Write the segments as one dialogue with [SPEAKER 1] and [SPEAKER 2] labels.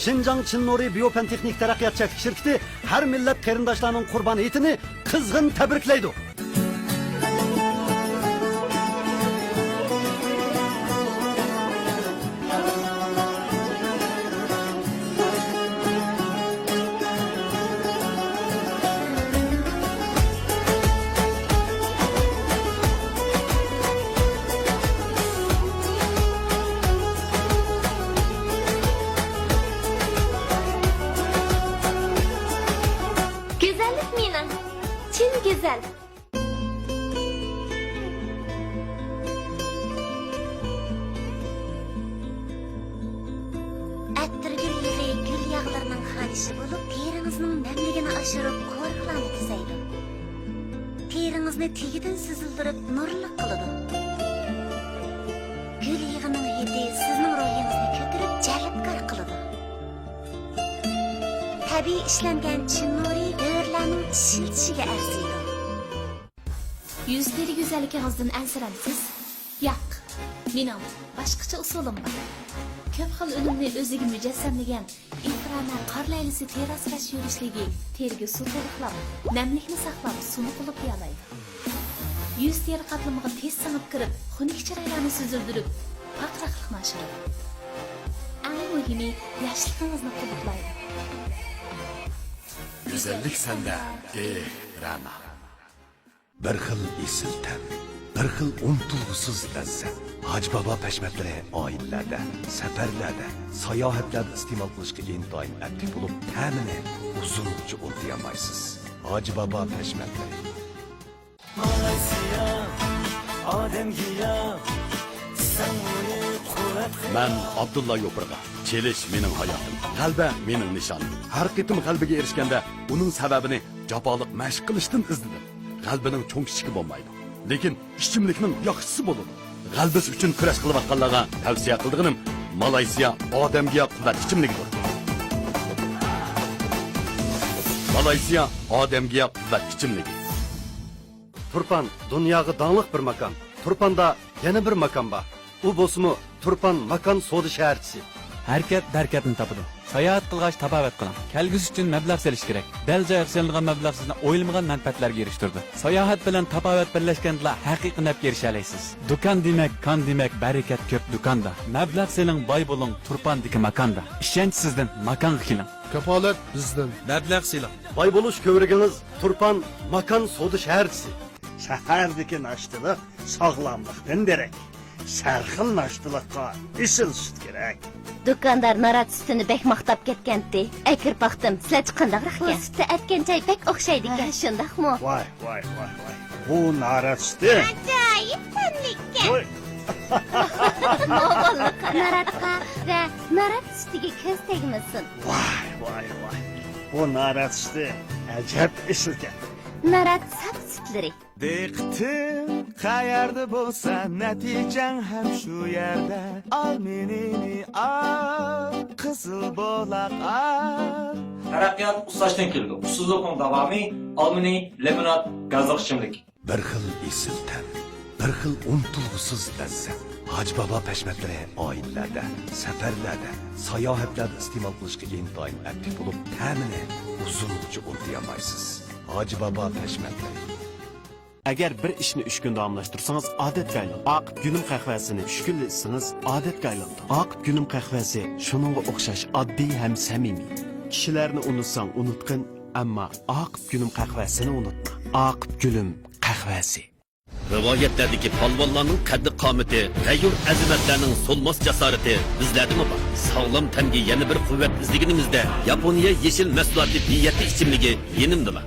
[SPEAKER 1] Şinjan Çinnuri Biopen Texnik Taraqqiyot Çeklik şirketi her millet qarindoshlarning qurban etini qizg'in tabriklaydi.
[SPEAKER 2] Güzel. Attır gülleri gül yağlarının hanışı bulup terinizning nemligini aşırıp qo'riqlarni tuzaydi. Terinizni tegidan sizildirib nurliq qiladi. Gül yig'ining hidi sizning ruhingizni ko'tarib jalbkor qiladi. Tabiiy ishlangan chinnuriy dövrlarning shiltishiga arziydi.
[SPEAKER 3] Yüzleri güzelliğinizden ensiramsiz? Yo'q. Mening boshqacha usulim bor. Ko'p xil unumni o'ziga mujassamlagan ifrona qor laylisi terasrash yurishligi teriga suv to'liqlab, namlikni saqlab, suvni qilib yo'laydi. Yuz teri qatlamiga tez singib kirib, xunuk chiroylarni suzildirib, paqraqlikni oshiradi. Eng muhimi, yoshligingizni qutlaydi.
[SPEAKER 4] Güzellik sende, Rana.
[SPEAKER 5] Bir xil esil tan, bir xil umtulg'usiz lazzat. Haj Baba pashmatlari oilalarda, safarlarda, sayohatlarda iste'mol qilishga intoyin aktiv bo'lib, ta'mini uzuncha unutmaysiz. Haj Baba pashmatlari.
[SPEAKER 4] Ben Abdullah Yopurga. Çeliş mening hayatım. Qalba mening nishonim. Har qitim qalbiga erishganda uning sababini jafolik mashq qilishdan izladim. Qalbining cho'ng kichigi bo'lmaydi. Lekin ichimlikning yaxshisi bo'ladi. Qalbis uchun kurash qilayotganlarga tavsiya qildiganim Malayziya odamga quvvat ichimligidir. Malayziya odamga quvvat ichimligi.
[SPEAKER 1] Turpan dunyoga donliq bir makon. Turpanda yana bir makon bor. U bo'lsa Turpan makon savdo shaharchisi.
[SPEAKER 6] Harakat darkatni topadi. Sayohat qilgach tabobat qiling. Kelgusi uchun mablag' selish kerak. Dal joyga so'nilgan mablag' sizni o'yilmagan manfaatlarga erishtirdi. Sayohat bilan tabobat birlashganda haqiqiy nafga erisha olasiz. Do'kon demak, kon demak, barakat ko'p do'konda. Mablag' seling, boy bo'ling, Turpandagi makonda. Ishonch sizdan, makon keling.
[SPEAKER 7] Kapolat bizdan.
[SPEAKER 6] Mablag' seling.
[SPEAKER 1] Boy bo'lish ko'rigingiz Turpan makon savdo shaharchisi.
[SPEAKER 8] Shahardagi nashtilik sog'lomlikdan derak. Sarxil nashtilikqa isil sut kerak.
[SPEAKER 2] Do'kondor narat sutini bek maqtab ketgandi. Akir baxtim, sizlar qanday ekan? Sutni atgan joy bek o'xshaydi ekan, shundaqmi?
[SPEAKER 8] Voy. Bu narat suti.
[SPEAKER 2] Ajoyib tanlikka. Mo'g'ullik naratqa va narat sutiga ko'z tegmasin.
[SPEAKER 8] Voy. Bu narat suti ajab isilgan.
[SPEAKER 2] Narat sap sutlari.
[SPEAKER 9] Diqqatim qayerda bo'lsa, natijang ham shu yerda. Al menini al, qizil bo'laq al.
[SPEAKER 10] Taraqqiyot ustlashdan keldi. Ussizlikning davomi olmini limonad gazli ichimlik.
[SPEAKER 5] Bir xil esil tan, bir xil umtulg'usiz lazzat. Haj Baba pashmatlari oilalarda, safarlarda, sayohatlarda iste'mol qilishga intoyin aktiv bo'lib, ta'mini uzuncha unutmaysiz. Haj Baba pashmatlari.
[SPEAKER 7] Agar bir ishni 3 kun davomlashtirsangiz, odatga aylanadi. Oqib gunim qahvasini 3 kun ichsangiz, odatga aylanadi. Oqib gunim qahvasi shuningga o'xshash oddiy ham samimiy. Kishilarni unutsang unutqin, ammo oqib gunim qahvasini unutma. Oqib gulim qahvasi.
[SPEAKER 4] Rivoyatlardagi polvonlarning qaddi qomati, g'ayur azimatlarning so'lmas jasorati bizlardimi bor? Sog'lom tanga yana bir quvvat izlaganimizda Yaponiya yeshil mahsuloti biyati ichimligi yenimdimi?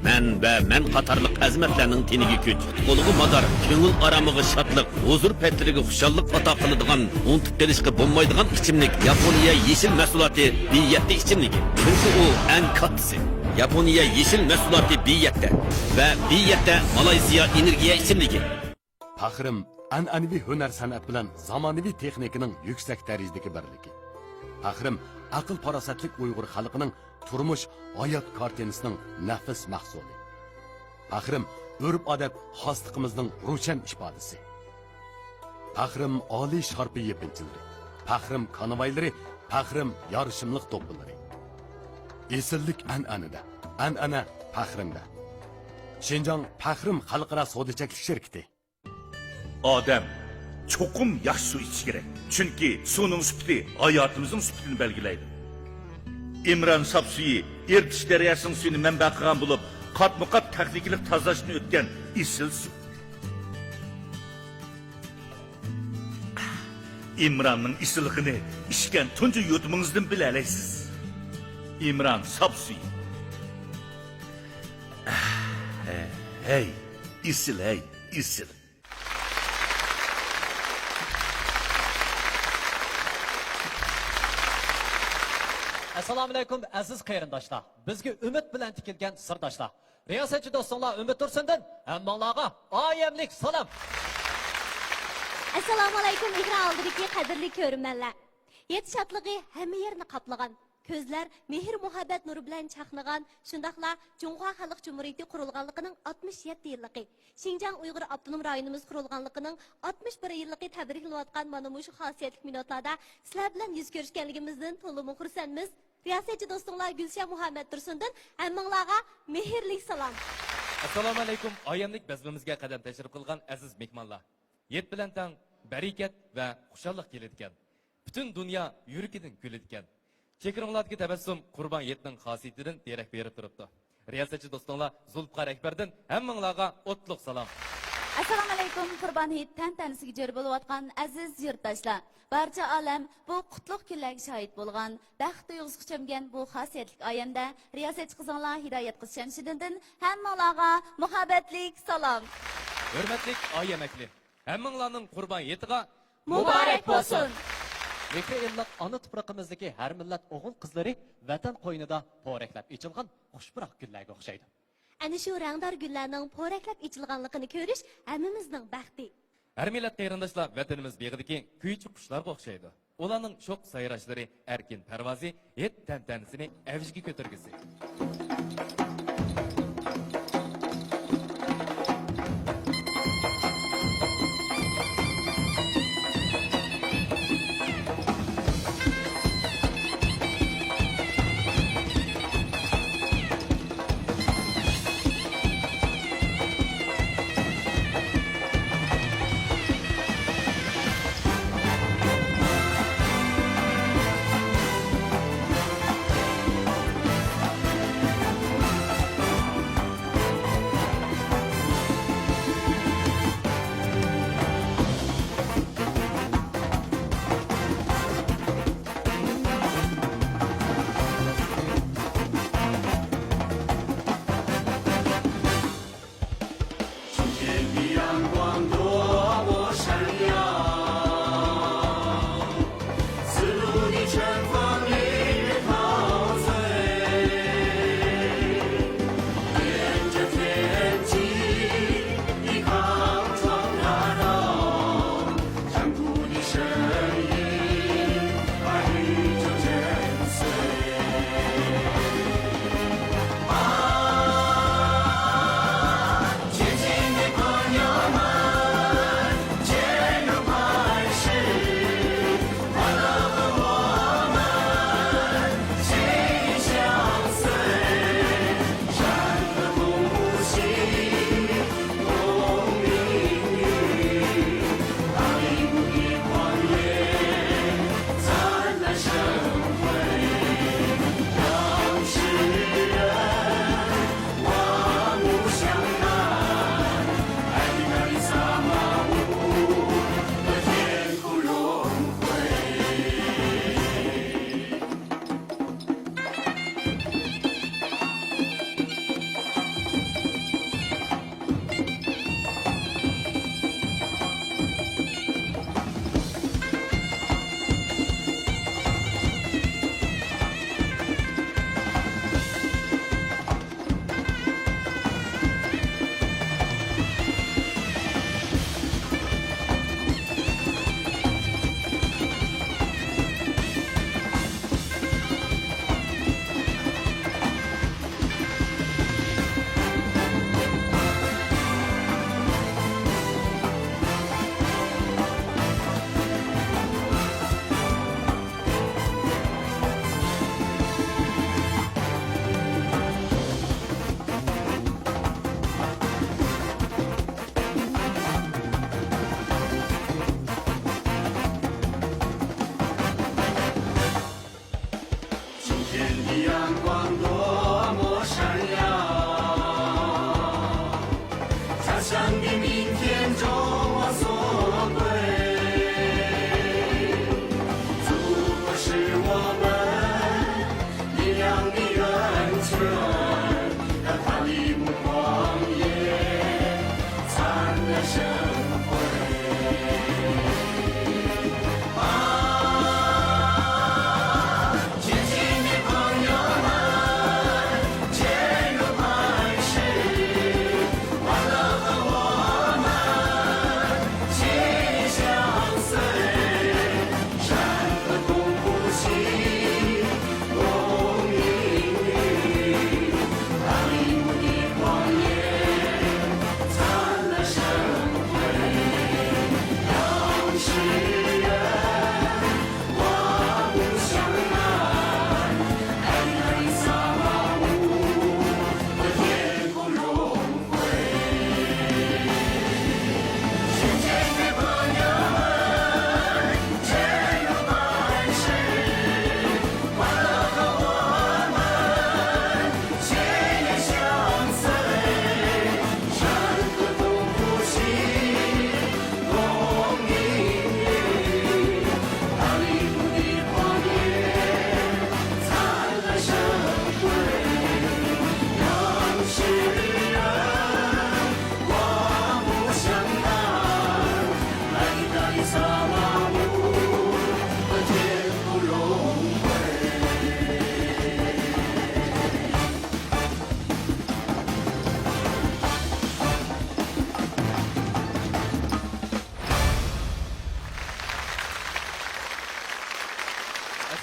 [SPEAKER 4] Men qatorliq azimatlarning teniga kuch, qo'lg'i mador, ko'ngil aromiga shodlik, huzur paytlariga xushallik ato qiladigan, unutib kelishga bo'lmaydigan ichimlik Yaponiya yeshil mahsuloti biyati ichimligi. Chunki u eng kattasi. Yaponiya yeshil mahsuloti biyatda va biyatda Malayziya energiya ichimligi. Faxrim an'anaviy hunar san'at bilan zamonaviy texnikaning yuksak darajadagi birligi. Faxrim aql farosatlik Uyg'ur xalqining turmush hayot kartinasining nafis mahsuli. Faxrim urf-odat xosliqimizning ro'shan ifodasi. Faxrim oliy sharpiy yepinchilik. Faxrim konvoylari, faxrim yorishimliq to'pilari.
[SPEAKER 5] Esillik an'anada, an'ana faxrimda. Şinjan Faxrim xalqaro savdo-chaklik şirketi.
[SPEAKER 11] Odam cho'qim yaxshi suv ichish kerak. Chunki suvning sifati hayotimizning sifatini belgilaydi. İmran sap suyi Ertish daryosining suyini manba qilgan bo'lib, qatma-qat texnikalik tozalashni o'tgan isil suv. İmranning isilligini ishgan tunji yutumingizdan bila olasiz. İmran sap suyi. Hey, isil hey, isil.
[SPEAKER 12] Assalomu alaykum aziz qarindoshlar. Bizga umid bilan tikilgan sirdoshlar. Riyosatchi do'stlar Umid Tursundan hammanglarga oyimlik salom.
[SPEAKER 2] Assalomu alaykum ekran oldidagi qadrli ko'rmanlar. Yet şadlığı hamma yerni qaplagan. Ko'zlar mehr muhabbat nuri bilan chaqnagan, shundaqla Jungho Xalq Jumhuriyati qurilganligining 67 yilligi, Xinjiang Uyg'ur Avtonom rayonimiz qurilganligining 61 yilligi tabriklanayotgan mana shu xosiyatli minutlarda sizlar bilan yuz ko'rishganligimizdan to'liq xursandmiz. Riyosatchi do'stlar Gulshan Muhammad Tursundan hammanglarga mehrli salom.
[SPEAKER 12] Assalomu alaykum oyimlik bazmimizga qadam tashrif qilgan aziz mehmonlar. Yet bilan tang barakat va xushallik keladigan. Butun dunyo yuragidan kuladigan. Chekiringlardagi tabassum Qurban Yetning xosiyatidan derak berib turibdi. Riyosatchi do'stlar Zulfiqar Akbardan hammanglarga o'tliq salom.
[SPEAKER 3] Assalomu alaykum Qurban Hayit tantanasiga jo'r bo'layotgan aziz yurtdoshlar. Barcha olam bu qutlug' kunlarga shohid bo'lgan, baxt tuyg'usi quchamgan bu xosiyatli oyamda riyosatchi qizinglar Hidoyat qiz Shamshiddindan hammanglarga muhabbatlik salom.
[SPEAKER 12] Hurmatli oyamakli, hammanglarning Qurban Yetiga
[SPEAKER 3] Muborak bo'lsin.
[SPEAKER 12] Mekre illat ana tuprog'imizdagi har millat o'g'il qizlari vatan qo'ynida po'raklab ichilgan xushbiroq kunlarga o'xshaydi.
[SPEAKER 2] Ana shu rangdor gullarning po'raklab ichilganligini ko'rish hammamizning baxti.
[SPEAKER 12] Har millat qarindoshlar vatanimiz beg'idagi kuychi qushlarga o'xshaydi. Ularning sho'q sayrashlari, erkin parvozi, et tantanasini avjiga ko'targisi.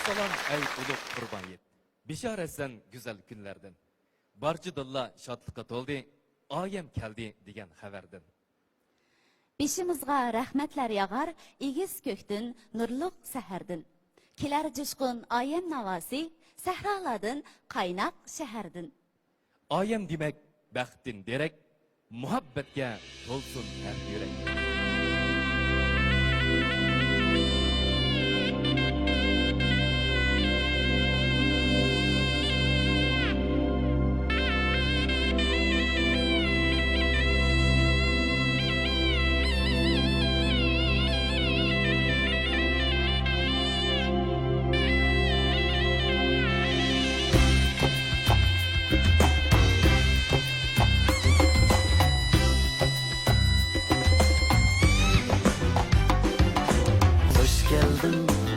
[SPEAKER 12] Assalam ey ulug' Qurban yet. Bishorat sen güzel günlerden. Barcha dilla shodlikqa to'ldi. Oyim keldi degan xabardan.
[SPEAKER 3] Beshimizga rahmatlar yog'ar, egiz ko'kdin, nurliq sahardan. Kelar jishqun oyim navosi, sahrolardan, qaynoq shahardin.
[SPEAKER 12] Oyim demak baxtdin derak, muhabbatga to'lsin ham yurak.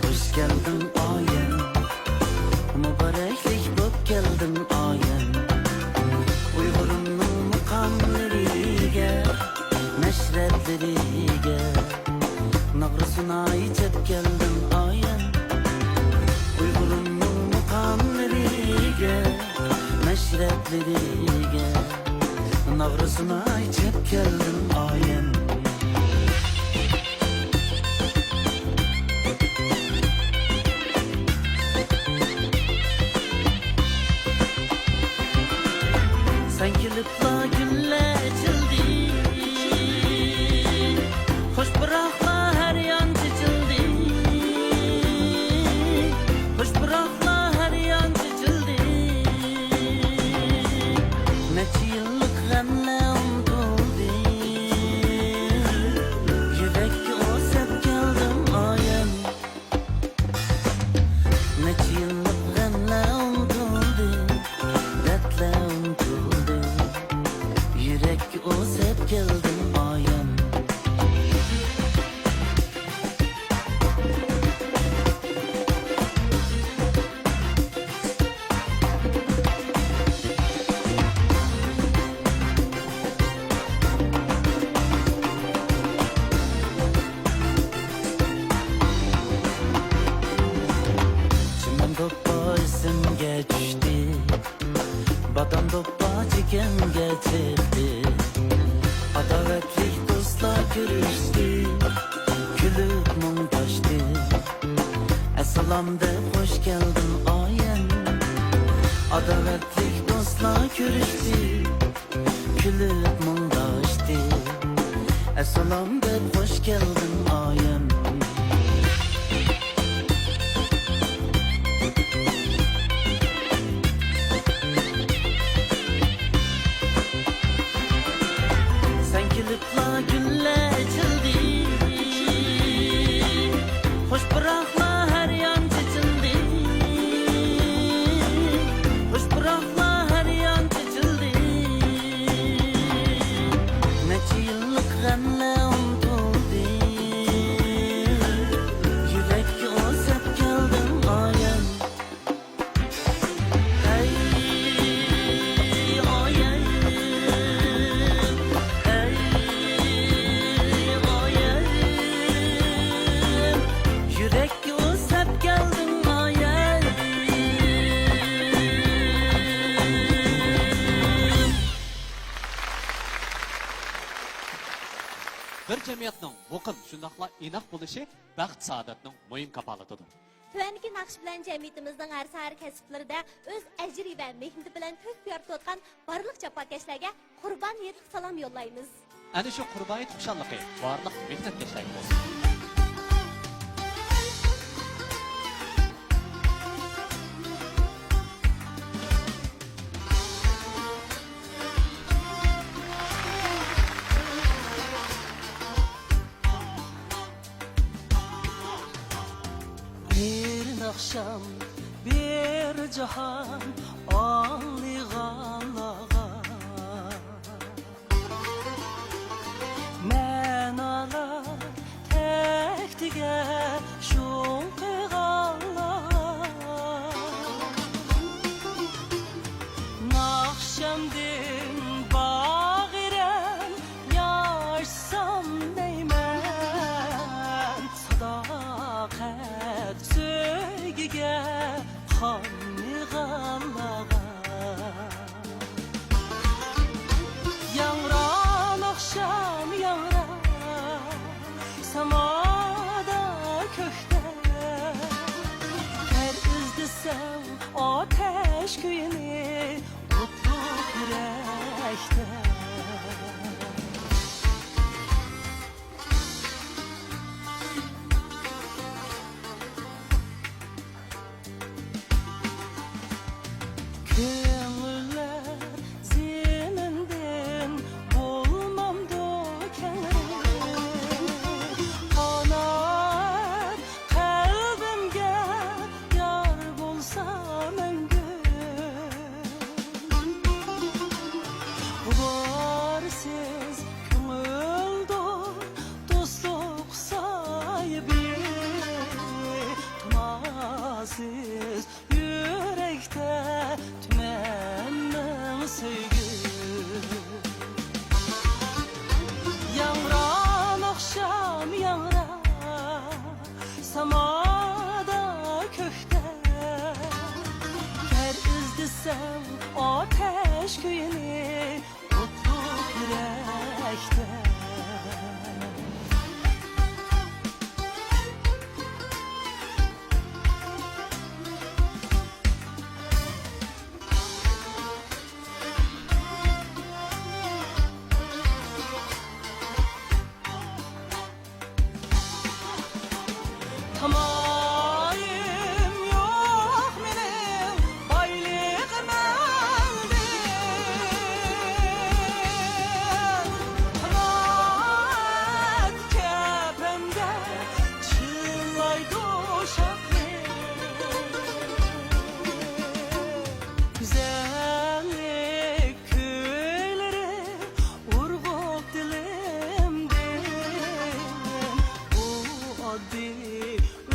[SPEAKER 9] Hoş geldin ayın. Mübareklik bop geldin ayın. Uygurumның mukamleriga, neşretleriga, nağrısına içep geldin ayın. Uygurumның mukamleriga, neşretleriga, nağrısına içep geldin ayın. Sen kilitla güller açıldı. Hoş bırakma her yan çiçildi. Hoş bırakma her yan çiçildi. Neçe yıllık gamle unutuldu. Yürekki o sep geldim ayın. Neçe yıllık gamle unutuldu. Dertle unutuldu. Yürekki o sep geldim ayın. Çimen topa isimge düştü. Badam topa çekemge çıktı. Adaletlik dostlar görüştü. Gülüp mumdaştı. Esselam de hoş geldin ayın. Adaletlik dostlar görüştü. Gülüp mumdaştı. Esselam de hoş geldin ayın. Sen kilitla güller açıldı. Hoş bırakma her yan çiçildi. Hoş bırakma her yan çiçildi. Neçe yıllık gamle unutuldu. Yürekki o sep geldim ayın. Hey ayın. Hey ayın. Yürekki o sep geldim ayın.
[SPEAKER 6] Bir jamiyatning muqim shundoqla inoq bo'lishi baxt saodatning muhim kapolatidir.
[SPEAKER 2] Tuvaniki naqsh bilan jamiyatimizning har sahar kasblarida o'z ajri va mehnati bilan ko'z yoritayotgan barliq jafokashlarga qurban yetib salom yo'llaymiz.
[SPEAKER 6] Ana shu qurboniyat xushalliqi barliq mehnatkashlarga bo'lsin.
[SPEAKER 9] Bir akşam bir cihan ağlayğanlağa Men ala tektige şun kıyğanlağa Nakşemdin bağırem yaşsam neymen Sadakat söy sevgiga qonni g'allagan yangran oqshom yangran samoda ko'kda ter izdisam ateş kuyini o'tliq yurakda Köngüller zeminden bulmamdı kendim Kanat kalbimge yar bulsam öngüm Varsiz köngülde dostluk sahibi Tumasız yürekte tümennin sevgi Yangran akşam yangran samada kökte Ter izdisem ateş kuyini o'tliq yurakda Tamayım yok benim baylığım elde Tamat kepemde çıllaydı uşaklı Güzellik köyleri urguk dilimden O addi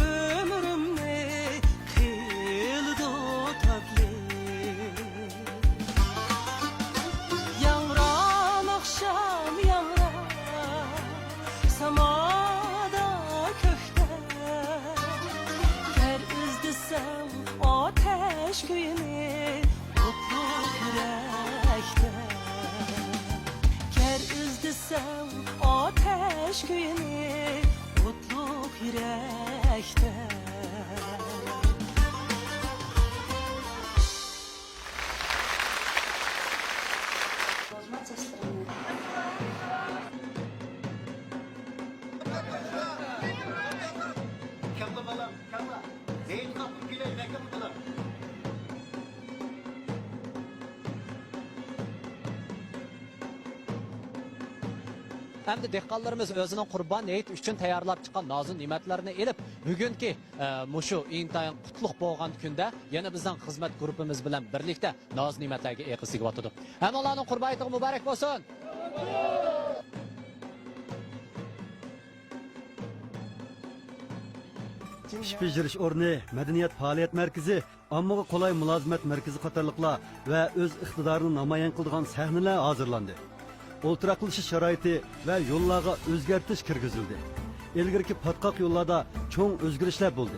[SPEAKER 9] ömrümne kıldı tatlı Yangran akşam yangran samada kökte Ter izdisem ateş kuyini o'tliq yurakda Ker izdisem ateş kuyini o'tliq yurakda
[SPEAKER 13] Hem de dehqonlarimiz o'zining Qurban hayit uchun tayyorlab chiqqan nozik ne'matlarini elib, bugungi mushu intayin qutlug' bo'lgan kunda yana bizning xizmat guruhimiz bilan birlikda nozik ne'matlarga eqisiga o'tdi. Hammalarning Qurban hayiti muborak bo'lsin.
[SPEAKER 1] ish bajarish o'rni, madaniyat faoliyat markazi, ommaga qulay mulozimat markazi qatorliqlar va o'z iqtidorini namoyon qiladigan sahnalar hozirlandi. O'ltiraqlashish sharoiti va yo'llarga o'zgartirish kirgizildi. Ilgirki patqoq yo'llarda cho'ng o'zgarishlar bo'ldi.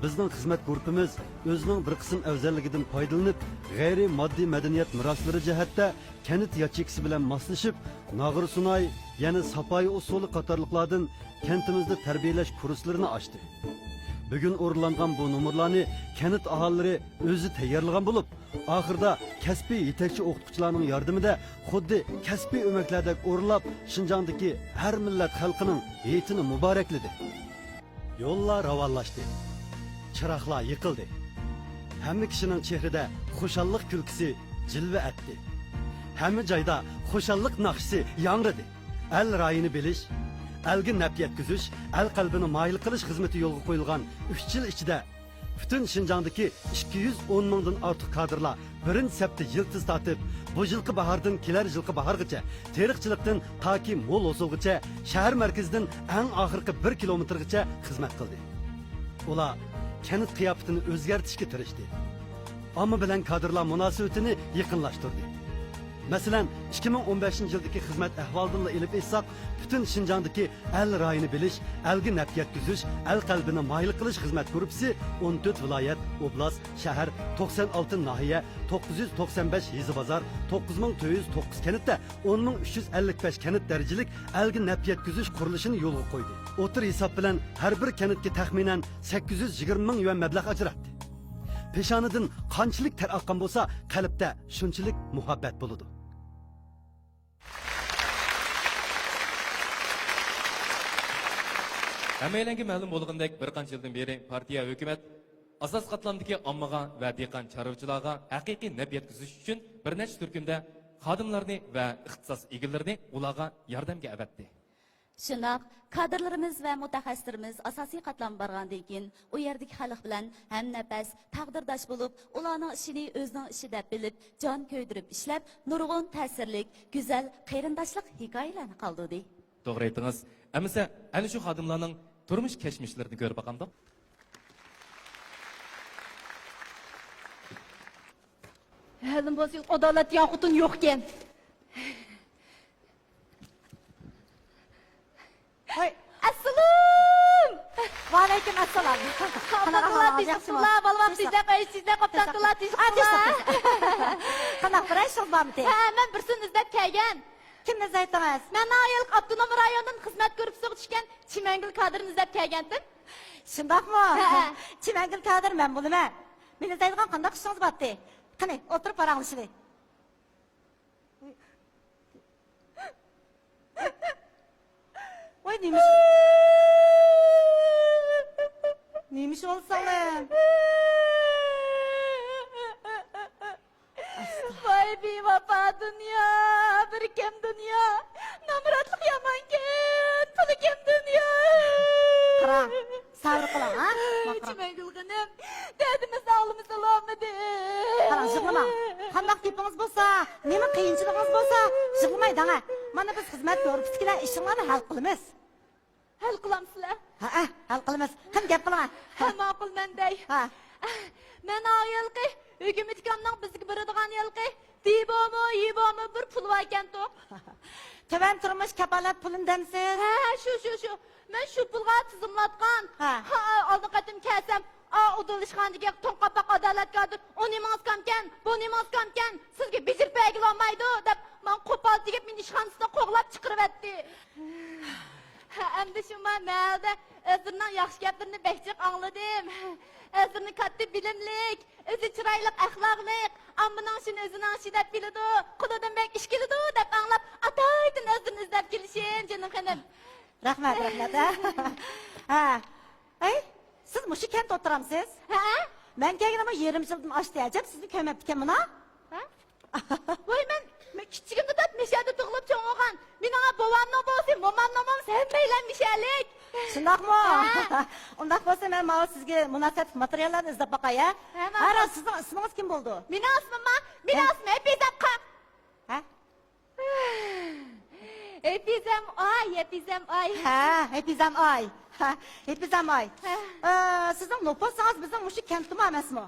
[SPEAKER 1] Bizning xizmat guruhimiz o'zining bir qism afzalligidan foydalanib, g'ayri moddiy madaniyat meroslari jihatda kanit yachekisi bilan moslashib, Nag'ir Sunay, ya'ni Sapoy usuli qatorliqlardan kentimizda tarbiyalash kurslarini ochdi. Bugun o'rinlangan bu numurlarni kanit aholilari o'zi tayyorlagan bo'lib, oxirida kasbiy yetakchi o'qituvchilarning yordamida xuddi kasbiy o'maklardek o'rinlab, Shinjongdagi har millat xalqining hayitini muborakladi. Yo'llar ravonlashdi. Chiroqlar yiqildi. Hamma kishining chehrida xushallik kulkisi jilva etdi. Hamma joyda xushallik naqshi yangradi. El rayini bilish, elga naf yetkazish, el qalbini mayil qilish xizmati yo'lga qo'yilgan 3 yil ichida butun Shinjongdagi 210 mingdan ortiq kadrlar birinchi sapda yiltiz tortib, bu yilqi bahordan kelar yilqi bahorgacha, teriqchilikdan toki mo'l o'sulgacha, shahar markazidan eng oxirgi 1 kilometrgacha xizmat qildi. Ular kanit qiyofatini o'zgartirishga tirishdi. Omma bilan kadrlar munosabatini yaqinlashtirdi. Masalan, 2015 yildagi xizmat ahvolidan ilib aytsak, butun Shinjongdagi el rayini bilish, elga naf yetkazish, el qalbini mayil qilish xizmat gruppasi 14 viloyat, oblast, shahar, 96 nahiya, 995 yezi bozor, 9409 kanatda 10355 kanat darajalik elga naf yetkazish qurilishini yo'lga qo'ydi. O'tir hisob bilan har bir kanatga taxminan 820 ming yuan mablag' ajratdi. Peshonidan qanchalik ter oqqan bo'lsa, qalbda shunchalik muhabbat bo'ladi.
[SPEAKER 12] Hammalarga ma'lum bo'lgandek bir qancha yildan beri partiya hukumat asos qatlamdagi ommaga va dehqon chorvachilarga haqiqiy naf yetkazish uchun bir necha turkumda xodimlarni va ixtisos egalarini ularga yordamga avatdi.
[SPEAKER 2] Shundoq kadrlarimiz va mutaxassislarimiz asosiy qatlam borgandan keyin u yerdagi xalq bilan ham nafas, taqdirdosh bo'lib, ularning ishini o'zining ishi deb bilib, jon ko'ydirib ishlab, nurg'un ta'sirlik, go'zal qarindoshlik hikoyalarni qoldirdi.
[SPEAKER 12] To'g'ri aytdingiz. Amisa ana shu xodimlarning turmush kechmishlarini ko'rib boqandik.
[SPEAKER 2] Halim bo'lsa, adolat yo'qutun yo'q ekan. Assalom! Va alaykum assalom. Qanaqa sizlar, balvam sizlar, sizlar qoptaqlar, sizlar. Qanaqa quraysiz bormi? Ha, men birsin izlab kelgan. Kimni aytdingiz? Men ayol avtonom rayondan xizmat guruhiga tushgan Chimangil kadrini izlab kelgandim. Shundaqmi? Chimangil kadr men bo'laman. Meni aytgan qanday ishingiz bordi? Qani, o'tirib paranglashing. Voy neymiş? Neymiş olsa lan? Vay bir vapa dünya, bir kem dünya. Namratlık yamanken, pılı kem dünya. Kıran, sabır kılan ha? Çimengil gınım, dedimiz ağlımızı olmadı. Kıran, jığılma. Kandak tipiniz bolsa, nemi kıyınçılığınız bolsa, jığılmaydan ha. Mana biz xizmat ko'ribsizlar, ishinglarni hal qilamiz. Hal qilamsizlar? Ha, hal qilamiz. Qani gap qilaman. Ha, ma'qul menday. Ha. Men ayolqi, hukumatkamning bizga beradigan yilqi, dibomi, yibomi bir pul var ekan to'q. Tuvan turmush kapolat pulimdansiz? Ha, shu. Men shu pulga tizimlatgan. Ha, oldin qatim kelsam, udilishxonaga to'nqapoq adolatgodir. O nemangiz kamkan, bu nemangiz kamkan, sizga bijirib bergilolmaydi deb men qo'pol tegib meni ishxonasidan qo'g'lab chiqaribdi. Endi shu malda o'zimning yaxshi gaplarini behjiq angladim. O'zini katta bilimlik, o'zi chiroyli axloqlik, ammaning shuni o'zining ishi deb biladi, qulidan bek ish keladi deb anglab, atoydin o'zini izlab kelishim, jonim xonim. Rahmat. Ha. Ey, siz mushu kent o'tiramsiz? Ha? Men kelganimda yerim yildan oshdi, ajab sizni ko'mabdi mana. Ha? Voy men kichigimda deb meshada tug'ilib cho'ng'ogan. Mening bobomning bo'lsa, momamning bo'lsa, hammaylar meshalik. Shundaqmi? Undaq bo'lsa men mana sizga munosib materiallarni izlab boqay, ha? Ara, sizning ismingiz kim bo'ldi? Mening ismim Epizamqa. Ha? Epizam ay. Ha, Epizam ay. Ha, Epizam ay. Sizning nupusingiz bizning mushu kentmi emasmi?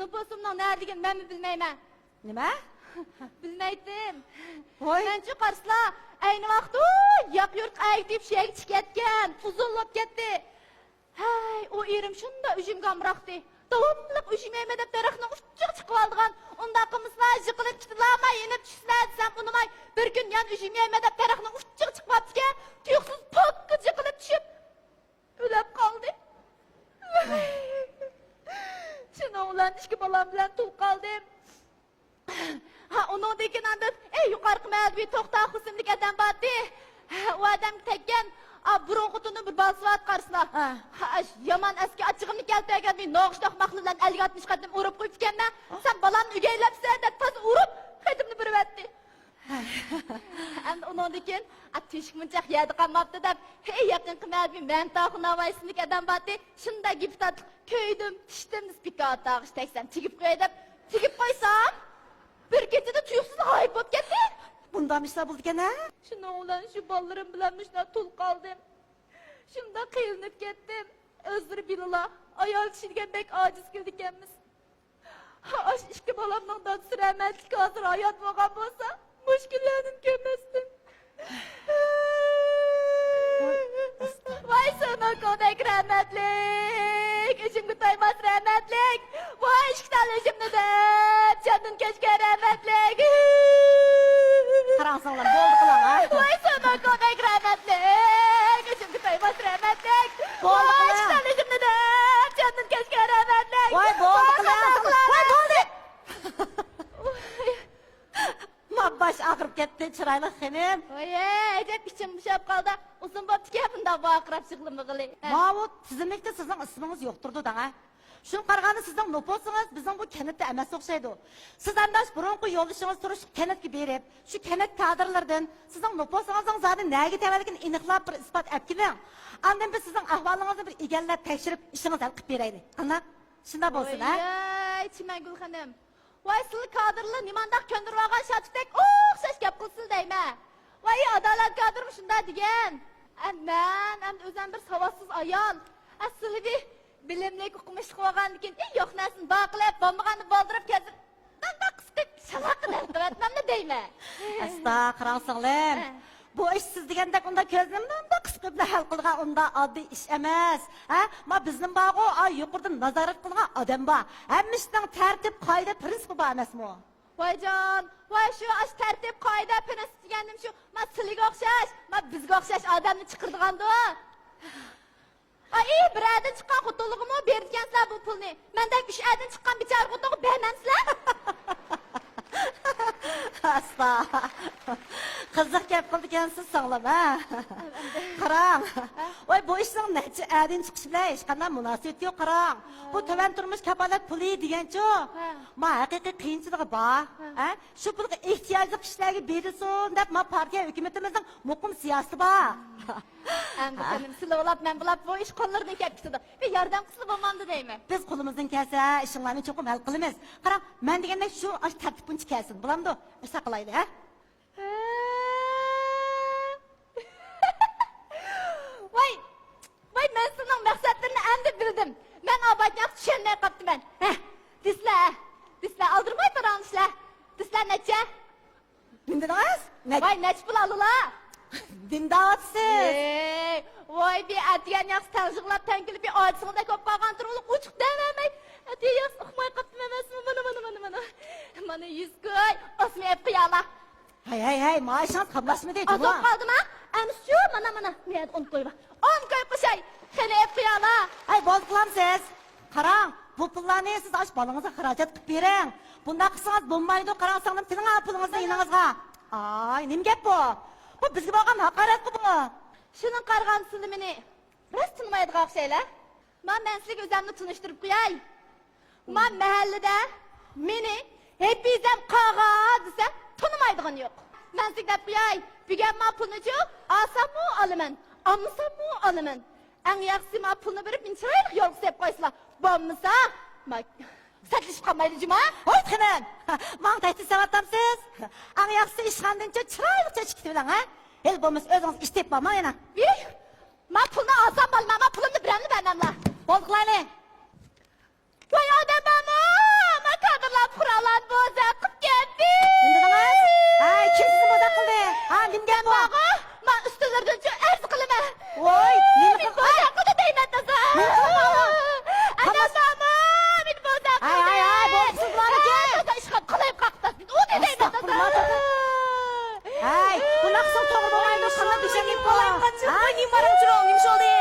[SPEAKER 2] Nupusimning nereden men bilmayman. Nima? Bilmaydim. Men shu qarslar ayni vaqt yoq yurt aytib shek chiqatgan, uzunlab ketdi. Hay, o erim shunda ujimgamroqdi. Davomliq ujimeyme deb daraxtni uchiq chiqib oldigan. Unda qilmislar yiqilib chiqlamay, inib tushsam, desam unimay bir kun yan ujimeyme deb daraxtni uchiq chiqib oldiga, tuyuqsiz pokka yiqilib tushib o'lib qoldi. Shuni ulan ishki bolam bilan tul qoldim. Ha, onun dekinandır, yukarı mevbi toxta xusimlik adam batdi. O adam tekken, burun kutunun bir balsı var karşısına. Yaman eski açığımlık geldi egen bir noğuş toxmaqlıdan elge atmış kadın uğrup koyup kendine. Sen balanın ügeylepsen de taz uğrup kadımını bürüvetti. Hem onun dekin, tüşk mınçaq yedi qalmaptı da, yakın mevbi men taxın havaysınlık adam batdi. Şunda gibi tatlı köydüm, tiştim, spika atağış teksem, çekip koydum, çekip koysam. Bir gecede tuyuksuz ayıp olup gitti. Bundan işler bulduk ha? Şuna olan şu ballarım bilenmişler tul kaldım. Şunda kıyılınıp gittim. Özür bilala. Ayol kişiliğe bek aciz girdik emmiz. Aş iki balamның dadысы рәхмәтлек hazır hayat болған болса, müşküllərim kömməsdim. Vay sana kodek rəhmətlik, işimgi toymaz rəhmətlik. Vay işkital işimni de, canın keşke rəhmətlik.
[SPEAKER 3] Qarangsanglar, bo'ldi qiling, ha?
[SPEAKER 2] Vay sana kodek rəhmətlik, işimgi toymaz rəhmətlik. Vay işkital işimni de, canın keşke rəhmətlik.
[SPEAKER 3] Voy, bo'ldi qiling. Voy, bo'ldi. Mabbaş ağrıp ketdi, chiroyli xonim.
[SPEAKER 2] Oye, ecep içim buşap kaldı. Uzun bop tikepinde bu akrap çıkılımı kılı.
[SPEAKER 3] Mavut, tizimlikte sizin isminiz yokturdu da, ha? Şun qarğanı sizin nupusunuz, bizim bu kenetde emas oqşaydı. Siz andaş burunqu yoluşunuz turuş kenetki berip, şu kenet kadrlardan sizin nupusunuzun zaten neyge tevelikini iniqlap bir ispat etkilen. Andan biz sizin ahvalınızı bir egellep tekşirip işiniz elqip bereydi. Anla? Şunda bolsun, ha?
[SPEAKER 2] Oye, çimen gül hanım. Vay sılı kadırlı nimandak köndürü ağan şatıktek şaş kep kılsıl deyme. Vay adalet kadırı şunda digen. Ben özüm bir savassız ayal. Sılı bir bilimlik okumuşluk ağan diken. Yok nesin bakılayıp bombağanı boldurıp kezir. Ben de kısık şalakın etmem de deyme.
[SPEAKER 3] Asta, qarangsanglar. Bu iş siz degandek onda ko'zimdan da qisqib hal qilgan onda oddiy ish emas. Ha? Ma bizning bago ay yuqordan nazorat qilgan odam bor. Hammashining tartib, qoida, prinsipi bor emasmi?
[SPEAKER 2] Vay can, vay şu aş tertip qoida prinsip degandim şu. Ma sizga o'xshash, ma bizga o'xshash odamni chiqirdigandu. Ay, bir yerden çıkan qutuluğumu berdigansizlar bu pulni. Mendek 3 yerden çıkan bichar qutuluğu bermamsizlar?
[SPEAKER 3] Asta. Qiziq gap qildigansiz sog'lom, ha? Qarang. Voy, bu ishning necha adin chiqishi bilan hech qanday munosabat yo'q, qarang. Bu tovan turmush kafolat puli degancha, ma haqiqiy qiyinchiligi bor, ha? Shu pulga ehtiyojli kishilarga berilsin deb ma partiya hukumatimizning muqim siyosati bor.
[SPEAKER 2] Endi benim silovlab men bulab bu ish qo'llaridan kelib ketdi. Bir yordam qilsa bo'lmandi deyman.
[SPEAKER 3] Biz qo'limizdan kelsa ishlarni cho'qim hal qilamiz. Qarang, men degandek shu ash tartibinchi kelsin. Bulamdi? Isa qilaydi, ha?
[SPEAKER 2] Vay men sening maqsadlarini endi bildim. Men abadiyat tushunmay qoptiman. Dislar aldırmay paranishlar. Dislar necha?
[SPEAKER 3] Bildingiz?
[SPEAKER 2] Vay nech pul aldilar?
[SPEAKER 3] Dindatsiz.
[SPEAKER 2] Vay bir atiyan yaxshi tanışıqlab tangilib bir ochiqda ko'p qolgan turib uchiq demamay. Atiyan yaxshi uqmay qoptim emasmi? Mana. Mana 100 koy, osmayib qiyala.
[SPEAKER 3] Hay, maaşınız kablaşmadı.
[SPEAKER 2] Azok kaldım ha? Şu mana. Men onu koyma. 10 koy qışay. Xele ep qiyala.
[SPEAKER 3] Hay, bol qılamsiz. Qarang, bu pullarni siz aş balınıza xarajat qilib bering. Bunda qilsangiz bo'lmaydi, qarangsangiz sizning pulingizni yiningizga. Ay, nim gap bu? Bu bizga bo'lgan haqorat bu.
[SPEAKER 2] Şunun qarg'ansini meni rost tanımaydigan o'xshaylar. Men sizga o'zimni tunishtirib qo'yay. Men mahallada meni hepizem qağa desa tanımaydigan yo'q. Men sizga deb qo'yay. Bugun men pulni-chi olsammi olaman, olmasammi olaman. Eng yaxshisi men pulni berib men chiroyli yo'l qilib qo'ysizlar. Bo'lmasa, men satlashib qolmaydi juma.
[SPEAKER 3] Hoy xinan. Men tayti savatamsiz. Eng yaxshisi ishxondancha chiroyli chechikib bilan, ha? El bo'lmas o'zingiz ish tepma mana.
[SPEAKER 2] Men pulni olsam bo'lmayman, men pulimni bermamlar.
[SPEAKER 3] Bol qilayli.
[SPEAKER 2] Voy odamlarni, men kadrlar quralan bo'za qilib ketdi.
[SPEAKER 3] Bildingiz? Ay, kim sizni bo'za qildi? Ha, nimga bu?
[SPEAKER 2] Men ustilardan arz qilaman.
[SPEAKER 3] Voy, nima
[SPEAKER 2] bo'za qildi deyman taza. Odamlarni, men bo'za qildi.
[SPEAKER 3] Ay, bo'lsiz baraka.
[SPEAKER 2] Taza ish qilib qo'yib qaqtas. U deyman taza.
[SPEAKER 3] Ay, bu naqsin to'g'ri bo'lmaydi, qanday deshagim qo'yib qatchi. Ay, nimarim chiroq, nim sholdi.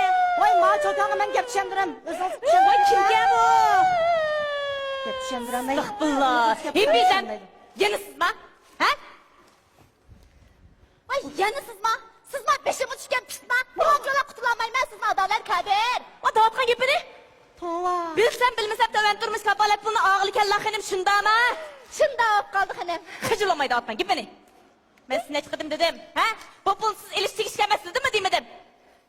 [SPEAKER 3] Voy, ma cho'tog'i men gap tushundirim. O'zingiz tushunmay kimga bu? Gap tushundiramay.
[SPEAKER 2] Astagfirullah. Hepinizem yanısızma. Ha? Vay yanısızma. Sızma peşime düşken pişma. Yolcular kutulanmayım ben sizin adalet kader. O dağıtkan gibi ne?
[SPEAKER 3] Tova.
[SPEAKER 2] Bilsem bilmesem de durmuş kapalet bunu ağlı kella hanım şunda mı? Şunda kaldı hanım. Hıcılamayı dağıtkan gibi ne? Ben sizinle çıkıdım dedim. Ha? Bu pulsuz ilişki işlemezsiniz değil mi demedim?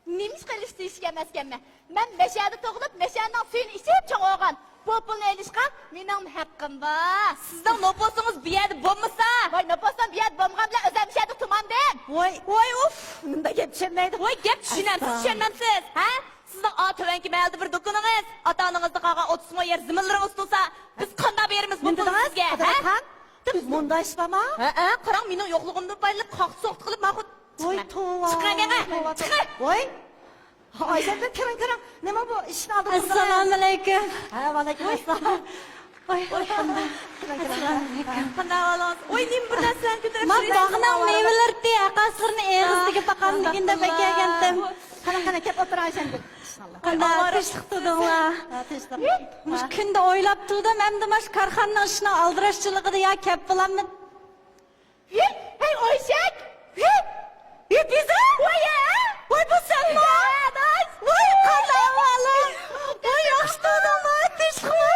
[SPEAKER 2] Neymiş ilişki işlemezken mi? Ben meşede toğulup meşenin suyunu içip çok oğan. Bu pulun ilişkan benim hakkım var. Sizden noposunuz bir yerde bombasa. Vay noposun bir yerde bombam bile özel bir şeyde tumandım.
[SPEAKER 3] Voy uf. Bunda gap tushunmaydi.
[SPEAKER 2] Voy gap tushunamsiz, tushunmamsiz. Ha? Sizden a tövenki mayalda bir dokununuz. Ata-ananızda kalgan 30 mo yer zimilleriniz tutsa biz qanday berimiz bu Munda iş var mı?
[SPEAKER 3] Qarang, mening yo'qligimdan bayli qoqib soqti qilib ma'qul.
[SPEAKER 2] Oy tova.
[SPEAKER 3] Chiqing yana. Chiqing.
[SPEAKER 2] Oy. Ayşemgül kiring. Nima bu ishni oldi?
[SPEAKER 3] Assalomu alaykum.
[SPEAKER 2] Ha, alaykum assalom.
[SPEAKER 3] Oy, qanday ahvolingiz? Oy, nim bir narsalarni ko'tarib
[SPEAKER 2] Men bog'ning mevalarni, aqasirni eg'izdiga baqanligida bakagandim. Qana kep o'tir Ayşemgül.
[SPEAKER 3] qanday tinchlik turdinglar? Mush kunda o'ylab turdim, endi mash korxonaning ishini aldirashchiligida ya kep bo'lamni. Hey, Oyshak! Hey, biza! Voy, bu senmi? Voy, qanday ahvoling? Voy, yaxshi turdingmi? Tinchlikmi?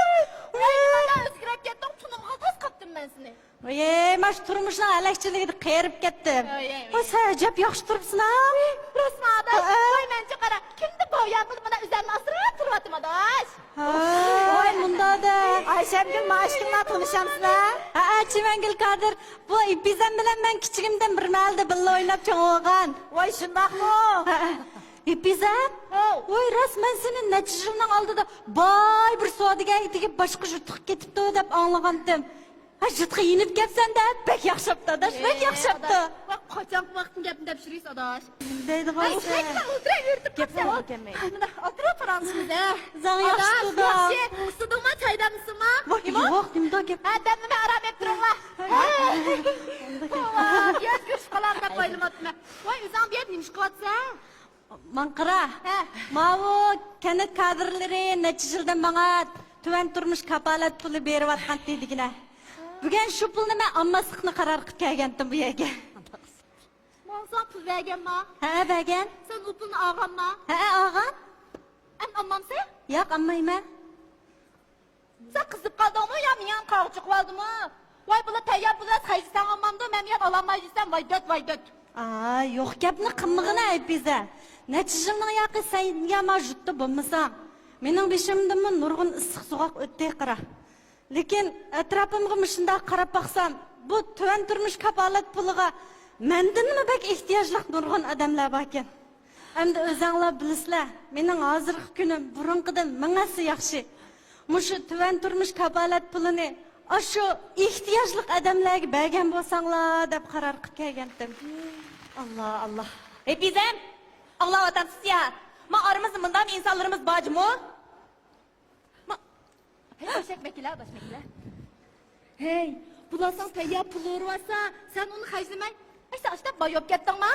[SPEAKER 2] O'zgarib ketdim, tunimga to's qaptim men seni.
[SPEAKER 3] Voy, mash turmushning alakchiligida qerib ketdim. Voy, sen ajab yaxshi turibsan.
[SPEAKER 2] Rasmada. Voy, menchi qara. Kimni boya qilib mana o'zimni asrab turibdim adash.
[SPEAKER 3] Voy, mundada.
[SPEAKER 2] Ayşemgül maaşkimla tanışamsızlar.
[SPEAKER 3] Ha, Chimangil Kadir, bu bizden bilen ben kichigimdan bir malda billa o'ynab cho'g'ilgan.
[SPEAKER 2] Voy, shundaqmi?
[SPEAKER 3] Bizem? Voy, rasman senin natijangning oldida boy bir savdogarga boshqa yurtga ketibdi deb anglagandim. Ha, yurtga inib kelsan-da, bek yaxshapti, adash, bek yaxshapti.
[SPEAKER 2] Voy, qachon vaqtim gapni deb shiraysiz adash.
[SPEAKER 3] Deydi qo'ysa.
[SPEAKER 2] O'tirib yurtib ketsa. Mana o'tirib turamiz-da.
[SPEAKER 3] Zang yaxshi da.
[SPEAKER 2] Usidingmi, chaydamsizmi?
[SPEAKER 3] Voy, yo'q, nimda gap.
[SPEAKER 2] Ha, damni aram etib turinglar. Yo'q, yo'q, qo'larga qo'yilmabdi. Voy, o'zing bu yerda nima qilyapsan?
[SPEAKER 3] Manqira. Mavu kanat kadrlari necha yildan bana tuvan turmush kapolat puli berayotgan dedigina. Bugun shu pulni men ammaslikni qaror qilib kelgandim bu yerga.
[SPEAKER 2] Sen pul berganmi?
[SPEAKER 3] Ha, bergan.
[SPEAKER 2] Sen u pulni olganmi?
[SPEAKER 3] Ha, olgan.
[SPEAKER 2] Olmamsan?
[SPEAKER 3] Yo'q, olmayman.
[SPEAKER 2] Sen qizib qoldingmi yo men ham qavchiq qoldimmi? Voy, bular tayyor bular qaysisan olmamda, men men olamaysan, voy dot.
[SPEAKER 3] Yo'q gapni qilmag'ina aytbiza. Natijamning yoqi senga mavjudda bo'lmasam, mening beshimdimi nurg'un issiq so'g'oq o'tdi qara. Lekin atrofimga shunday qarab baqsam, bu tuvan turmush kapolat puliga mendan nima bek ehtiyojli nurg'un odamlar bor ekan. Endi o'zinglar bilasizlar, mening hozirgi kunim burunqidan mingasi yaxshi. Mushu tuvan turmush kapolat pulini shu ehtiyojli odamlarga bergan bo'lsanglar deb qaror qilib kelgandim.
[SPEAKER 2] Allah.
[SPEAKER 3] Bizem Allah vatansiz ya. Ma aramızda bundan insanlarımız bacı mı?
[SPEAKER 2] Hey, başmekler. Hey, bularsan tayyor pulları varsa sen onu harcamay. Sen işte bayop kettin mi?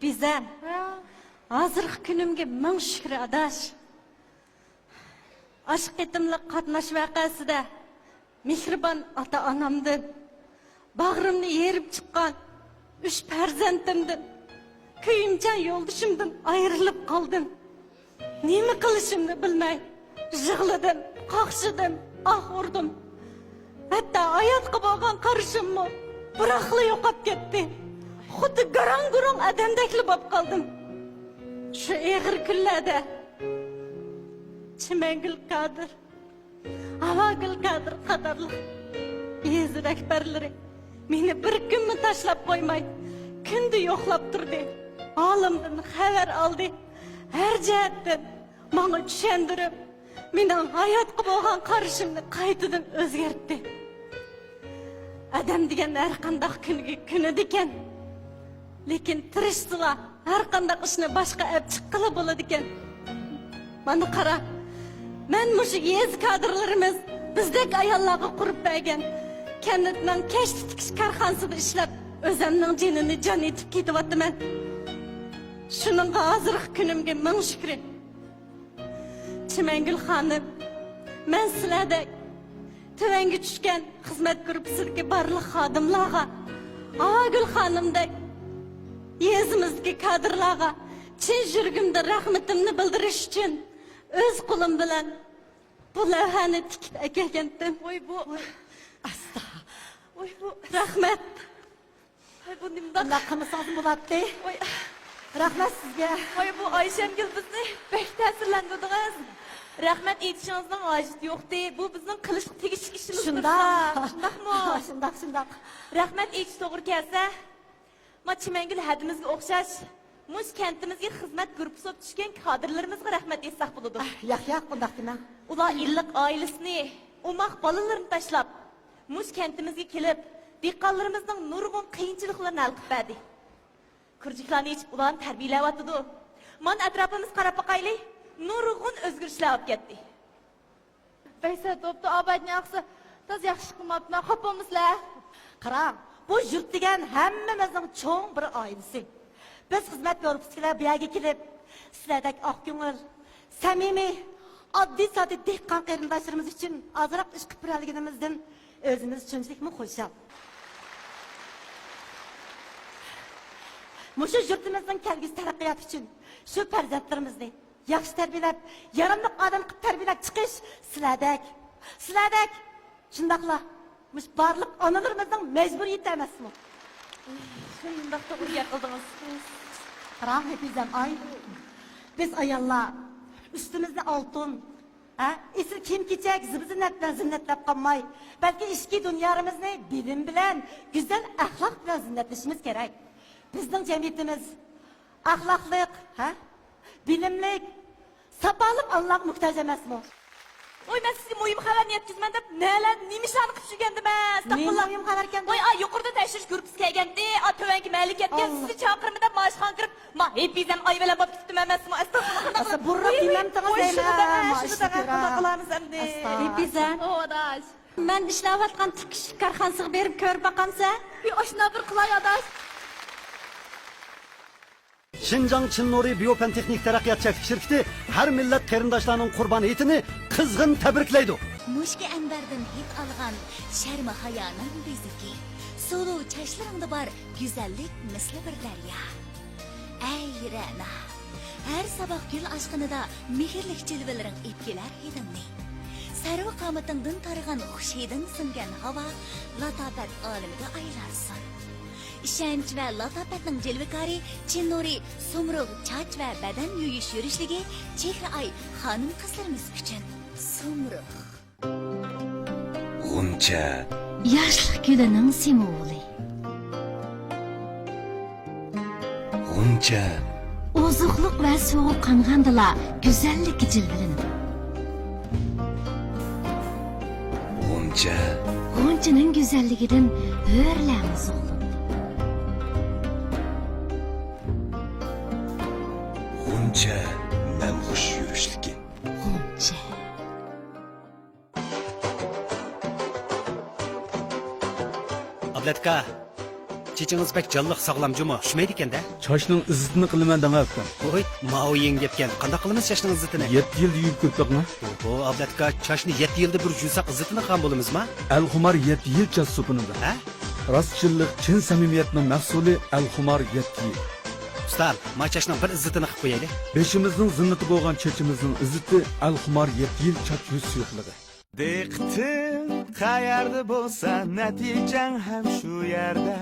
[SPEAKER 3] Bizem. Hazırki günümge ming şükür adaş. Aşk etimli qatnaş vakasida mehriban ata anamdan bağrımni yerib chiqqan 3 farzandimdan kuyimchan yo'ldishimdan ayrilib qoldim. Nima qilishimni bilmay yig'ladim, qoqshidim, urdim. Hatto hayotga bo'lgan qarashimni biraqli yo'qolib ketdi. Xuddi garang-gurung odamdekli bo'lib qoldim. Shu eg'ir kunlarda Chimangil Kadir, Avagil Kadir qatorli yezi rahbarlari meni bir kunmi tashlab qo'ymay, kundi yo'qlab turdi. Olimdan xabar oldi. Har jihatdan menga tushuntirib, mening hayotga bo'lgan qarashimni qaytadan o'zgartdi. Adam degan har qanday kunida ekan. Lekin tirishsizlar, har qanday ishni boshqa olib chiqqili bo'ladi ekan. Mana qara. Men mushu yez kadrlarimiz bizdek ayollarga qurib bergan kanditning kashf tikish korxonasida ishlab o'zimning jinini jon etib ketyapman. Shuningga hozirgi kunimga ming shukr. Chimangil xonim, men sizlarda tuvanga tushgan xizmat gruppasidagi barliq xodimlarga, Avagul xonimdek yezimizdagi kadrlarga chin yuragimda rahmatimni bildirish uchun o'z qo'lim bilan bu lavhani tikib kelgandim. Voy bu asta. Voy bu rahmat. Voy bu nimda qilmasangiz bo'ladi. Voy rahmat sizga. Voy bu Ayşemgil bizni bek ta'sirlantirdingiz. Rahmat aytishingizning hojati yo'qdi. Bu bizning qilish tegishli ishimiz. Shundaqmi? Shundaq. Rahmat aytish to'g'ri kelsa, Chimangil hadimizga o'xshash mush kentimizga xizmat guruhi bo'lib tushgan kadrlarimizga rahmat aytsak bo'ladi. Yo'q, bundaq dema. Ular illiq oilasini, umaq bolalarini tashlab,
[SPEAKER 2] mush kentimizga kelib, dehqonlarimizning nurg'un qiyinchiliklarini hal qilib berdi. Kurjiklarni ichib ularni tarbiyalayotdi. Mana atrofimiz qarab boqaylik, nurg'un o'zgarishlar olib ketdi.
[SPEAKER 3] Baysa topda abadni aqsa, taz yaxshi qilmabman, xopamizlar.
[SPEAKER 2] Qarang, bu yurt degan hammamizning cho'ng bir oilasi. Biz xizmat korpusiga bu yerga kelib, sizlardek oq ko'ngil, samimiy, oddiy sodda dehqon qarindoshlarimiz uchun ozroq ish qilib berganimizdan o'zimiz shunchlikmi xursand. Mushu yurtimizning kelgusi taraqqiyoti uchun shu farzandlarimizni yaxshi tarbiyalab, yaramli odam qilib tarbiyalab chiqish sizlardek shundaqla mush barliq onalarimizning majburiyati emasmi? Shundaq to'g'ri qildingiz. Qarang, hepimizdan ay. Biz ayollar üstümüzde altın, esil kiyim-kechak zinnetlab qolmay, balki ichki dunyamizni bilim bilan, güzel axloq bilan zinnetlashimiz kerak. Bizning jamiyatimiz axloqliq, bilimlik, sapaliq Alloh muhtoj emasmi? Oy, men sizga muhim xabarni yetkazman deb, nima ishlarni qilib yurgandim, astag'firullah. Muhim xabar ekan. Oy, yuqorida tashrish guruhi kelgandi, to'vangi maylik ketgan, sizni chaqirmada mashxon kirib, men hepizam oyvela bo'lib ketdim emasmi? Astag'firullah. Asa burra bilan qilamiz endi. Hepizam. Odash. Men ishlayotgan tikish korxonasiga berib ko'rib boqamsa, bir oshna bir qilay odash.
[SPEAKER 1] Şinjan Çinnuri Biyopen Teknik Teraqqiyot şirkati har millat qarindoshlarning Qurban hayitini qizg'in tabriklaydi.
[SPEAKER 3] Mushki anbardan hid olgan sharma hayoning beziki. Sulu chashlaringda bor go'zallik misli bir daryo. Ey Rana, har sabah gul aşkınida mehrlik jilvalaring epkilar edimni. Sarva qomatingdan tarigan xushidin singan havo latofat olamiga aylarsin. İşenç ve latafetning jilvikari Chinnuri Sumrug chach ve badan yuyish yurishligi chehra ay xonim qizlarimiz uchun Sumrug.
[SPEAKER 5] G'uncha
[SPEAKER 3] Yoshlik gulining simvoli.
[SPEAKER 5] G'uncha
[SPEAKER 3] Ozuqliq va sovuq qong'andila go'zallik jilvilanib.
[SPEAKER 5] G'uncha
[SPEAKER 3] G'unchaning go'zalligidan hurlamiz o'g'lim.
[SPEAKER 5] G'uncha namxush yurishligi.
[SPEAKER 3] G'uncha.
[SPEAKER 4] Ablatka, chechingiz bek jonliq sog'lom juma, tushmaydi ekanda.
[SPEAKER 6] Choshning izzatini qilaman dengapman.
[SPEAKER 4] Voy, mao yengapgan. Qanday qilamiz choshning izzatini?
[SPEAKER 6] 7 yil yuyib ko'pdiqmi?
[SPEAKER 4] Oho, Ablatka, choshni 7 yilda bir yuvsak izzatini ham bo'lamizmi?
[SPEAKER 6] Al-Xumar 7 yil chas supinida.
[SPEAKER 4] Ha?
[SPEAKER 6] Rostchillik, chin samimiyatning mahsuli Al-Xumar 7 yil.
[SPEAKER 4] Ustal, machashning bir izzatini qilib qo'yaylik.
[SPEAKER 6] Beshimizning zinnati bo'lgan chechimizning izzati Al-Xumar 7 yil chat yuz suyuqligi.
[SPEAKER 7] Diqtim qayerda bo'lsa natijang ham shu yerda.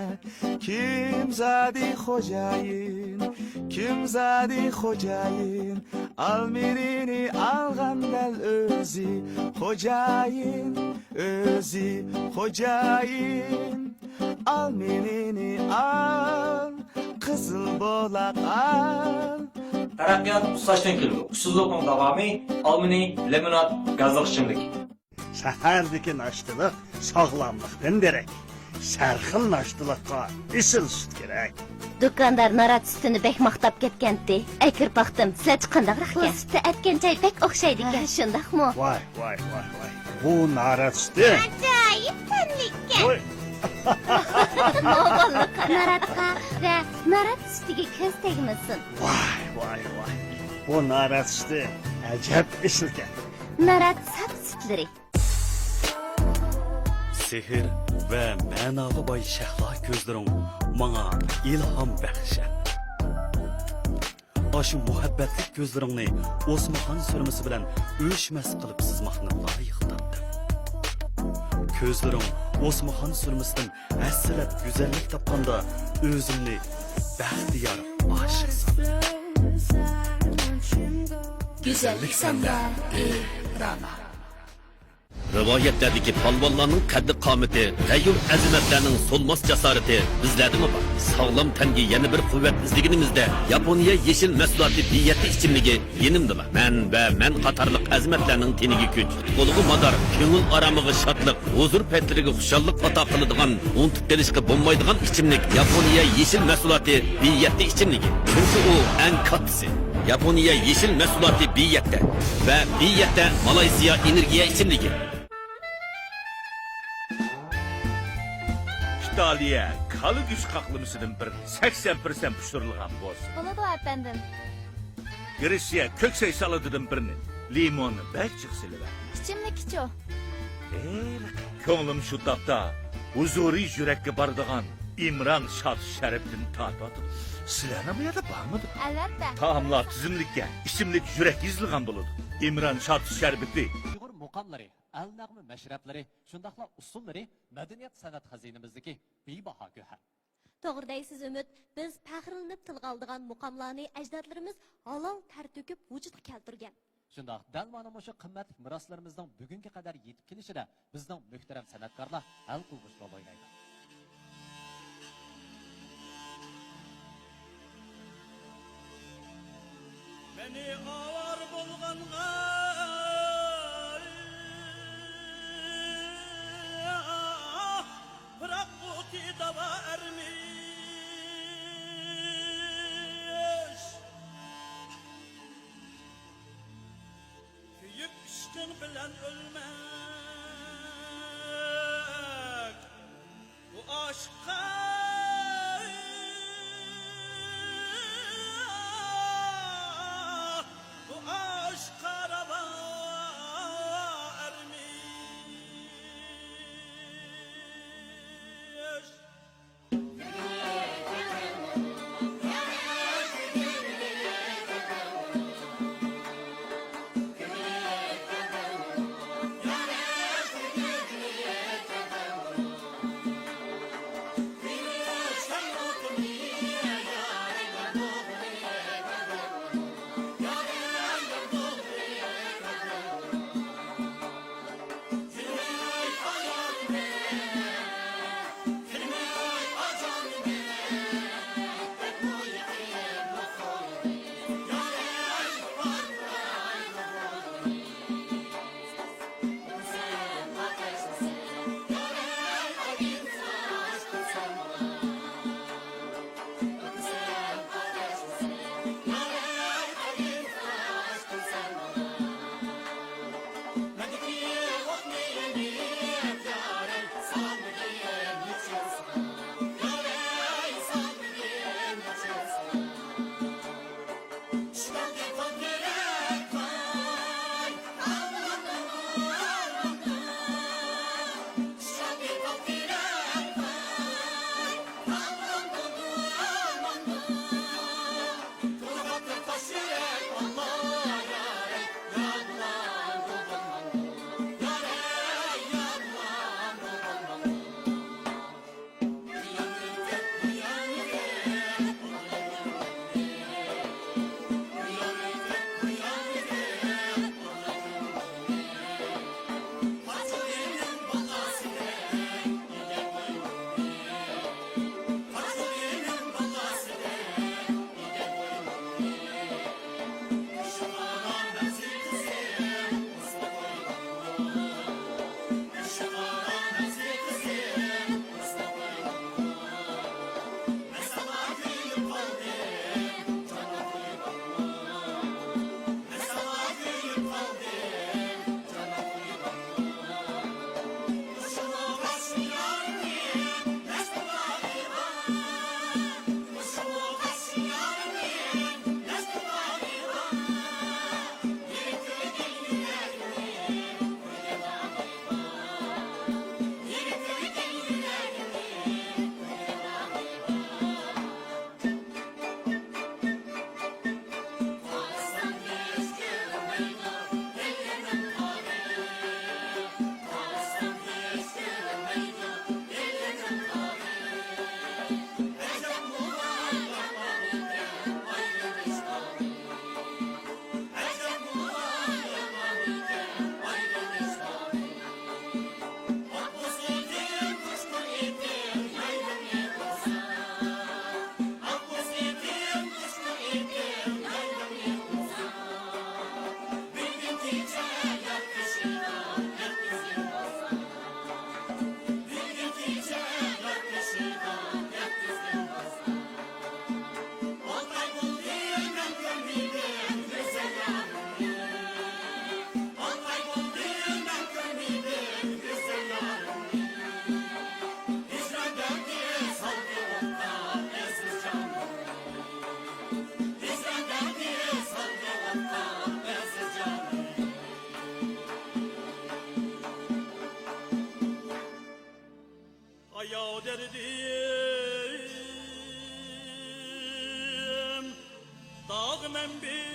[SPEAKER 7] Kim zadi xo'jayin, almirini alg'andal o'zi xo'jayin, almirini al, qizil bo'laq al.
[SPEAKER 10] Taraqqiyot ushlashdan keldi. Ushsizlikning davomi alminiy limonad gazli ichimlik.
[SPEAKER 8] Shahardagi nashtilik sog'lomlikdan derak. Sarxil nashtilikqa isil sut kerak.
[SPEAKER 2] Do'kondor narat sutini bek maqtab ketgandi. Akir paxtim, sizlar chiqqandaq rahkan. Sutni atgan joy bek o'xshaydi ekan, shundaqmi?
[SPEAKER 8] Voy. Bu narat suti.
[SPEAKER 2] Ajoyib tanlikka.
[SPEAKER 8] Voy.
[SPEAKER 2] Mo'g'ullik naratqa va narat sutiga ko'z tegmasin.
[SPEAKER 8] Voy. Bu narat suti ajab isilgan.
[SPEAKER 2] Narat sap sutlari.
[SPEAKER 4] Sehr ve managa boy shahlo ko'zlaring menga ilhom baxshat. Aşı muhabbatli ko'zlaringni Osmonxon surmasi bilan o'chmas qilib sizmoqni loyiq topdim. Ko'zlaring Osmonxon surmasidan aslat go'zallik topganda o'zimni baxtiyor oshiq sandim.
[SPEAKER 3] Güzellik sende.
[SPEAKER 4] Rana. Rivoyatlardagi polvonlarning qaddi qomati, g'ayur azimatlarning so'lmas jasorati bizlardimi bor? Sog'lom tanga yana bir quvvat izlaganimizda Yaponiya yeshil mahsuloti diyeti ichimligi yenimdilar. Men qatorliq azimatlarning teniga kuch, qo'lg'i mador, ko'ngil aromiga shodlik, huzur paytlariga xushallik ato qiladigan, unutib kelishga bo'lmaydigan ichimlik Yaponiya yeshil mahsuloti diyeti ichimligi. Chunki u eng kattasi. Yaponiya yeshil mahsuloti diyetda va diyetda Malayziya energiya ichimligi.
[SPEAKER 11] İtaliya kalı güç kaklamasının bir 80% pişirilgan bolsun.
[SPEAKER 3] Bo'ladi efendim.
[SPEAKER 11] Gretsiya köksey salıdının birini limonu belçik siliver.
[SPEAKER 3] İçimlik iço.
[SPEAKER 11] Ko'nglim shu topda huzuriy yurakka boradigan İmran Shod Sharifdan tatadi. Sizlarni bu yerda bormidi?
[SPEAKER 3] Albatta.
[SPEAKER 11] Taomlar tizimlikka ichimlik yurak yizilgan bo'ladi. İmran Shod Sharifni
[SPEAKER 13] Uyg'ur muqomlari, al-nag'mi mashrablar, shundaqla usullari madaniyat san'at xazinamizdagi bebaho go'har.
[SPEAKER 2] To'g'ri deysiz Umid, biz faxrlanib tilga oldigan muqomlarni ajdodlarimiz halol ter to'kib vujudga keltirgan.
[SPEAKER 13] Shundoq dal mana shu qimmatli meroslarimizning bugunga qadar yetib kelishida bizning muhtaram san'atkorlar hal qilg'uch rol o'ynaydi.
[SPEAKER 9] Beni avar bulganğa bırak bu tidava ermiş Köyüp işkin bilen ölmek Bu aşka Bu aşk araba ermiş derdim dağmen bil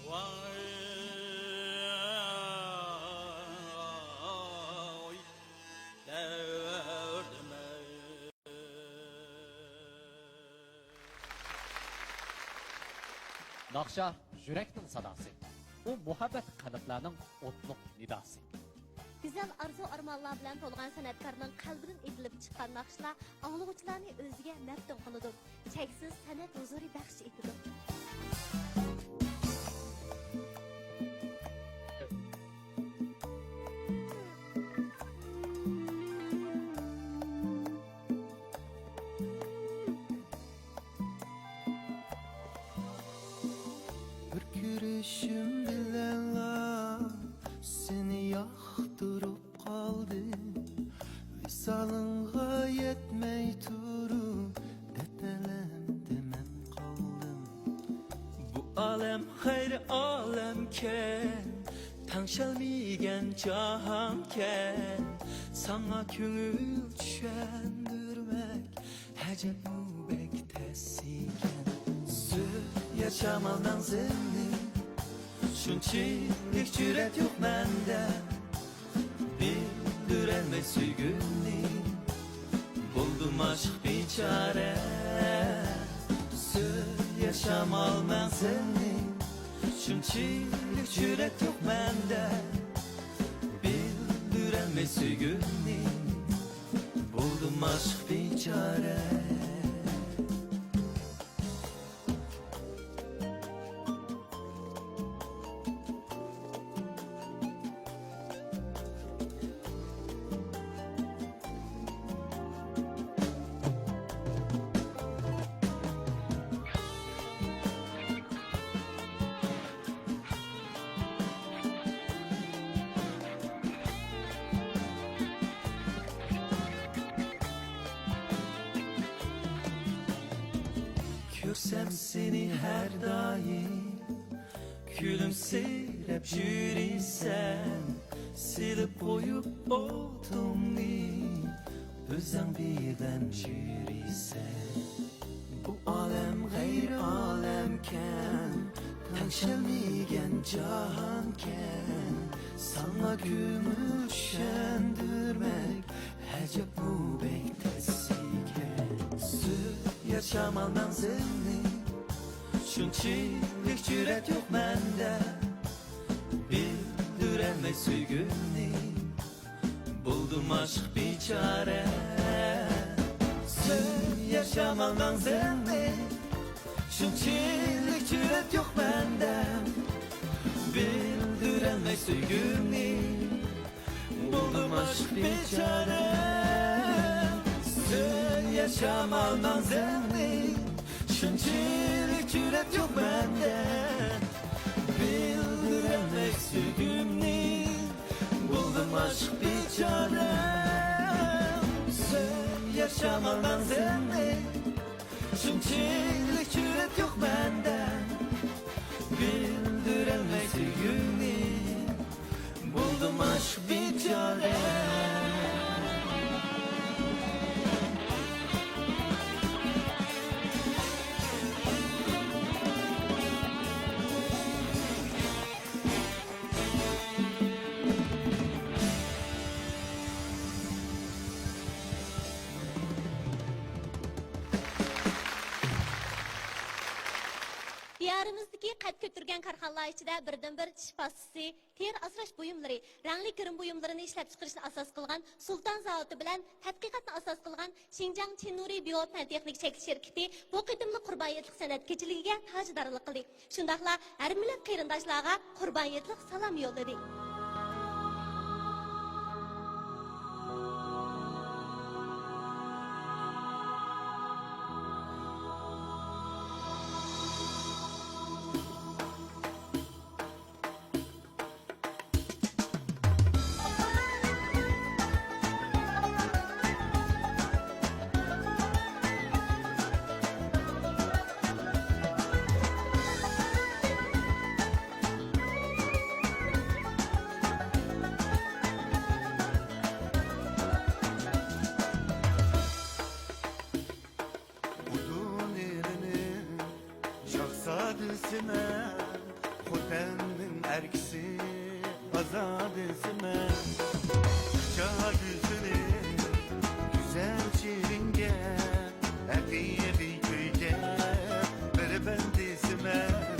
[SPEAKER 9] vay derdime.
[SPEAKER 13] Naqsha yurakning sadosi. U muhabbat qalblarning o'tliq nidosi.
[SPEAKER 2] Güzel arzu armanlar bilan to'lgan san'atkorning qalbidan etilib chiqqan naqshlar anglag'uvchilarni o'ziga maftun qiladi. Cheksiz san'at huzuri baxsh etadi.
[SPEAKER 9] Bir görüşüm bilen seni yaktırıp kaldı. Visalınğa yetmey turup etelem demem kaldım. Bu alem hayır alemken tanışalmayan cahanken sana köngül düşendirmek hacep bu bek tesiken. Yaşamadan seni şunçilik cüret yok mende. Bildirenme sügünni buldum aşk bir çare. Yaşamal ben seni şunçilik cüret yok mende. Bildirenme sügünni buldum aşk bir çare. Görsem seni her daim gülümseyip yürüysen, silip koyup oldum özen birden yürüysen. Bu alem gayr alemken tanışılmayan cahanken sana gümüşendirmek hacep bu bek tesiken. Yaşamaldan seni şunçilik cüret yok mende. Bildirenme sügünni buldum aşk bir çare. Yaşamaldan seni şunçilik cüret yok mende. Bildirenme sügünni buldum aşk bir çare. Yaşamaldan seni şunçilik cüret yok bende. Bildiremek sügümni buldum aşk bir çare. Yaşamaldan seni şunçilik cüret yok bende. Bildiremek sügümni buldum aşk bir çare.
[SPEAKER 2] Diyarimizdeki qad ko'tirgan korxonalar ichida birdan-bir tish pastasi, ter asrash buyumlari, rangli kirim buyumlarini ishlab chiqarishni asos qilgan Sulton zavodi bilan tadqiqotni asos qilgan Xinjiang Chinuri Biofan texnik chekish shirkati bu qitimli qurboniyatlik san'at kechiligiga tajdorlik qildi. Shundaqla har millat qarindoshlarga qurboniyatlik salom yo'lladi.
[SPEAKER 9] desimen Xotemmin erkisi azad desimen Çağa yüzünü güzel çiringe Efiye bir köyge Bere ben desimen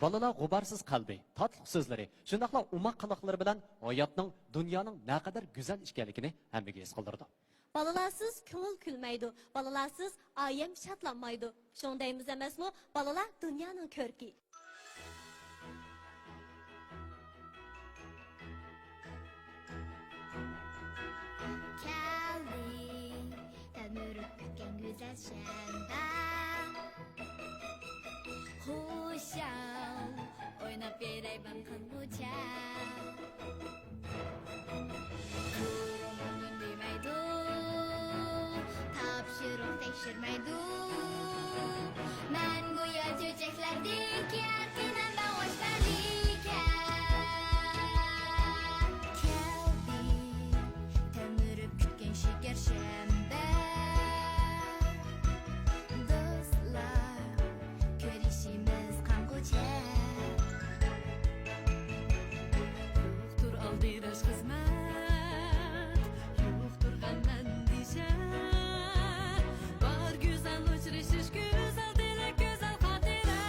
[SPEAKER 13] Balalar g'ubarsiz qalbi, tatliq so'zlari, shundaqla umaq qiliqlari bilan hayotning, dunyoning naqadar go'zal ekanligini hammaga his qildirdi.
[SPEAKER 2] Balalarsız ko'ngil kulmaydi, balalarsız ayem şatlanmaydi. Shundaymiz emasmi? Balalar dunyoning ko'rki.
[SPEAKER 3] Keldi, ömür ötken güzel şembe. Huşam, oynap yeray ben kanbuça. Kurunun demeydu, tapşırık tekşirmeydu. Men goya çiçekler dikerken ben hoş verdiken. Keldi, ömür ötken şeker şembe. Dostlar, görüşümüz kanguça. Yoktur aldırış hizmet, yoktur benden dişe. Var güzel uçuruşuş, güzel dilek, güzel hatire.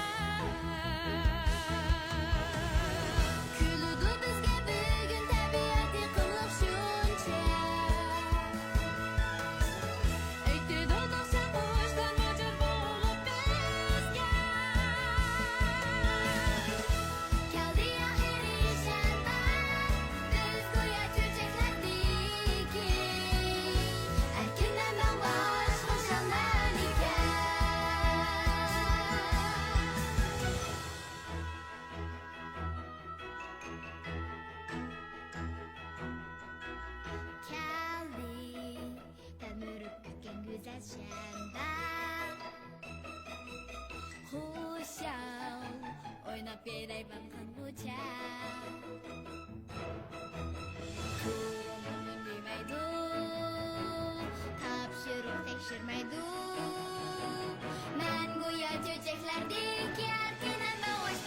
[SPEAKER 3] çarşamba Huşal Oynap beray ben kanguça Kulum demeydu Tapşırık tekşirmeydu Ben goya çöçeklerdeki erkeneme hoş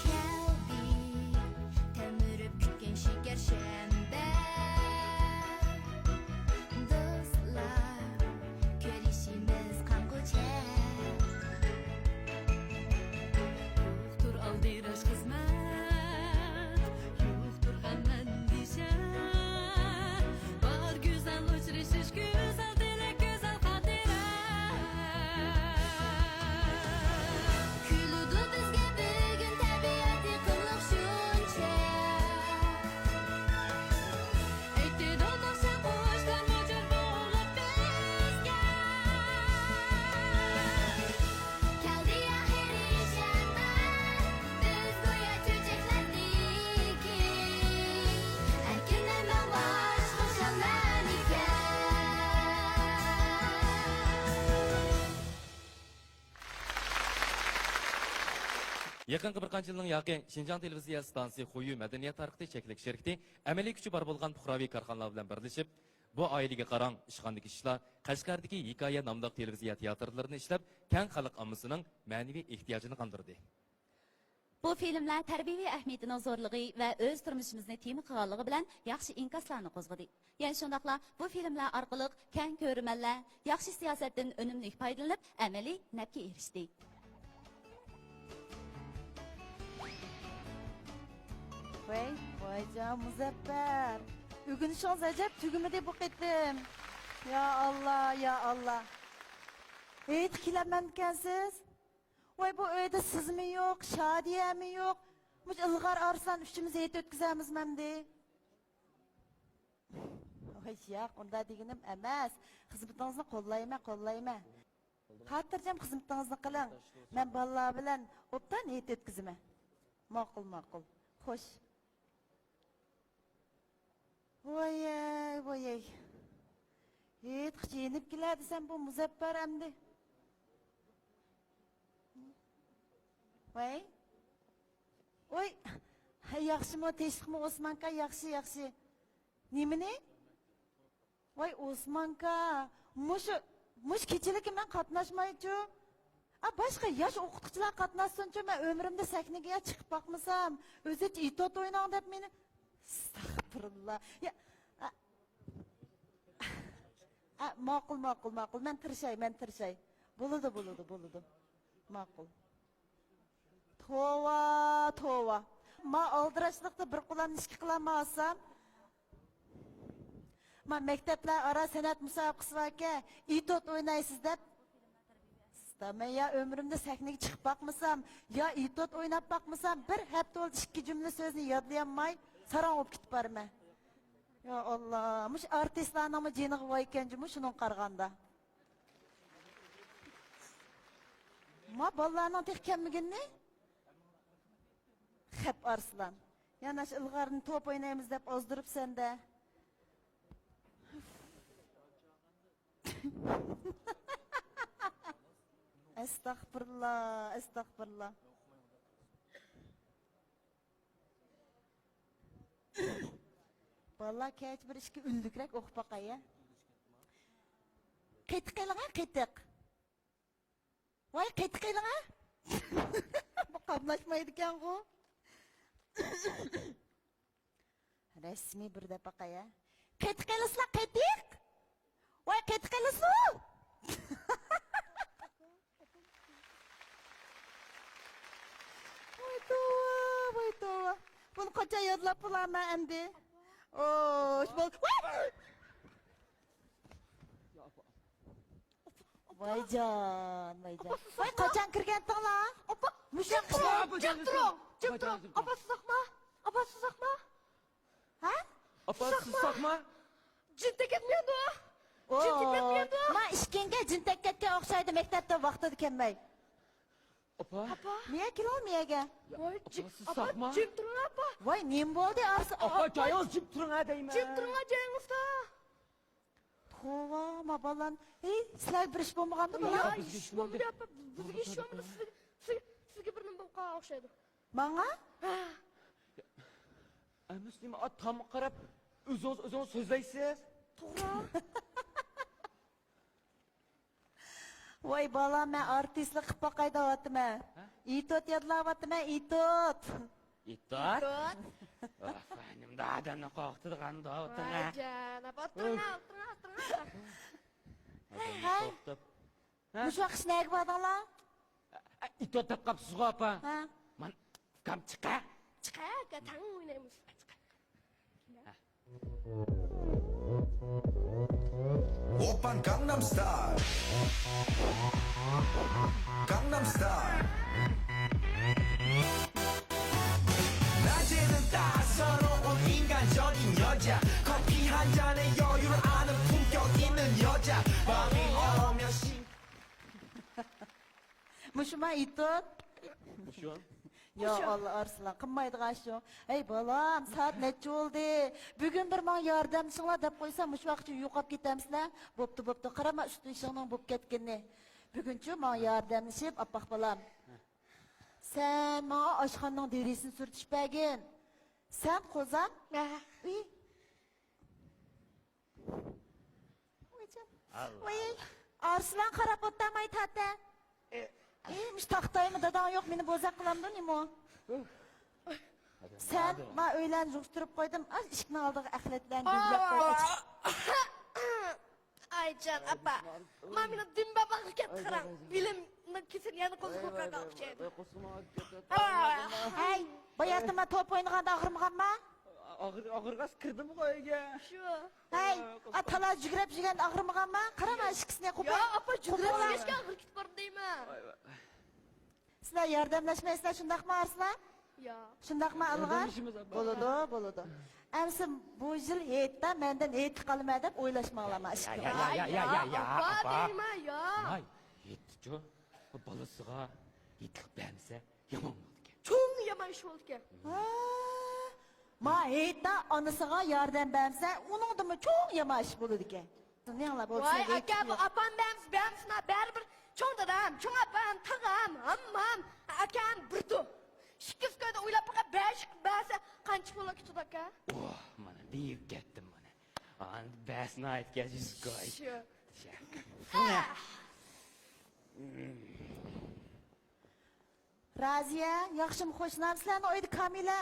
[SPEAKER 3] Keldi Temürüp kütken şeker şembe Dostlar Görüşümüz kanguça Ruhtur aldiraş kızmet Ruhtur hemen dişe Var güzel uçuruşuş güzel direk güzel hatire Külüdü bizge bugün tabiatı kılıq şunça Ekti dolmasa boşlar mocar bolup bizge Keldi ahiri şamba Biz goya çöçeklerdeki Erkeneme baş hoşallar iken
[SPEAKER 12] Yaqinqi bir qancha yilning yaqin Shinjang televiziya stansiyasi Xuyu madaniyat tarixi cheklik şirkati amaliy kuchi bor bo'lgan puhraviy korxonalar bilan birlashib, bu oilaga qarang ishxondagi ishlar Qashqardagi Hikoya nomli televiziya teatrlarini ishlab, keng xalq ommasining ma'naviy ehtiyojini qondirdi.
[SPEAKER 2] Bu filmlar tarbiyaviy ahamiyatining zo'rligi va o'z turmushimizni tema qilganligi bilan yaxshi inkaslarni qo'zg'adi. Ya'ni shundaqla bu filmlar orqali keng ko'rmanlar yaxshi siyosatdan unumli foydalanib, amaliy nafga erishdi.
[SPEAKER 14] Vay canım Muzaffer. Ügünüşünüz acayip tügümü de bu ettim. Ya Allah ya Allah. Etkilenmemkensiz. Vay bu öyle siz mi yok, Şadiye mi yok? Muş ılgar arsan üçümüz et ötküzemiz memdi. Vay ya onda deginim emez. Hizmetinizini kollayma. Hatırcam hizmetinizini kılın. Ben vallahi bilen optan et ötküzüme. Makul. Hoş. Vay. Et yenip geldi sen bu Muzaffer emdi. Vay. Oy. Yaxşı mı teşkimi Osmanka yaxşı. Nimini? Vay Osmanka. Muş keçilik ben katnaşmayıcı. Başka yaş okutkucular katnaşsınca ben ömrümde sahneye çıkıp bakmasam. Özet itot oynan dep beni. Estağfurullah. Ya. Makul. Ben tırşay. Buludu. Makul. Tova. Ma aldıraçlıkta bir kulan işki kılamasam. Ma mektepler ara sanat musabakası varken itot oynaysız dep. Ben ya ömrümde sahneye çıkıp bakmasam, ya itot oynap bakmasam, bir hep oldu iki cümle sözünü yadlayamay, saran olup gitip barım ben. Ya Allah, muş artistlarına mı cenigi vaykenci mu şunun karganda. Ma ballarının tek kemmigin ne? Hep arslan. Yanaş ılgarını top oynayımız dep ozdurup sende. Estağfurullah. Vallahi keç bir işki üldükrek okup bakaya. Kıytık kıytık. Vay kıytık Bu kablaşmaydı ken bu. Resmi bir de bakaya. Kıytık kıytık. Vay kıytık Vay tuva. Bunu koca yodlap bulan ben endi. Vay can. Vay kocan kirgen tala. Cim durun. Apa susakma. Ha?
[SPEAKER 6] Apa susakma?
[SPEAKER 14] Cintek etmiyordu. Ma işkenge cintek etke okşaydı mektepte vaxtı dikenmey.
[SPEAKER 6] Apa?
[SPEAKER 14] Niye kilo miyege?
[SPEAKER 6] Susakma?
[SPEAKER 14] Vay neyim boldu arsa?
[SPEAKER 6] Apa cayız cip turun ha deyme.
[SPEAKER 14] Cip durun ha cayınızda. Hova, ma balan. Sizlar bir iş bo'lmaganmi?
[SPEAKER 9] Ya iş oldu yapma. Bizga iş olmadı. Sizga bir nima bo'lib o'xshaydi.
[SPEAKER 14] Manga?
[SPEAKER 12] Müslüm tam qarab o'zingiz so'zlaysiz.
[SPEAKER 9] To'g'ri.
[SPEAKER 14] Voy balam, men artistlik qilib boqay deyapman. Itot yodlayapman, itot.
[SPEAKER 12] İttat. Efendim daha da ne korktuğun da oturma.
[SPEAKER 9] Canım, oturma.
[SPEAKER 14] Hey, bu şu akış neye gidiyorlar?
[SPEAKER 12] İttat da kapsız kapı.
[SPEAKER 14] Ha?
[SPEAKER 12] Man kam çıkar.
[SPEAKER 9] Çıkar, tang oynaymış.
[SPEAKER 5] Open Gangnam Style. Gangnam Style. 낮에는 따사로운 인간적인 여자 커피 한 잔에 여유를 아는 품격 있는 여자 밤이 오면
[SPEAKER 14] Muşuma itot.
[SPEAKER 12] Şu.
[SPEAKER 14] Ya Allah Arslan, qilmaydigan shu. Ey balam, saat necha bo'ldi? Bugun bir men yordamchinglar deb qo'ysam, mush vaqtcha yo'qolib ketamsizlar. Bo'pti, qarama usti ishingning bo'lib ketganini. Bugunchi men yordamlashib, apaq balam. Sen menga oshxonaning derisini surtishpagin. Sen qo'zam? Voy, Arslan qarab o'tmay tata. Mush taxtaymi dadan yo'q, meni bo'zaq qilamdin nima? Sen men o'ylan yig'ishtirib qo'ydim. Ishikni oldiga axlatlarni yuzlab qo'ydim.
[SPEAKER 9] Aycan apa, mamina dimba bakıp getirem. Bilimni kesin yani kozulup kalkışaydı.
[SPEAKER 14] Hey, bayatma top oynaganda og'irmaganma?
[SPEAKER 12] Og'irgas kirdimi qo'yga?
[SPEAKER 9] Şu.
[SPEAKER 14] Hey, atala jugurab jurganda og'irmaganma? Qarama ishkisini qo'yib.
[SPEAKER 9] Ya apa jugurab jurgashga og'ir ketib bordi deyman.
[SPEAKER 14] Sizlar yordamlashmaysizlar shundaqmi Arslan?
[SPEAKER 9] Ya.
[SPEAKER 14] Shundaqmi Ilg'or? Bo'ladi. Amsi bu yil heytda mendan heyt qolma deb o'ylashmoqlaman ishga.
[SPEAKER 12] Ya.
[SPEAKER 9] Apa deyman ya.
[SPEAKER 12] Ay, yetdi-ku. Bu balasiga yetlik bermese yomon bo'ldi.
[SPEAKER 9] Çok yaman iş oldu ki.
[SPEAKER 14] Ma heytda onasiga yordam bersa, uningdimi cho'ng yamash bo'ladi ekan. Ne anlab bo'lsa.
[SPEAKER 9] Vay aka bu apam bemsina baribir cho'ng dadam, cho'ng apam, tag'am, hammam akam birdu. Shikis ko'yda o'ylab baqa 5 basa qancha pul ketdi aka?
[SPEAKER 12] Oh, mana deyib ketdim mana. An basni aytgachiz qo'y.
[SPEAKER 9] Shu.
[SPEAKER 14] Raziya, yaxshimi qo'shnamsizlarni uyda Kamila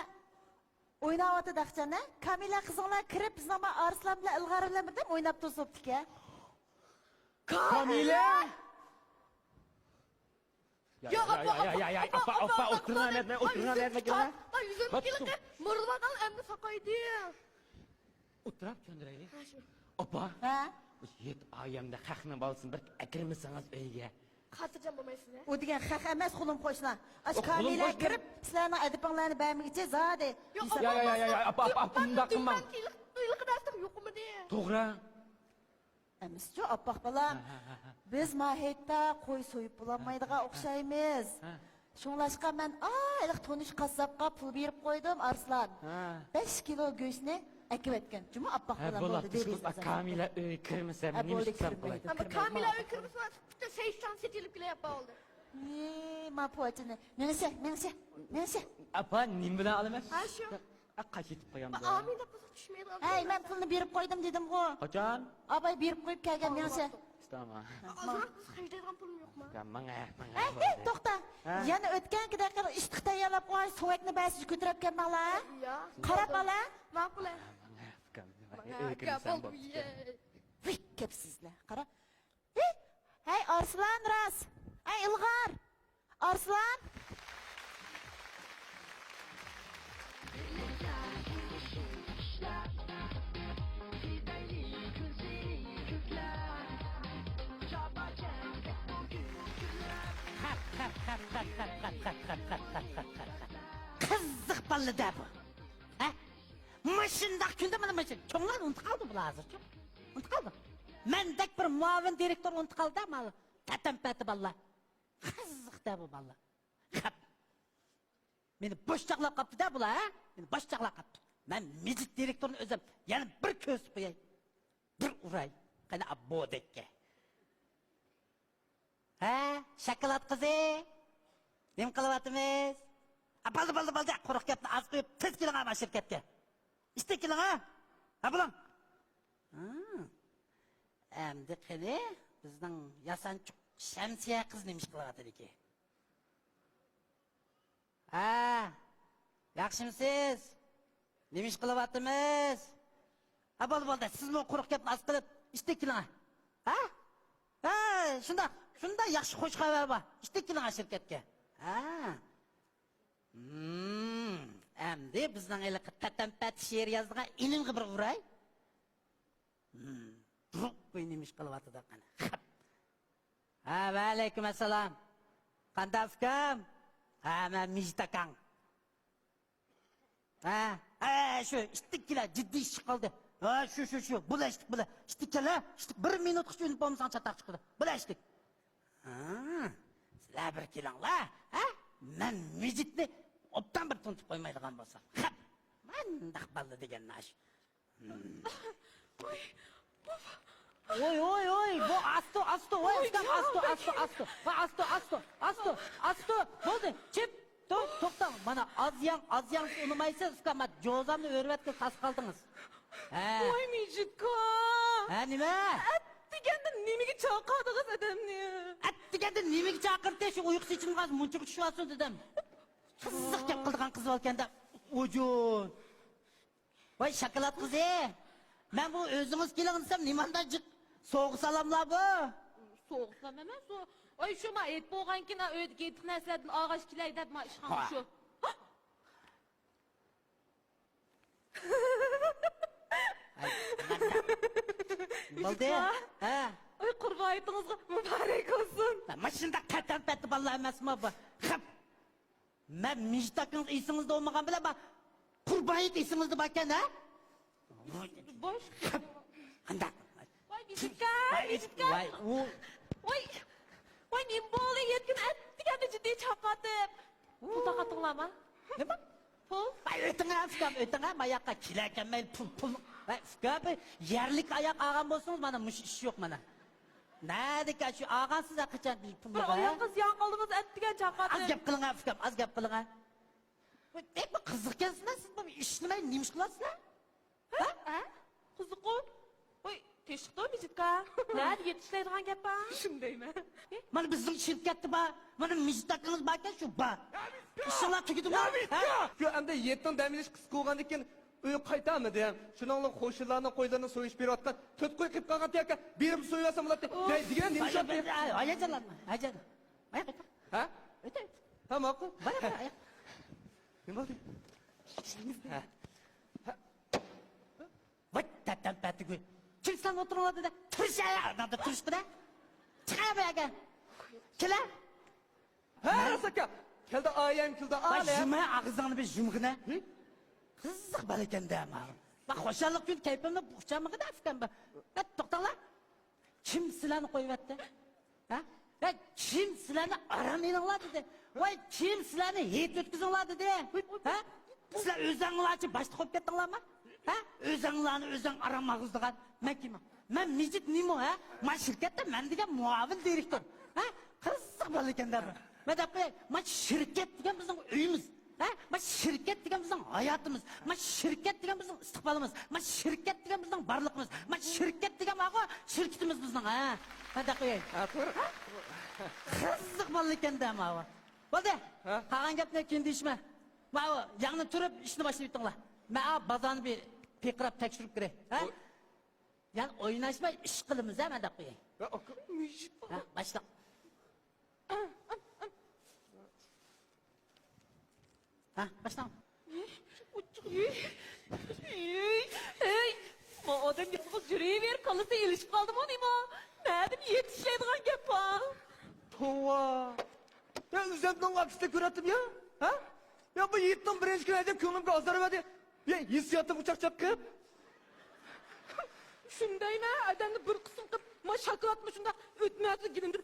[SPEAKER 14] o'ynayotdi daqchana. Kamila qizinglar kirib bizni Arslan bilan Ilg'or bilan birdan o'ynab to'sibdi-ku.
[SPEAKER 12] Kamila!
[SPEAKER 9] Ya apa
[SPEAKER 12] oturun etme gel.
[SPEAKER 9] Ay yüzüm kilitli. Mırılmadan emni sakaydı.
[SPEAKER 12] Oturab çöndüreyli. Apa.
[SPEAKER 14] Ha?
[SPEAKER 12] Yet ayamda haqni bolsin bir akirmisangiz uyga.
[SPEAKER 9] Xatirjam bo'lmaysiz.
[SPEAKER 14] O degan haq emas qulim qo'shna. Ash Kamila kirib sizlarning adibinglarni bermigicha zodi.
[SPEAKER 12] Ya apa bundoq qilmang.
[SPEAKER 9] Uyliqdastim yo'qmi de.
[SPEAKER 12] To'g'ri.
[SPEAKER 14] Emischi oppoq balam. Biz mahiyatda qo'y so'yib bo'lmaydigan o'xshaymiz. Shunglashqa men ayliq tonish qassobga pul berib qo'ydim Arslan. 5 kilo go'shtni akib etgan. Juma oppoq balam bo'ldi deysiz.
[SPEAKER 12] Kamila uy kirmasa nima ish qilib qo'yadi.
[SPEAKER 9] Ama Kamila uy kirmasa 80 setilib kelyapti oldi.
[SPEAKER 14] Ma po'chini. Mense.
[SPEAKER 12] Apa nim bilan olaman?
[SPEAKER 9] Ha shu.
[SPEAKER 12] Qachitib qo'yam.
[SPEAKER 9] Amin deb tushmaydi.
[SPEAKER 14] Hey, men pulni berib qo'ydim dedim-ku.
[SPEAKER 12] Qachon?
[SPEAKER 14] Abay berib qo'yib kelgan mense.
[SPEAKER 12] Tamam.
[SPEAKER 9] Xajdaydigan pulim yo'qmi?
[SPEAKER 12] Manga.
[SPEAKER 14] Hey, to'xta. Yana o'tgan-kidek ishtiq tayyorlab qo'y, so'ngakni basiz ko'tarib kelmanglar.
[SPEAKER 9] Ya.
[SPEAKER 14] Qarab ola.
[SPEAKER 9] Ma'qul.
[SPEAKER 14] Voy, kepsizlar. Qara. Hey, Arslan ras. Hey, Ilg'or. Arslan. Qiziq ballada bu. Ha? Mashindaq kunda mana mashin. Cho'nglar unutib qoldi bular hozircha. Unutib qoldi. Mendek bir muavin direktor unutib qoldi mana. Tatam-pati balla. Qiziqda bu balla. Qap. Meni bosh chaqlab qopti-da bular, ha? Meni bosh chaqlab qopti. Men mejit direktorni o'zim yana bir ko'sib qo'yay. Bir uray. Qani abodekka. Ha, shokolad qizi. Nim qilyapmiz? Baldi, quruq gapni az qo'yib, tez keling ha shirkatga. İşte keling ha. Ha bulang. Endi qani bizning yasanchiq Shamsiya qiz nima ish qilyapti ekan? Ha, yaxshimisiz? Nima ish qilyapmiz? Ha bo'ldi, siz bu quruq gapni az qilib, ishda keling. Ha? Ha, shunda yaxshi xush xabar bor. Ishda keling shirkatga. Ha. Endi bizning eliqi tatampat she'r yozdigan ilmga bir uray. Bu nima ish qilyapti deb qani. Ha, va alaykum assalom. Qanday fikam? Ha, men Mijtakang. Ha, shu ishtikkilar jiddiy ish qildi. Ha, shu, bulashdik. Ishtikkilar, 1 minutgacha unib bo'lmasang chataq chiqdi. Bulashdik. Ha, sizlar bir kelinglar, ha? Men Mijitni obdan bir tuntib qo'ymaydigan bo'lsam. Ha, mendaq balli degan nash. Oy, bu asto, voy, uskam asto. Bo'ldi, chip, to'xtang. Mana azyang unumaysiz, uskam, jo'zamni o'rvatga tas qaldingiz. Ha.
[SPEAKER 9] Voy Mijitka.
[SPEAKER 14] Ha, nima?
[SPEAKER 9] Deganda nimaga chaqırdingiz adamni?
[SPEAKER 14] Deganda nimaga chaqirdi? Shu uyqusi ichim g'az munchiq tushyapsiz dedim. Qiziq gap qilgan qiz olganda, ojon. Voy shokolad qizi. Men bu o'zingiz keling desam, nimanda jiq so'g' salomlar bu?
[SPEAKER 9] So'g' salom emas, o. Oy shu men aytib bo'lgankin, uyda ketib narsalardan og'ash kelay deb men ishxon shu.
[SPEAKER 14] Bo'ldi? Ha.
[SPEAKER 9] Oy qurbaytingizga muborak olsun.
[SPEAKER 14] Mana shunday tatampat balla emasmi bu? Xap. Men Mijtakning esingizda olmagan bilan men qurbayit esingizda bor ekan, ha?
[SPEAKER 9] Boş.
[SPEAKER 14] Qanday?
[SPEAKER 9] Voy Mijitka. Voy men bo'li yetkin atdiganda jiddiy chaqatib. Pul taqatinglarmi?
[SPEAKER 14] Nima? Pul? O'tinga, mayaqqa kilakanmay pul. Fikap, yerlik oyoq olgan bo'lsangiz, mana mush ish yo'q mana. Nadika shu olgansiz qachon pul yo'q.
[SPEAKER 9] Oyoqingiz yanqildingiz atdigan chaqatib.
[SPEAKER 14] Az gap qiling, fikap, az gap qiling. Bu qiziq ekansizlar, siz bu ishni nima ish qilasizlar?
[SPEAKER 9] Ha? Qiziq-ku. Voy, teshikda Mijitka. Nari yetishlaydigan gap bor. Shundaymi?
[SPEAKER 14] Mana bizning shirkatda bor. Mana Mijtakimiz bor ekan, shu bor. İnşallah tugidimi?
[SPEAKER 15] Şu endi yetin demilish qisqa bo'lgandan keyin uy qaytamidi ham. Shuningdek qo'shnilarning qo'ylarini so'yish berayotgan 4 qo'y qilib qolgan ekan. Berib so'yasam bo'ladi. Degan nima shart?
[SPEAKER 14] Hayajonlanma, hayajon.
[SPEAKER 15] Ha?
[SPEAKER 14] O'tay.
[SPEAKER 15] Ha, ma'qul.
[SPEAKER 14] Bana.
[SPEAKER 15] Nima bo'ldi?
[SPEAKER 14] Voy tatampat-ku. Kimsan o'tiradi dedi. Turish ayaqda turishdi-da. Chiqar bu yerga. Kelar.
[SPEAKER 15] Ha, rasaka. Keldi ayam, keldi ale.
[SPEAKER 14] Juma og'zingni bir jumg'ina. Qiziq balakanda ama. Bak xo'shallik kun kayfimni buqchamig'ida afkan bu. To'xtanglar. Kim sizlarni qo'yibdi? Ha? Kim sizlarni aramayinglar dedi. Voy, kim sizlarni hit o'tkazinglar dedi. Ha? Sizlar o'zinglarchi boshqa qo'yib ketdinglarmi? Ha? O'zinglarni o'zing aramag'izdigan. Men kimman? Men Mijit Nimo, ha? Men shirkatda men degan muavin direktor. Ha? Qiziq balakanda bu. Men shirkat degan bizning uyimiz. Ha? Men shirkat degan bizning hayotimiz. Men shirkat degan bizning istiqbolimiz. Men shirkat degan bizning barligimiz. Men shirkat degan ma'qul shirkatimiz bizning, ha. Qanday qo'yay?
[SPEAKER 15] Ha, to'g'ri.
[SPEAKER 14] Qiziq bo'lganda ma'qul. Bo'ldi? Qolgan gapni keyin deyishma. Ma'qul, ya'ni turib ishni boshlaytinglar. Men bozorni bir peqirab tekshirib kiray, ha? Yani oynashmay ish qilamiz, ha, men deb qo'yay. Ha, boshla. Ha, başla.
[SPEAKER 9] Hey, bu adam yalnız yürüyüver, kalısa ilişki kaldı mı değil mi? Nereden yetişleydiğin gap var?
[SPEAKER 15] Tova. Ya üzemden aksine küretim ya. Ha? Ya bu yiğitten birinci gün edip könlümde azarı verdi. Ya hissiyatım uçak çapkıp.
[SPEAKER 9] Şundayım ha, adamda bir kısım kıp, ma şakalatma şunda ötmeyatı gidindir.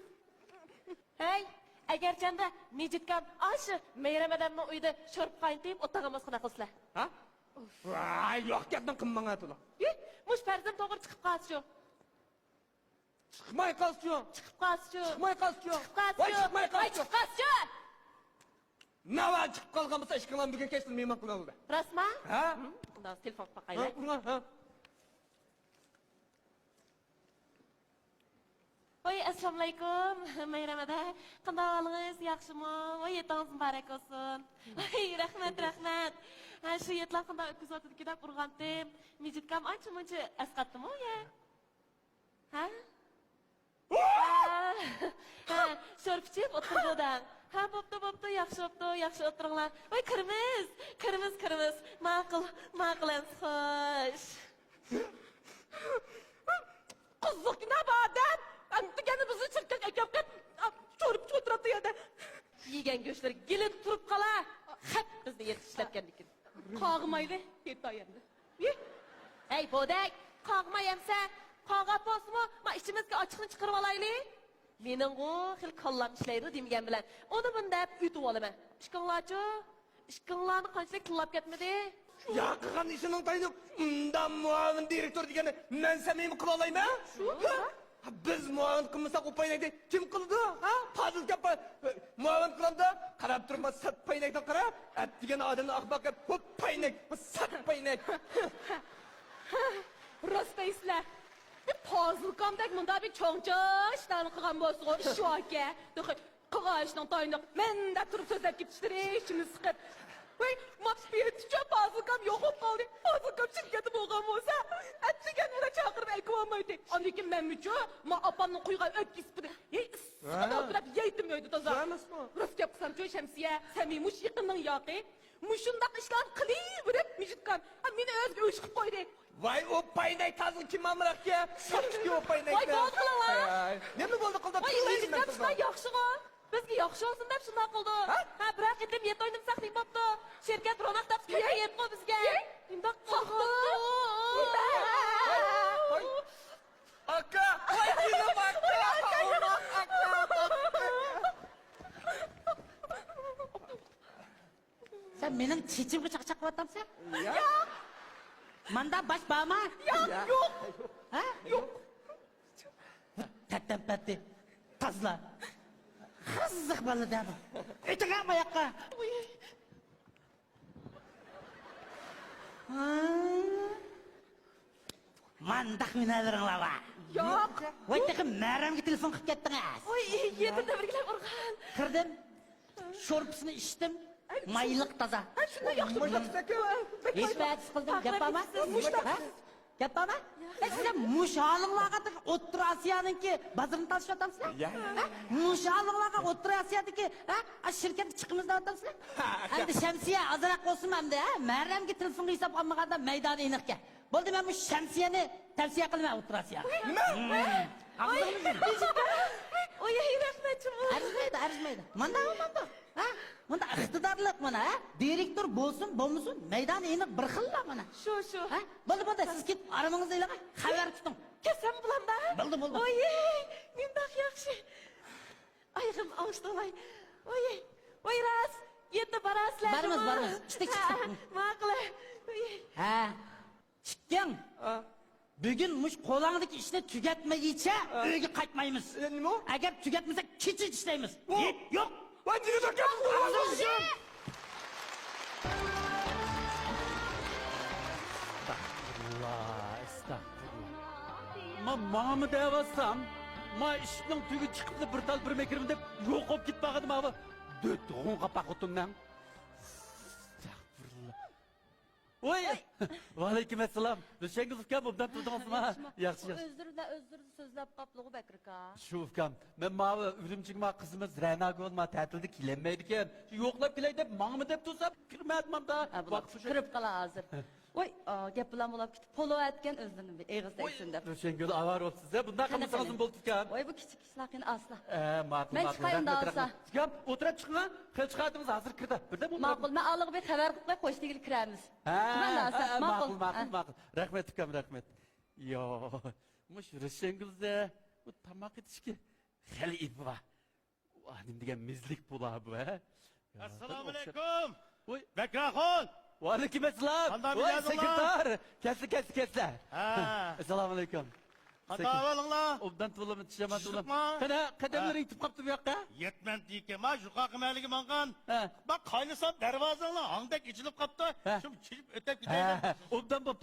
[SPEAKER 9] Hey, eğer canda Mijitkan aşı Meyrem adamın uyda şörp kayıntayıp otağımız kına kılsılar.
[SPEAKER 15] Ha? Vay, yok geldin kımman atıla.
[SPEAKER 9] Muş perzem toğır çıkıp kalsın.
[SPEAKER 15] Chiqmay qolsin.
[SPEAKER 9] Chiqib qolsin.
[SPEAKER 15] Chiqmay qolsin.
[SPEAKER 9] Chiqib qolsin.
[SPEAKER 15] Voy chiqmay
[SPEAKER 9] Voy
[SPEAKER 15] qolsin.
[SPEAKER 9] chiqib qolsin.
[SPEAKER 15] Nava chiqib qolgan bo'lsa ishqilgan bugun kechdan mehmon qilamiz.
[SPEAKER 9] Rasman?
[SPEAKER 15] Ha?
[SPEAKER 9] Undan telefon
[SPEAKER 15] Ha,
[SPEAKER 9] baqaylar.
[SPEAKER 15] urgan, ha.
[SPEAKER 9] Voy assalomu alaykum. Mayramada qandoqligingiz yaxshimi? Voy yetingiz muborak bo'lsin. Voy rahmat. Ha shu yetlar qandoq o'tkazotdi deb urgandim. Mijidkam ancha-muncha asqatdimi ya? Ha? Ha, sho'rpichib o'tirdim. Ha, bo'pti, yaxshi o'tiringlar. Voy kirimiz. Ma'qulamiz xo'sh. Qiziqna bodan. Antigani bizni chirkak akapga sho'rpichib o'tiribdi yerda. Yegan go'shtlar gelib turib qola. Hep bizni yetishlatgandikin. Qog'maydi, yetayamdi. Ey, bodak, qog'mayamsa, qog'ab bo'lsinmi? Ma ichimizga ochiqni chiqarib olaylik. Mening o xil kallam ishlaydi degan bilan uni bunda uytib olaman. Ishqinglarni qanchalik tillab ketmadi?
[SPEAKER 15] Ya qilgan ishining tayini undan muavin direktor degani men samimiy qila olayman? Shu? Biz muavin qilmasak o paynakni kim qildi? Ha? Fazil gap muavin qilanda qarab turma sat paynakdan qarab, at degan odamni axbaqqa hop paynak, sat paynak.
[SPEAKER 9] Rostaysizlar. Fazilkamdek bunda bir cho'ngcha ishlarni qilgan bo'lsa, shu aka. Qog'oshning toyini menda turib so'zlab ketishdi, ishimiz siqib. Voy, matbiyatcha fazilkam yo'qib qoldi. Fazilkam shirkati bo'lgan bo'lsa, atdiganlar chaqirib aytib olmaydi. Lekin men uchun ma opamning quygan o'tkizibdi. Ey, isqilib yeydim yo'ydi toza. Rost gap qilsam, cho'y shamsiya, samimush yiqinning yoqi. Mushundaq ishlar qilib, mijitkan. Meni o'ziga o'sh qilib qo'ydi.
[SPEAKER 15] Vay o paynak tazın kim amırak ya? Satki o paynak.
[SPEAKER 9] Vay bo'ldi qilalar.
[SPEAKER 15] Nima bo'ldi qildi?
[SPEAKER 9] Voy, mijitkan shunday yaxshi-ku. Bizga yaxshi olsin deb shunday qildi. Ha, biroq endi yet o'ynim saqlik bo'pti. Sherkat ro'naq deb kelyapti bizga. Bundoq qildi.
[SPEAKER 15] Aka, voy yine bak.
[SPEAKER 14] Sen mening chechimga chaqchaq qilyapsan?
[SPEAKER 15] Ya.
[SPEAKER 14] Manda baş bağma?
[SPEAKER 9] Yo'q.
[SPEAKER 14] Ha? Yo'q. Tattan patti. Tazla. Qiziq bola deb. O'tiga bu yoqqa. Manda minalaringlar va.
[SPEAKER 9] Yo'q.
[SPEAKER 14] Voy tekin maramga telefon qilib ketdingiz.
[SPEAKER 9] Voy, yetimda birgalab urgan.
[SPEAKER 14] Kirdim. Sho'rpisini ichdim. Mayliq toza.
[SPEAKER 9] Shunda yoqdi.
[SPEAKER 14] Hech qildim, gapama? Gapama? Sizlar mush holinglarga O'rta Osiyoninki bazirini tashlatamsizlar? Mush holinglarga O'rta Osiyodagi, shirkat chiqimizda o'tamsizlar? Endi Shamsiya azroq bo'lsin hamda, Maryamga telefon hisob olmaganda maydon aniqga. Bo'ldi, men bu Shamsiyani tavsiya qilaman O'rta Osiyoga.
[SPEAKER 9] Nima? Oy, rahmat.
[SPEAKER 14] Arzmaydi. Mana. Ha? Bunda iqtidorlik mana, ha? Direktor bo'lsin, bo'lmasin, maydon aniq bir xillar mana.
[SPEAKER 9] Shu.
[SPEAKER 14] Ha? Bo'ldi, siz ketib aramingizda xabar tuting.
[SPEAKER 9] Kelsam bulamda?
[SPEAKER 14] Bo'ldi.
[SPEAKER 9] Oy, mendoq yaxshi. Oyog'im og'ishdi. Oy, ras. Yetib borasizlar.
[SPEAKER 14] Barimiz. Chiqdik.
[SPEAKER 9] Ma'qul.
[SPEAKER 14] Ha. Chiqding. Bugun mush qo'lingdagi ishni tugatmaguncha uyga qaytmaymiz.
[SPEAKER 15] Nima?
[SPEAKER 14] Agar tugatmasak, kechib ishlaymiz. Yo'q.
[SPEAKER 15] Voy, direktor gap.
[SPEAKER 6] Ma ma'mı devassam, ma ishning tugi chiqibdi bir tal bir mekrim deb yo'q olib ketmadim abi. Dötg'un qapak o'timdan. Voy! Va alaykum assalom. Rushangiz ukam bundan turdingizmi? Yaxshi.
[SPEAKER 9] O'zdirda so'zlab qoplig'i Bakrika.
[SPEAKER 6] Shu ukam, men mavi Urumchiga qizimiz Ra'noga olma ta'tilda kelmaydi ekan. Yo'qlab kelay deb ma'mı deb tursam, kirmadimda.
[SPEAKER 9] Kirib qala hozir. Voy, gap bilan bo'lib ketib, polo aytgan o'zini eg'izda aytsin deb.
[SPEAKER 6] Rushangul avar o'psiz-a, bundan qilsangiz bo'ldi ukam.
[SPEAKER 9] Voy, bu kichik ishlarni asla.
[SPEAKER 6] Ma'qul.
[SPEAKER 9] Men chiqayin olsa.
[SPEAKER 6] Ukam, o'tirib chiqing, qil chiqatimiz hozir kirdi. Birda bu.
[SPEAKER 9] Ma'qul, men alliq bir xabar qilib qo'shtigil kiramiz.
[SPEAKER 6] Ma'qul. Rahmat ukam, rahmat. Yo, mush Rushangulda bu tamoq etishga xali ip va. Anim degan mizlik bo'lar bu, ha?
[SPEAKER 11] Assalomu alaykum.
[SPEAKER 6] Voy,
[SPEAKER 11] Bakraxon.
[SPEAKER 6] Va alaykum assalom. Voy, sekretar. Kelsa. Assalomu alaykum.
[SPEAKER 8] Qata olinglar.
[SPEAKER 6] Obdan to'lib tishaman to'lib.
[SPEAKER 8] Chiqma.
[SPEAKER 6] Qana qadamlar yetib qopti bu yoqqa.
[SPEAKER 8] Yetmen deyke ma yuqa qilmaligi mangan. Bak qaynasam darvozanglar hangdak ichilib qopti. Shu chilib o'tib ketaydi.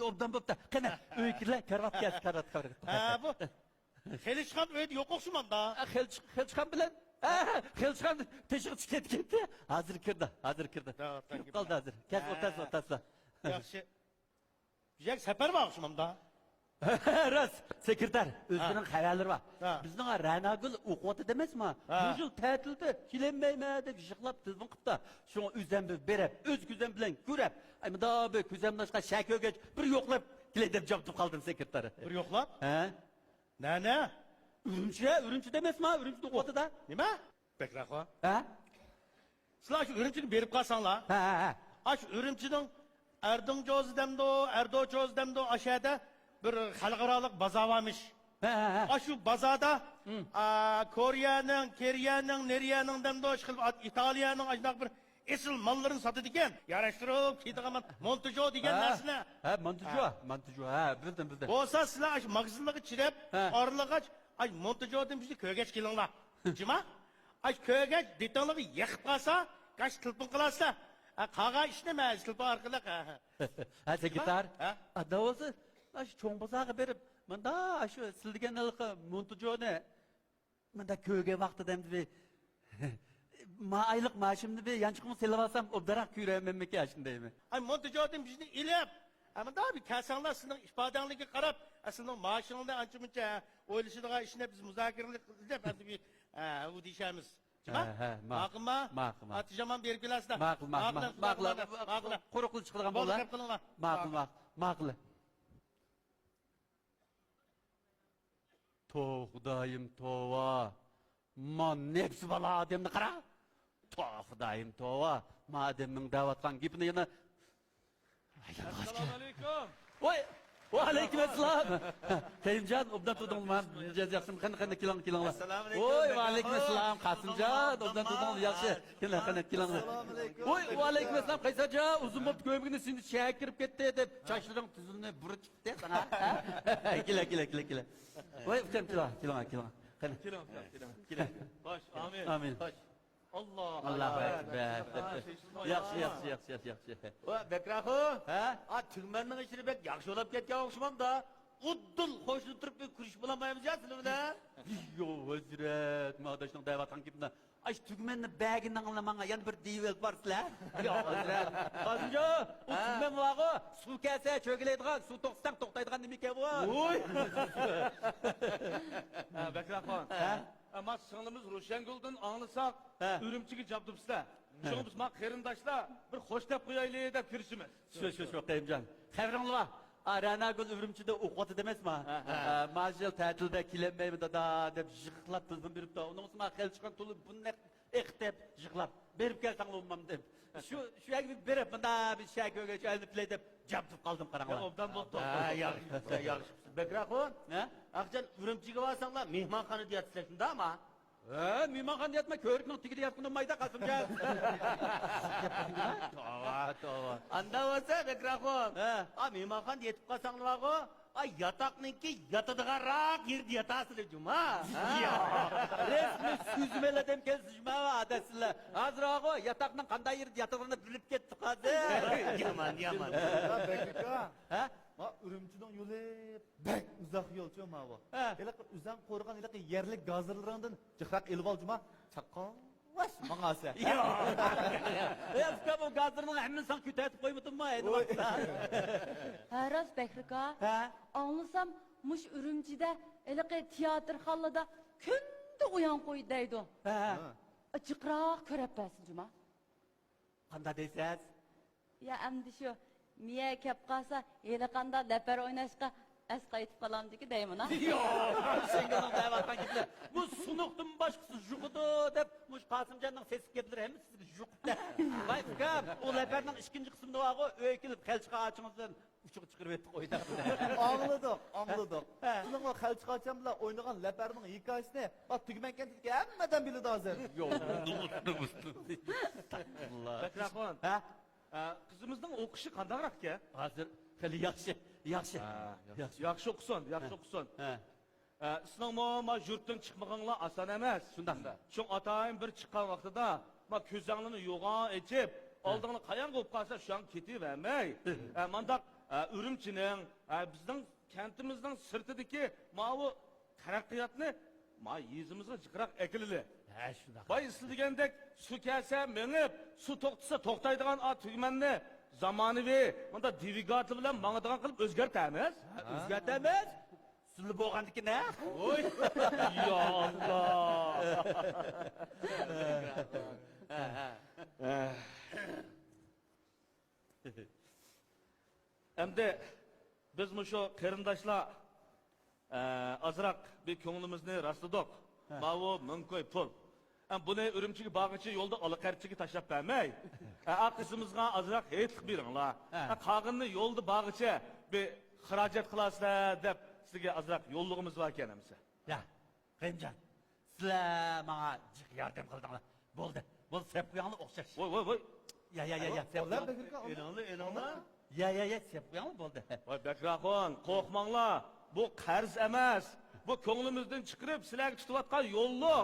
[SPEAKER 6] Obdan bo'pti. Qana o'ykirlar karvat keldi, karvat.
[SPEAKER 8] Ha bu Xelishxon uyda yo'q o'xshamanda.
[SPEAKER 6] Xelchxon bilan Xelchxon teshik chiqib ketdi. Hozir kirdi. Qoldi hozir. Kes o'tasi.
[SPEAKER 8] Yaxshi. Güzel safar mı o'xshamanda?
[SPEAKER 6] Ras, sekreter, o'zining xabarlari bor. Bizning Ranagul o'qiyapti demasmi? Bu yil ta'tilda kelinmaymi deb yig'lab telefon qilibdi. Shunga o'zimni berib, o'z ko'zim bilan ko'rib, ayda bu ko'zimdashqa shak o'gach bir yo'qlab kelay deb javob qildim sekretari.
[SPEAKER 8] Bir yo'qlab?
[SPEAKER 6] Ha?
[SPEAKER 8] Nana?
[SPEAKER 6] Urumchi demasmi? Urumchi o'qiyapti-da.
[SPEAKER 8] Nima? Bekraqo.
[SPEAKER 6] Ha?
[SPEAKER 8] Sizlar shu Urumchini berib qolsanglar.
[SPEAKER 6] Ha.
[SPEAKER 8] Shu Urumchining Erdo Jozdemdo aşağıda bir xalqarалық bozor varmış. Şu bozorda Koreyaning, Neriyaning demdo İtalyaning ajnaq bir esil mallarını satadi ekan. Yarashtirib ketadigan Montejo degan narsani.
[SPEAKER 6] Ha, Montejo. Ha, bildim.
[SPEAKER 8] Bo'lsa sizlar shu mag'zinlarga chirab, orlig'ach, Montejodan bizni ko'rgach kelinglar. Jima? Ko'rgach detonlarni yiqib qolsa, qash tilpin qilasizlar. Qağa işlemez, tilpa arqılıq.
[SPEAKER 6] Ha, sekreter. Davası, şu çoğun basağı berip, manda şu sildigen alıqı Montejoni, manda köge vaqtı demdi bir, aylık maaşımdı bir, yançıqımı selip alsam, obdarak küyüreyim memleki yaşındayım.
[SPEAKER 8] Montejodan bizni ilip, ama daha bir kasanlar sizin ifadanlığı qarab, aslında maaşınında anca-munca oylaşıdığa işine biz müzakirlik edip, hadi bir bu diyeceğimiz. Maqılma? Atijaman berip kelasizlar.
[SPEAKER 6] Maqıl. Quruqli chiqadigan bo'lar. Maqıl. Xudoyim tova. Man nefsi bala odamni qara. Xudoyim tova. Madamning da'vatgan gapini yana
[SPEAKER 12] Assalomu alaykum.
[SPEAKER 6] Voy, va alaykum assalom. Kayimjon, obdan tuding men yaxshimi? Qani keling.
[SPEAKER 8] Assalomu alaykum.
[SPEAKER 6] Voy, va alaykum assalom. Qasimjon, obdan tuding yaxshi. Keling. Voy, va alaykum assalom. Qaysajon, uzun bo'lib ko'migini seni shak kirib ketdi deb chochlaring tuzilni burib chiqdi sana. Keling. Voy, keling. Qani. Keling.
[SPEAKER 12] Bosh,
[SPEAKER 6] Amin. Allahu akbar. Yaxshi.
[SPEAKER 15] Bekraqo,
[SPEAKER 6] Ha?
[SPEAKER 15] tügmenning ishini bek yaxshi olib ketgan o'xshamamda. Uddul qo'shilib turib bir kurish bo'lmaymiz ya sizlar bilan.
[SPEAKER 6] Yo, hazrat, ma'dashning da'vatgan gapini. Ay, tugmanni bagidan anlamanga yana bir deyvel barsizlar. Yo, hazrat. Qazimjo, u tugman vaqo, suv kelsa cho'kilaydigan, suv to'xtasang to'xtaydigan nima ekan bu?
[SPEAKER 15] Voy.
[SPEAKER 12] Bekraqon. Ama sığınımız Roşengül'den anlasak, ürümçüge captıpsızlar. Şunu biz qarindoshlar bir xo'sh deb qo'yaylik deb kirishimiz.
[SPEAKER 6] Shu, Qayimjon. Xabaringlar bor. Ranagul Urumchida o'qiyapti demasmi? Majil ta'tilda kelinmaymi dada deb yig'lab telefon beribdi. Uning usma xelchiqon to'lib bunday iqtib yig'lab berib kelsang bo'lmam deb. Shu yerga berib bunda bir shay ko'rgach olib play deb jabdib qoldim qaranglar.
[SPEAKER 12] Obdan bo'pti.
[SPEAKER 15] Yaxshi. Bekraqon, aqjan Urumchiga borsanglar mehmonxona deyatsizlar shunda ama.
[SPEAKER 6] Mehmonxona deyapman, ko'rikning tigida yotgan mayda Qasimjon. Tova.
[SPEAKER 15] Anda bo'lsa Bekraqon. Mehmonxona yetib qolsanglar-ku, yataqninki yatadiganroq yerda yatasizlar juma.
[SPEAKER 6] Resmi suzmeladem kelsizma adasizlar. Hozirog'i yataqning qanday yerda yatag'ini bilib ketdi hozir.
[SPEAKER 15] Yaman.
[SPEAKER 6] Ha?
[SPEAKER 16] Ma Urumchining yo'li bek uzoq yo'l cho'ma bu. Iliq uzan qo'rg'on iliq yerlik gazirlardan jiqraq elib oljima. Chaqqon. Vash mangasa.
[SPEAKER 6] Ya bu gazirning hammasini ko'tarib qo'ymadimmi endi vaqtda.
[SPEAKER 9] Haras Bekrika. Anlasam mush Urumchida iliqi teatr xallida kunda uyan qo'ydi deydi. Jiqroq ko'rapsiz juma.
[SPEAKER 6] Qanday deysiz?
[SPEAKER 9] Ya endi shu miya kep qolsa, qanda lapar o'ynashga as qaytib qolamdiki deyman ha.
[SPEAKER 6] Yo'q, senga da'vatdan gaplar. Bu sunuqdan boshqasi yo'qdi deb mush Qosimjonning sesi keldi hammasi yo'qdi. Voy ukam, u laparning ikkinchi qismida vaqo o'y kelib xelchiqa ochingizdan uchiq chiqirib etdi qo'ydi.
[SPEAKER 16] Anladik. Sizning o xalchiqacham bilan o'ynagan laparning hikoyasini tugmankan dediki hammadan biladi hozir.
[SPEAKER 6] Yo'q.
[SPEAKER 12] Bekraqon. Qizimizning o'qishi qandayroq-ki?
[SPEAKER 6] Hozir yaxshi.
[SPEAKER 12] Yaxshi o'qisin.
[SPEAKER 8] Sizning ma yurtdan chiqmaganlar oson emas.
[SPEAKER 6] Shundaqda.
[SPEAKER 8] Çünkü atayın bir çıkan vaxtida ma ko'zinglarni yo'g'on echib, oldingni qayan qo'yib qolsa, şu an ketavermay. Mandaq Urumchining, bizning kentimizning sirtidagi bu taraqqiyotni ma yezimizga jiqroq ekilili.
[SPEAKER 6] Ha, shundaq.
[SPEAKER 8] Bay siz degandek su kelsa minib, su to'xtasa to'xtaydigan tugmanni zamonaviy bunda dvigatel bilan mangadigan qilib o'zgartamiz.
[SPEAKER 6] O'zgartamiz. Sulli bo'lgandiki ne?
[SPEAKER 8] Oy! Ya Allah! Endi biz şu qarindoshlar azroq bir ko'nglimizni rastladik. Mavu mumkoy pul. Buni Urumchiga bag'ichi yo'lda olaqarchiga tashlab bermay. Aqishimizga azroq aytib beringlar. Qog'inni yo'lda bag'ichi bir xarajat qilasizlar deb sizga azroq yo'llig'imiz bor ekanimizda.
[SPEAKER 6] Ya, Qrimjon. Sizlar menga jiq yordam qildinglar. Bo'ldi. Bo'ldi, sep qo'yinglar o'xshash.
[SPEAKER 8] Voy.
[SPEAKER 6] Ya, sep qo'yinglar.
[SPEAKER 8] Elinglar.
[SPEAKER 6] Ya, sep qo'yinglar bo'ldi.
[SPEAKER 8] Voy Bakraxon, qo'rqmanglar. Bu qarz emas. Bu ko'nglimizdan chiqirib sizlarga tutayotgan yo'lliq.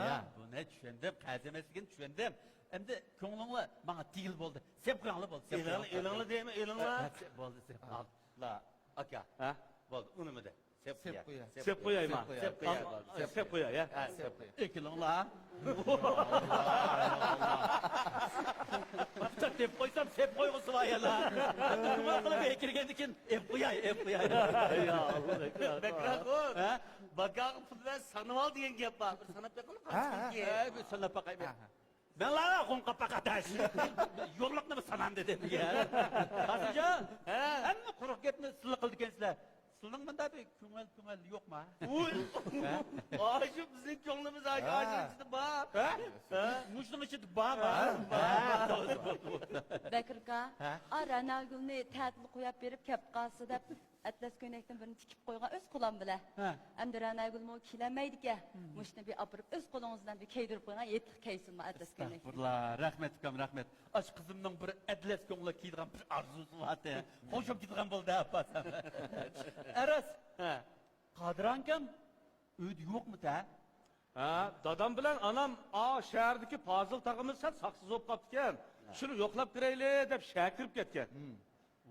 [SPEAKER 6] Ya, buni tushundim, qarz emasligini tushundim. Endi ko'nglinglar menga tegil bo'ldi. Sep qo'yinglar bo'ldi.
[SPEAKER 8] Elinglar deymi, elinglar?
[SPEAKER 6] Bo'ldi, sep. La, aka. Bo'ldi, unimida.
[SPEAKER 8] Sep qo'yaymi? Sep qo'yay, ya.
[SPEAKER 6] Sep qo'y. Ekilinglar. Deb qo'ysam sep qo'yg'usi var yana. Nima qilib ekilgandikin ep qo'yay.
[SPEAKER 8] Ya Allah.
[SPEAKER 6] Bakraxon.
[SPEAKER 8] Bakaq pullar sanab ol degan gap bor. Bir sanab beqil qancha?
[SPEAKER 6] Bir sanab baqay. Ben la qo'nqa paqatash. Yo'qliqni bir sanam dedim ya. Qasimjon. Hamma quruq gapni sizlar qildikansizlar. Sizning bunda bir ko'ngil yo'qmi?
[SPEAKER 8] Aşıp bizim ko'nglimiz aşıp içinde bor.
[SPEAKER 6] Mushning ichida bormi?
[SPEAKER 9] Bakirka, Ranalgulni ta'til qo'yib berib kep qolsa deb atlas ko'ynakdan birini tikib qo'ygan o'z qo'lim bilan. Endi Ranalgulmo kelmaydi-ku. Mushni bir opirib o'z qo'lingizdan bir kiydirib qo'ygan yetib kiysinmi atlas ko'ynak.
[SPEAKER 6] Rahmat ukam, rahmat. Ash qizimning bir atlas ko'ngli kiydigan bir arzusi bor-da. Qo'shib ketgan bo'ldi apasam. Aras. Qadirankam uyda yo'qmi-da?
[SPEAKER 8] Dadam bilan anam shahardagi Fazil tog'imiz sal saqsiz bo'lib qolibdi ekan. Shuni yo'qlab kiraylik deb shahar kirib ketgan.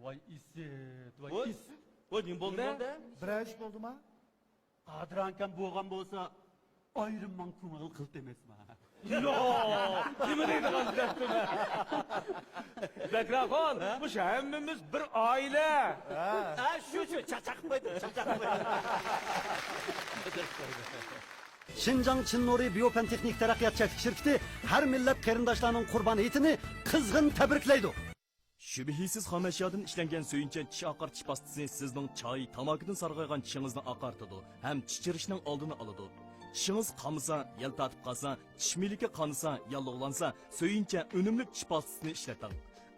[SPEAKER 6] Voy isit,
[SPEAKER 8] Voy nima bo'ldi?
[SPEAKER 16] Bir ish bo'ldimi?
[SPEAKER 6] Qadirankam bo'lgan bo'lsa, ayrimman ko'ngil qilt emasmi?
[SPEAKER 8] Yo'q, nima deydigan debdimi? Bakraxon, bu hammamiz bir oila.
[SPEAKER 6] Shu chaqchaqib qo'ydim, chaqchaqib qo'ydim.
[SPEAKER 1] Şinjan Çin Nuri Biyopen Teknik Teraqqiyot şirkati har millat qarindoshlarning Qurban hayitini qizg'in tabriklaydi.
[SPEAKER 5] Şübihisiz xomashyodan ishlangan suyuncha tish oqartish pastasi sizning choy, tamakidan sarg'aygan tishingizni oqartadi, ham tichirishning oldini oladi. Tishingiz qamisa, yal tatib qolsa, tish miliki qonsa, yallig'lansa, suyuncha unumli tish pastasini ishlating.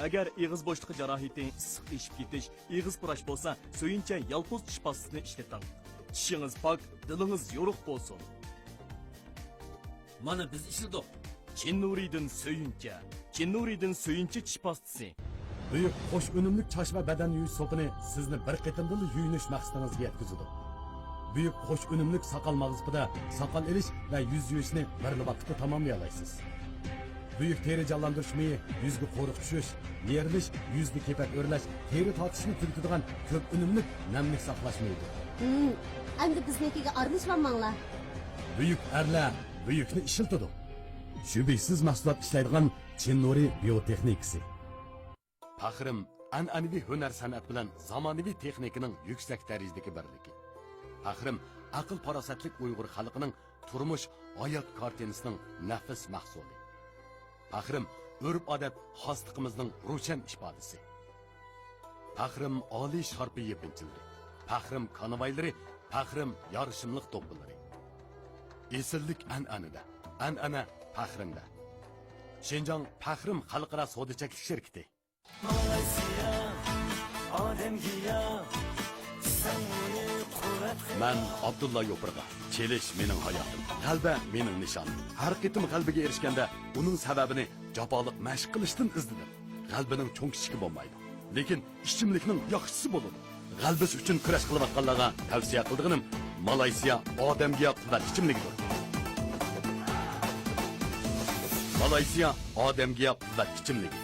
[SPEAKER 5] Agar ig'iz bo'shlig'i jarohati, issiq eshib ketish, ig'iz purash bo'lsa, suyuncha yalpoz tish pastasini ishlating. Tishingiz pok, dilingiz yo'ruq bo'lsin.
[SPEAKER 4] Mana biz ishladik.
[SPEAKER 5] Çin Nuri'den söyünçe tish pastası. Büyük hoş önümlük çaş ve beden yuyish sopini sizni bir qitimli yuyinish maqsadingizga yetkazadi. Büyük hoş önümlük sakal mag'zipida sakal erish ve yüz yuyishni bir vaqtda tamomlaysiz. Büyük teri canlandirish miyi, yuzga qo'riq tushish, yerilish, yuzni kepak o'rlash, teri tortishni tugatadigan ko'p unumlik namlik saqlashmaydi.
[SPEAKER 2] Endi biznikiga aralashmanglar.
[SPEAKER 5] Büyük erlar büyükni ishiltadi. Şübihsiz mahsulot ishlaydigan Çin Nuri Biyotexnikasi. Faxrim an'anaviy hunar san'at bilan zamonaviy texnikaning yuksak darajadagi birligi. Faxrim aql farosatlik Uyg'ur xalqining turmush hayot kartinasining nafis mahsuli. Faxrim urf-odat xosliqimizning ro'shan ifodasi. Faxrim oliy sharpiy yepinchilari. Faxrim konvoylari, faxrim yorishimliq to'pilari. Esillik an'anada, an'ana faxrimda. Şinjan Faxrim xalqaro savdo-chaklik shirkati. Men Abdulla Yo'pirg'a. Chelish mening hayotim, g'alba mening nishonim. Har qitim g'albaga erishganda uning sababini jafoliq mashq qilishdan izladim. G'albaning cho'ng kichigi bo'lmaydi, lekin ishchimlikning yaxshisi bo'ladi. G'albasi uchun kurash qilayotganlarga tavsiya qilganim
[SPEAKER 4] Malayziya odamga quvvat ichimligidir. Malayziya odamga quvvat ichimligi.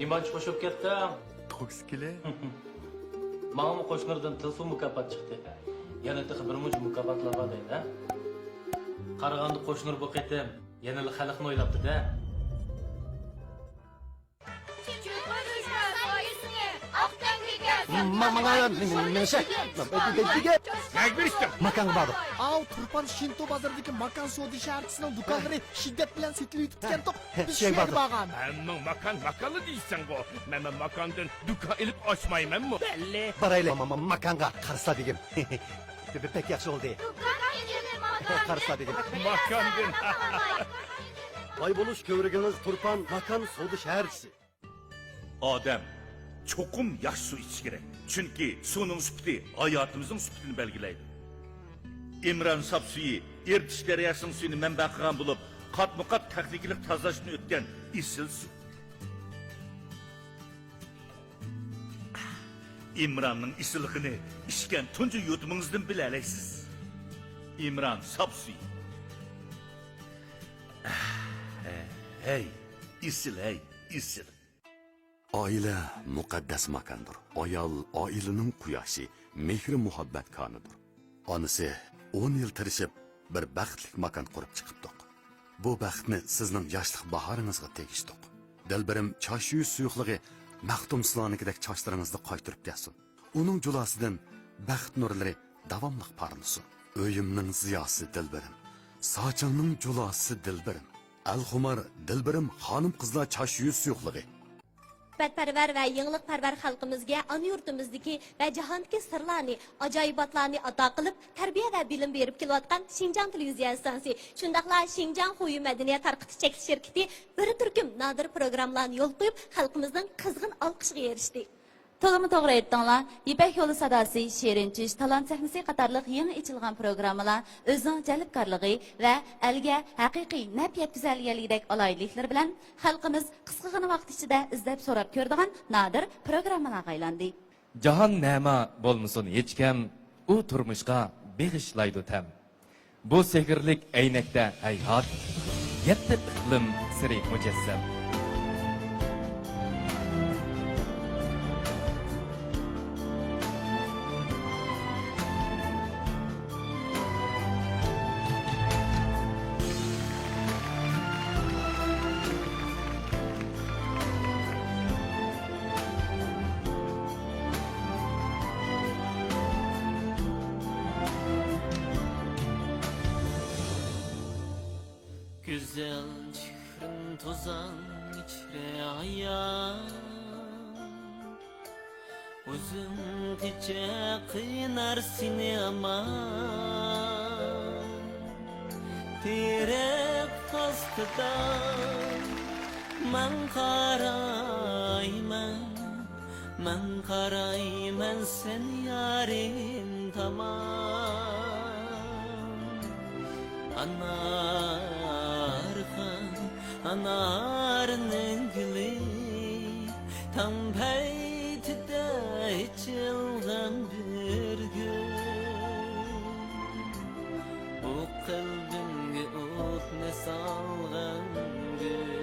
[SPEAKER 10] Nimanchi qo'shib ketdim?
[SPEAKER 4] Tokskile.
[SPEAKER 10] Ma'lum qo'shnilardan telefon mukofot chiqdi. Yana tig'i bir muncha mukofotlar bor deydi. Qarag'anda qo'shnilar bu qitim yana xalqni o'ylabdi-da.
[SPEAKER 5] Makan baba. Av Turpan Shinto bozordagi Makan Sodi şarkısının dukanları şiddet bilen setilip tutken tok. Biz şey bağam.
[SPEAKER 11] Әмнің маканы дейсің ғо. Мәмі макандың дүка ilip açmayman mı? Belli.
[SPEAKER 5] Parayla Makan'a karsa degim. Pek yaxşı oldu. Karsa degim.
[SPEAKER 11] Makandın.
[SPEAKER 1] Vay buluş kövrügünüz Turpan Makan Sodu şehircisi.
[SPEAKER 11] Adem, çokum yaş su iç gerek. Çünkü sunun süpti hayatımızın süptini belgileydi. İmran sap suyu, Ertiş deryasının suyunu mənbə qılan bulup, kat tekniklik tazlaşını ötken isil su. İmran'ın isilliğini içken tuncu yutumunuzdan bile əleysiz. İmran sap suyu. Hey, isil hey, isil.
[SPEAKER 4] Aile mukaddes makandır. Ayal ailenin kuyaşı, mehri muhabbet kanıdır. Anısı 10 yıl tirişip bir baxtlik makan kurup çıkıptık. Bu baxtni sizning yaşlıq baharınızga tegishdik. Dilbirim chash yuz suyuqligi maxtum silonigidek chochlaringizni qaytirib kelsin. Uning julosidan baxt nurlari davomli parlasın. O'yimning ziyosi dilbirim, sochingning julosi dilbirim. Al-Xumar dilbirim xonim qizlar chash yuz suyuqligi.
[SPEAKER 2] Bədpərvər və yenilikpərvər xalqımızga ana yurtimizdagi və jahondagi sirlarni, ajoyibotlarni ato qilib, tarbiya və bilim berib kelayotgan Şinjan televiziya stansiyasi, shundaqla Şinjan Xuyu madaniyat tarqitish chekilish shirkati bir turkum nodir programmalarni yo'l qo'yib, xalqimizning qizg'in olqishiga erishdi.
[SPEAKER 3] To'g'ri to'g'ri aytdinglar. Ipak yo'li sadosi, Sherinchish, talant sahnasi qatorliq yangi ichilgan programmalar o'zining jalbkorligi va elga haqiqiy naf yetkazilganligidek alayliklar bilan xalqimiz qisqagina vaqt ichida izlab so'rab ko'radigan nodir programmalarga aylandi.
[SPEAKER 12] Jahon nama bo'lmasin hech kim, u turmushga beg'ishlaydi tam. Bu sehrlik aynakda hayot, yetti iqlim siri mujassam.
[SPEAKER 10] Güzel çıkrın tozan içre ayağım Uzun tice kıynar seni aman Tirek kastıdan man karayman sen yarim tamam Anarının gülü tam peytide içilgan bir gün Bu kalbimge ot ne salgan gün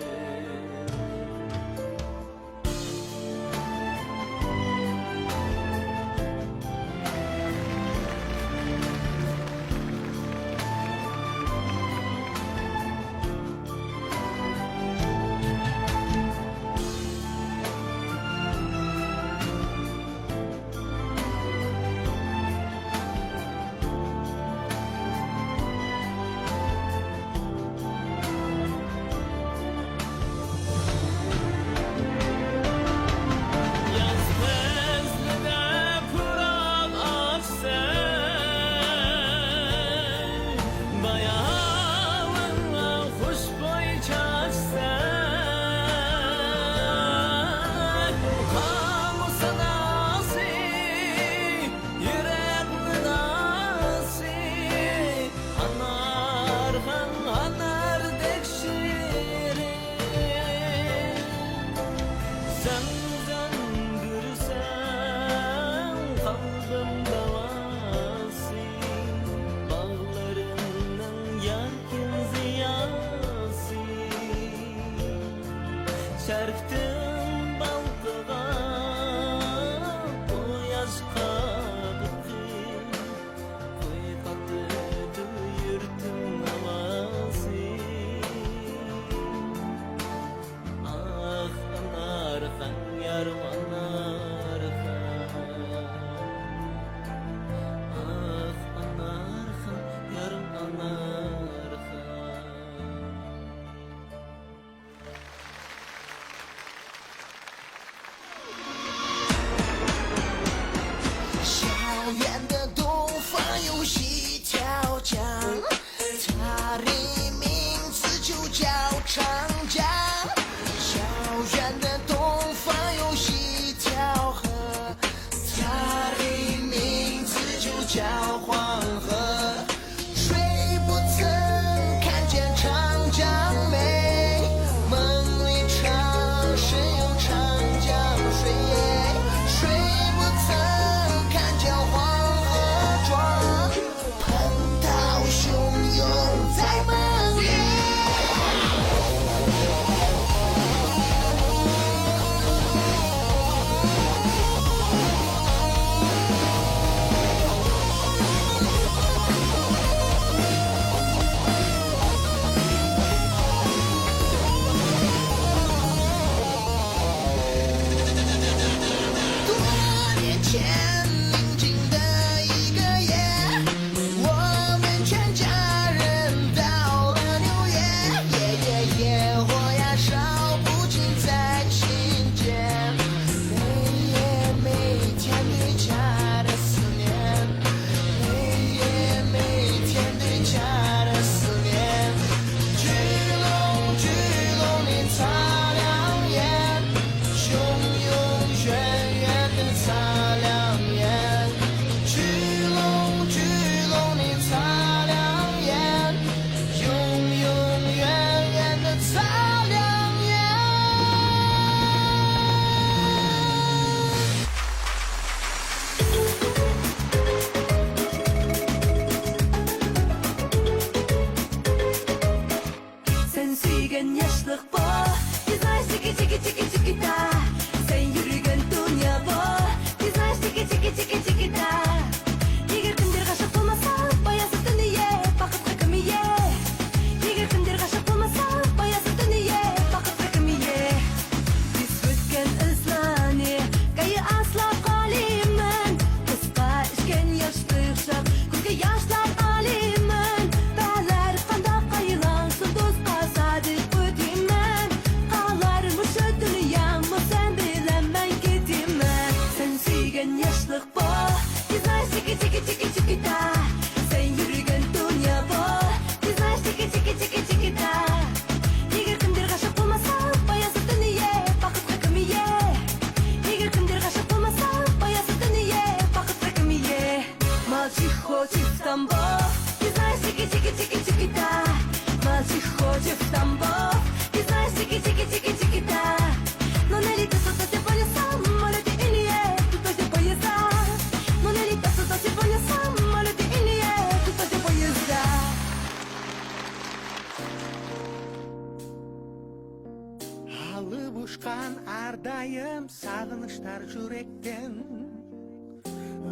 [SPEAKER 15] Ardayım sağınışlar yürekten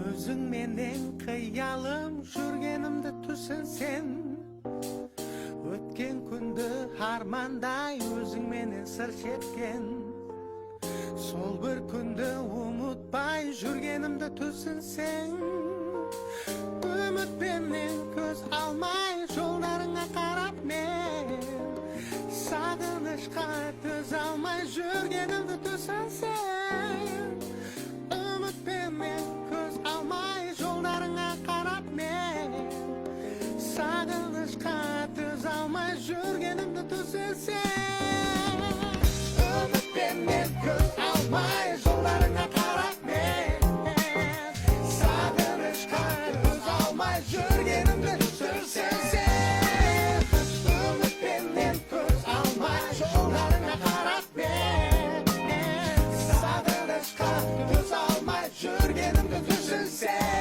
[SPEAKER 15] Özün menen kıyalım Jürgenimde tüsün sen Ötken kundu harmanday Özün menen sır çetken Sol bir kundu umutbay Jürgenimde tüsün sen Ümit benden göz almay Yollarına karap men Sağınışqa töz almay Jürgenimde tüsün sen Ümit benden göz almay Yollarına karap men Sağınışqa töz almay Jürgenimde tüsün sen Ümit benden göz almay Yollarına karap men Sağınışqa töz almay Jürgenimde tüsün sen Ümit benden göz almay Yollarına karap men Sağınışqa töz almay Jürgenimde tüsün sen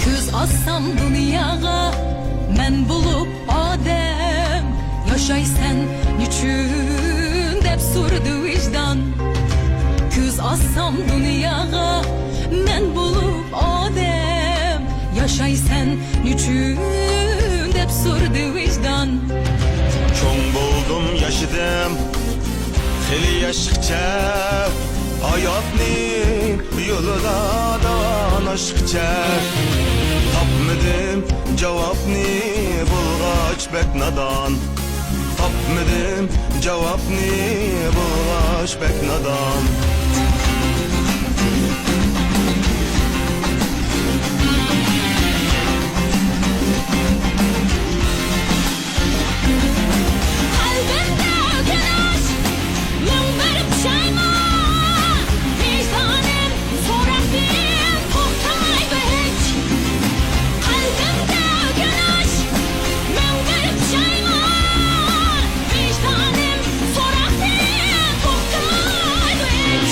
[SPEAKER 9] Küz assam dünyaga men bulup adem Yaşaysan niçin dep sordu vicdan Küz assam dünyaga men bulup adem Yaşaysan niçin dep sordu vicdan
[SPEAKER 5] Çoğun buldum yaşadım Heli yaşıkça Hayatni yoluna danışıkça Tapmadım cevapni bulgaç bek nadan Tapmadım cevapni bulgaç bek nadan
[SPEAKER 9] Kalbimde güneş, yıldırıp şayma Vicdanım soraktım, toxtamaydı hiç Kalbimde güneş, yıldırıp şayma Vicdanım soraktım, toxtamaydı hiç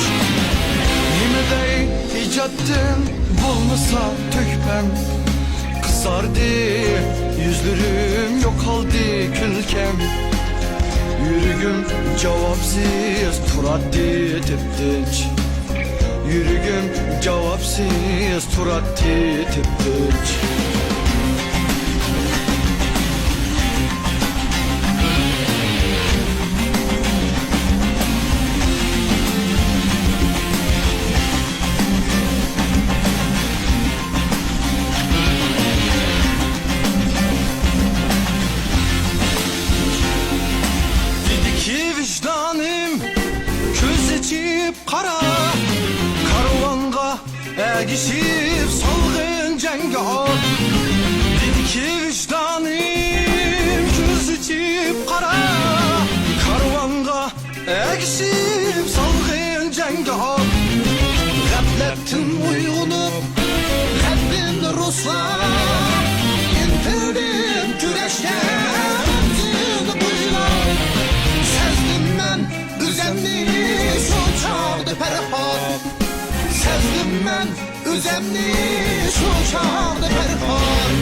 [SPEAKER 5] Nimedey icattın bulmasa tökmem Kızardı yüzlerim yok oldu külkem Yürügüm cevapsız turattı teptiç Yürügüm cevapsız turattı teptiç vicdanım köz içip kara Karvanga egişip salgın cenge at Dedi ki vicdanım köz içip kara Karvanga egişip salgın cenge at Gafletin uygunup Rabbim ruslar İntirdim güreşken Zini buylar Sezdim ben üzemni şu çağdı perhat Sezdim ben üzemni şu çağdı perhat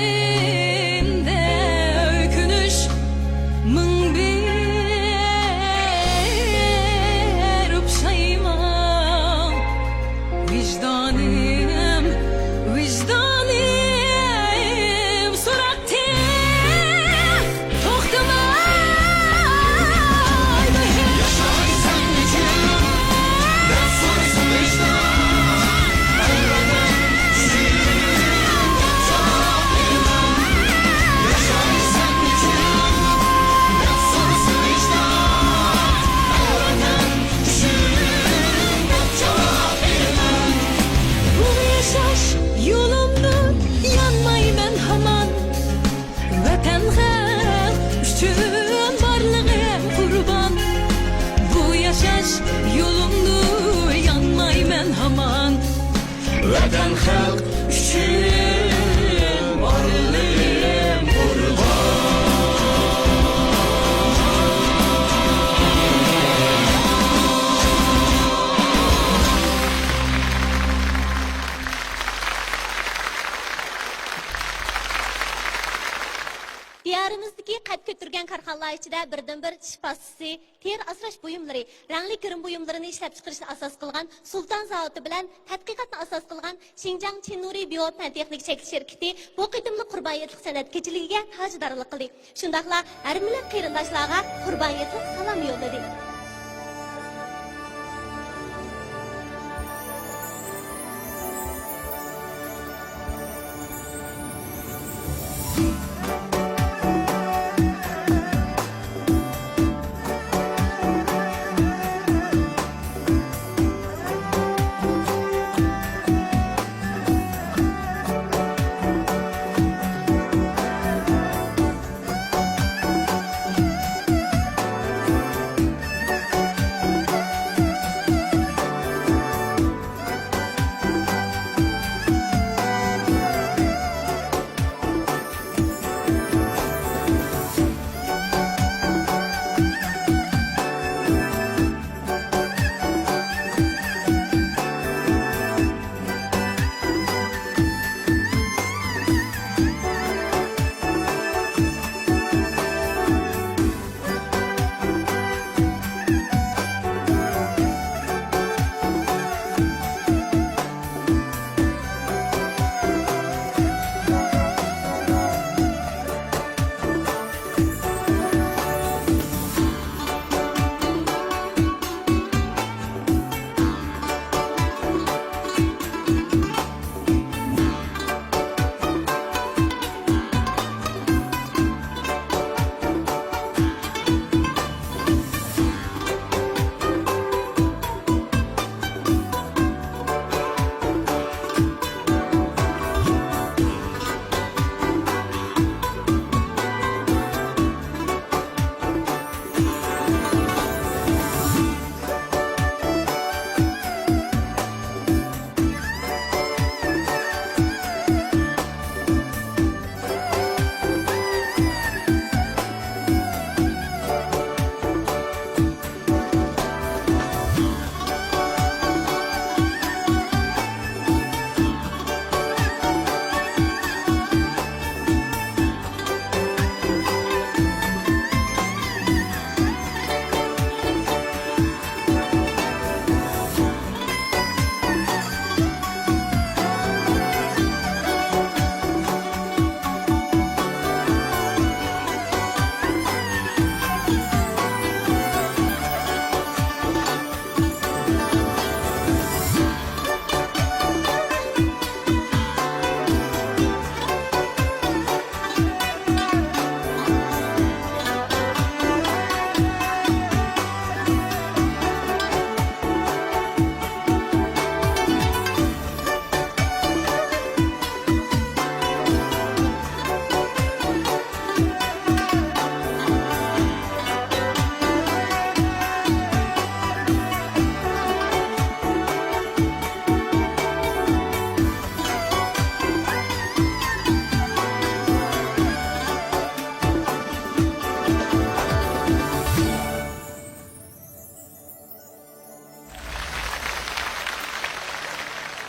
[SPEAKER 9] Kalbimde öykünüş mın bir
[SPEAKER 15] Vatan halk üçün varlığım kurban.
[SPEAKER 2] Diyarimizdagi qad ko'targan korxonalar ichida birdan-bir tish pastasi, teri asrash buyumlari, rangli kirim buyumlarini ishlab chiqarishni asos qilgan Sulton zavodi bilan tadqiqotni asos qilgan Xinjiang Chinuri Biofan texnik shakl shirkati bu qitimli qurboniyatlik san'at kechiligiga tajdorlik qildi. Shundaqla har millat qarindoshlarga qurboniyatlik salom yo'lladi.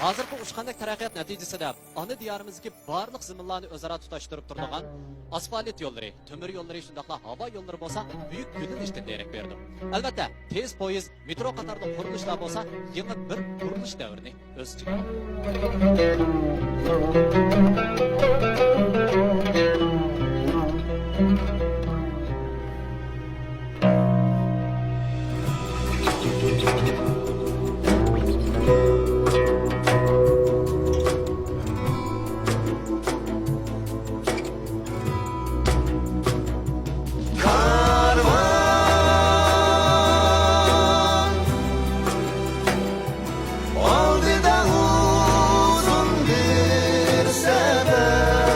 [SPEAKER 13] Hozirgi uçqandek taraqqiyot natijasida ana diyorimizdagi barliq ziminlarni o'zaro tutashtirib turadigan asfalt yo'llari, temir yo'llari shundaqla havo yo'llari bo'lsa, buyuk yo'nalishdan darak berdi. Albatta, tez poyezd, metro qatorli qurilishlar bo'lsa, yangi bir qurilish davrini o'z ichiga
[SPEAKER 15] Aldı da uzun bir sefer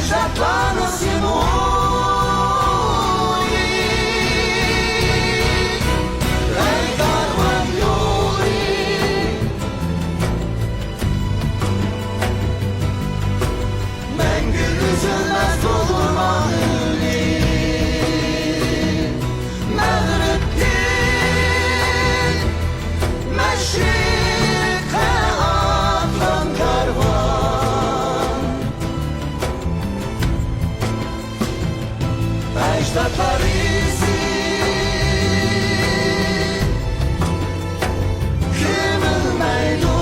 [SPEAKER 15] ecdatlarının simuhi ey karvan yolu Mengü üzülmez doldurmanı Mağrib'dir meşrik'e atlan karvan Ecdatlar izi Kümülmeydu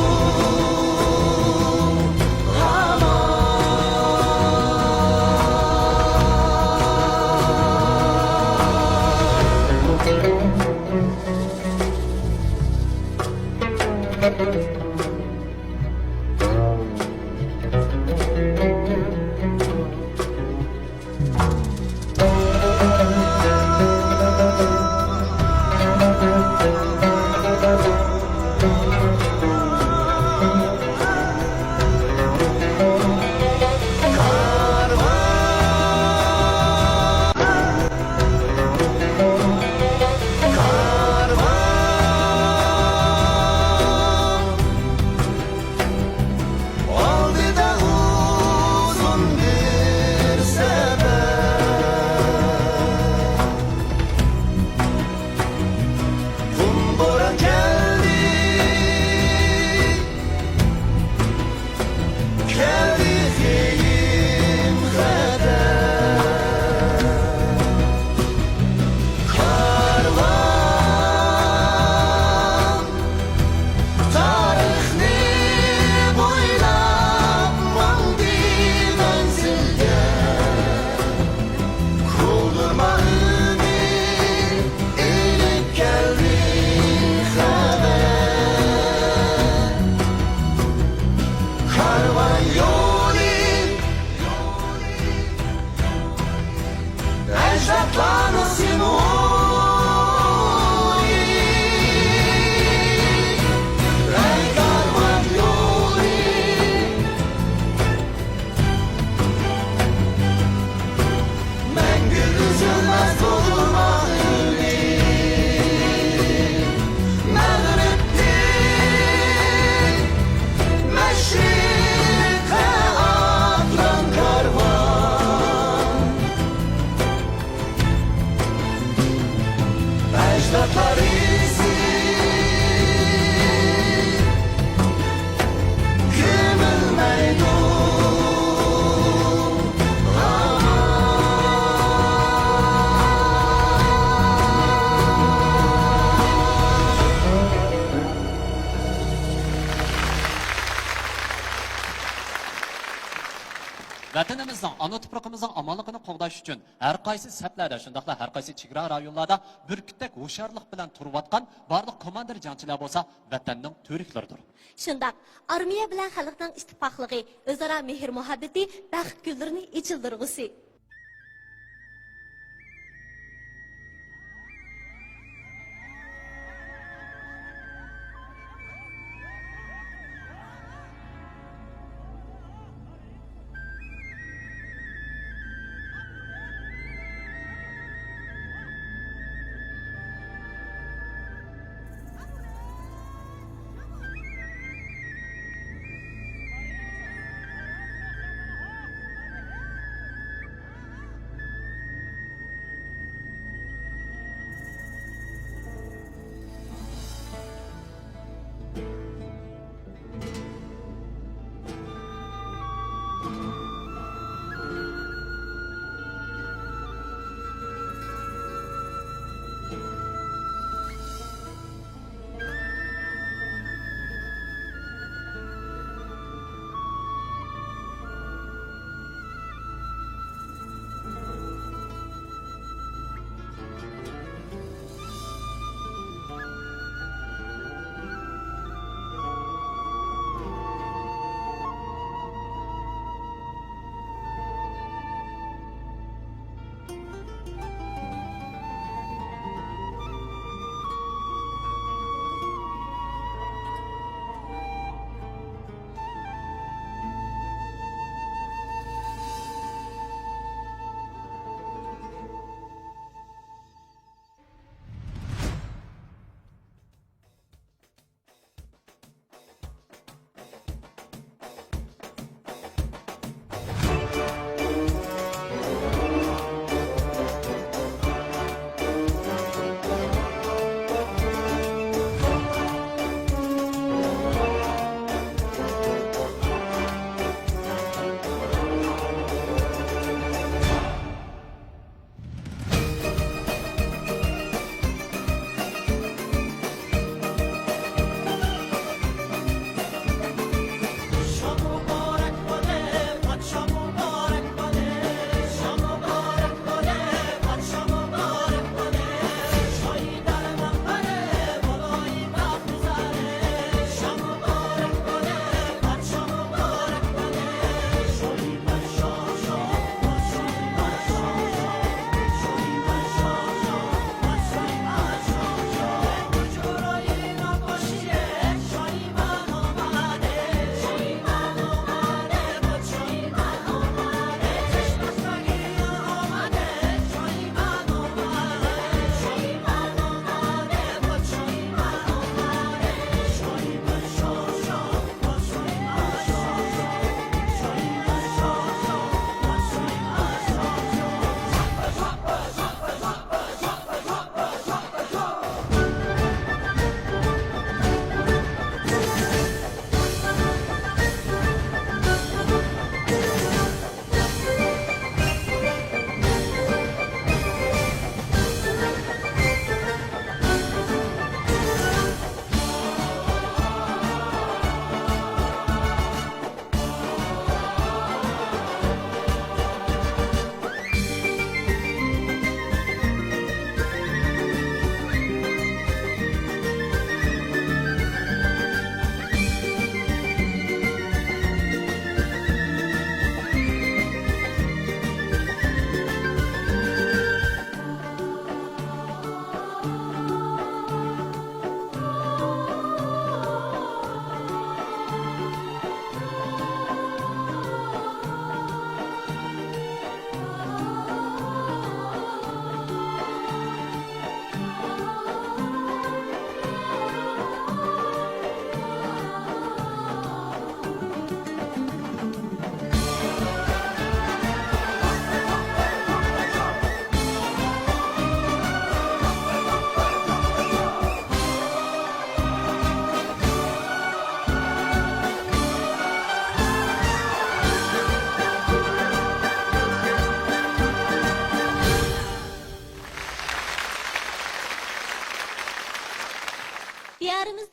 [SPEAKER 15] Oldu da uzun bir sefer Kumbura geldi Geldi heyim heder Karvan Tarihni boylap Mandi menzilde Kuldurma ümit Elip geldi haber Karvan yolu Ecdatlarının simuhi Ey karvan yolu Mengü üzülmez doldurma ümit Mağrib'dir meşrik'e atlan karvan Ecdatlar izi Kümülmeydu
[SPEAKER 13] Vatanimizning, ana tuprog'imizning omonligini qo'g'dash uchun har qaysi saplarda, shundaqla har qaysi chegara rayonlarda burkutdek hushyorlik bilan turayotgan barliq komandir jangchilar bo'lsa, vatanning to'riklaridir.
[SPEAKER 2] Shundaq, armiya bilan xalqning ittifoqligi, o'zaro mehr muhabbati baxt gullarini ichildirg'isi.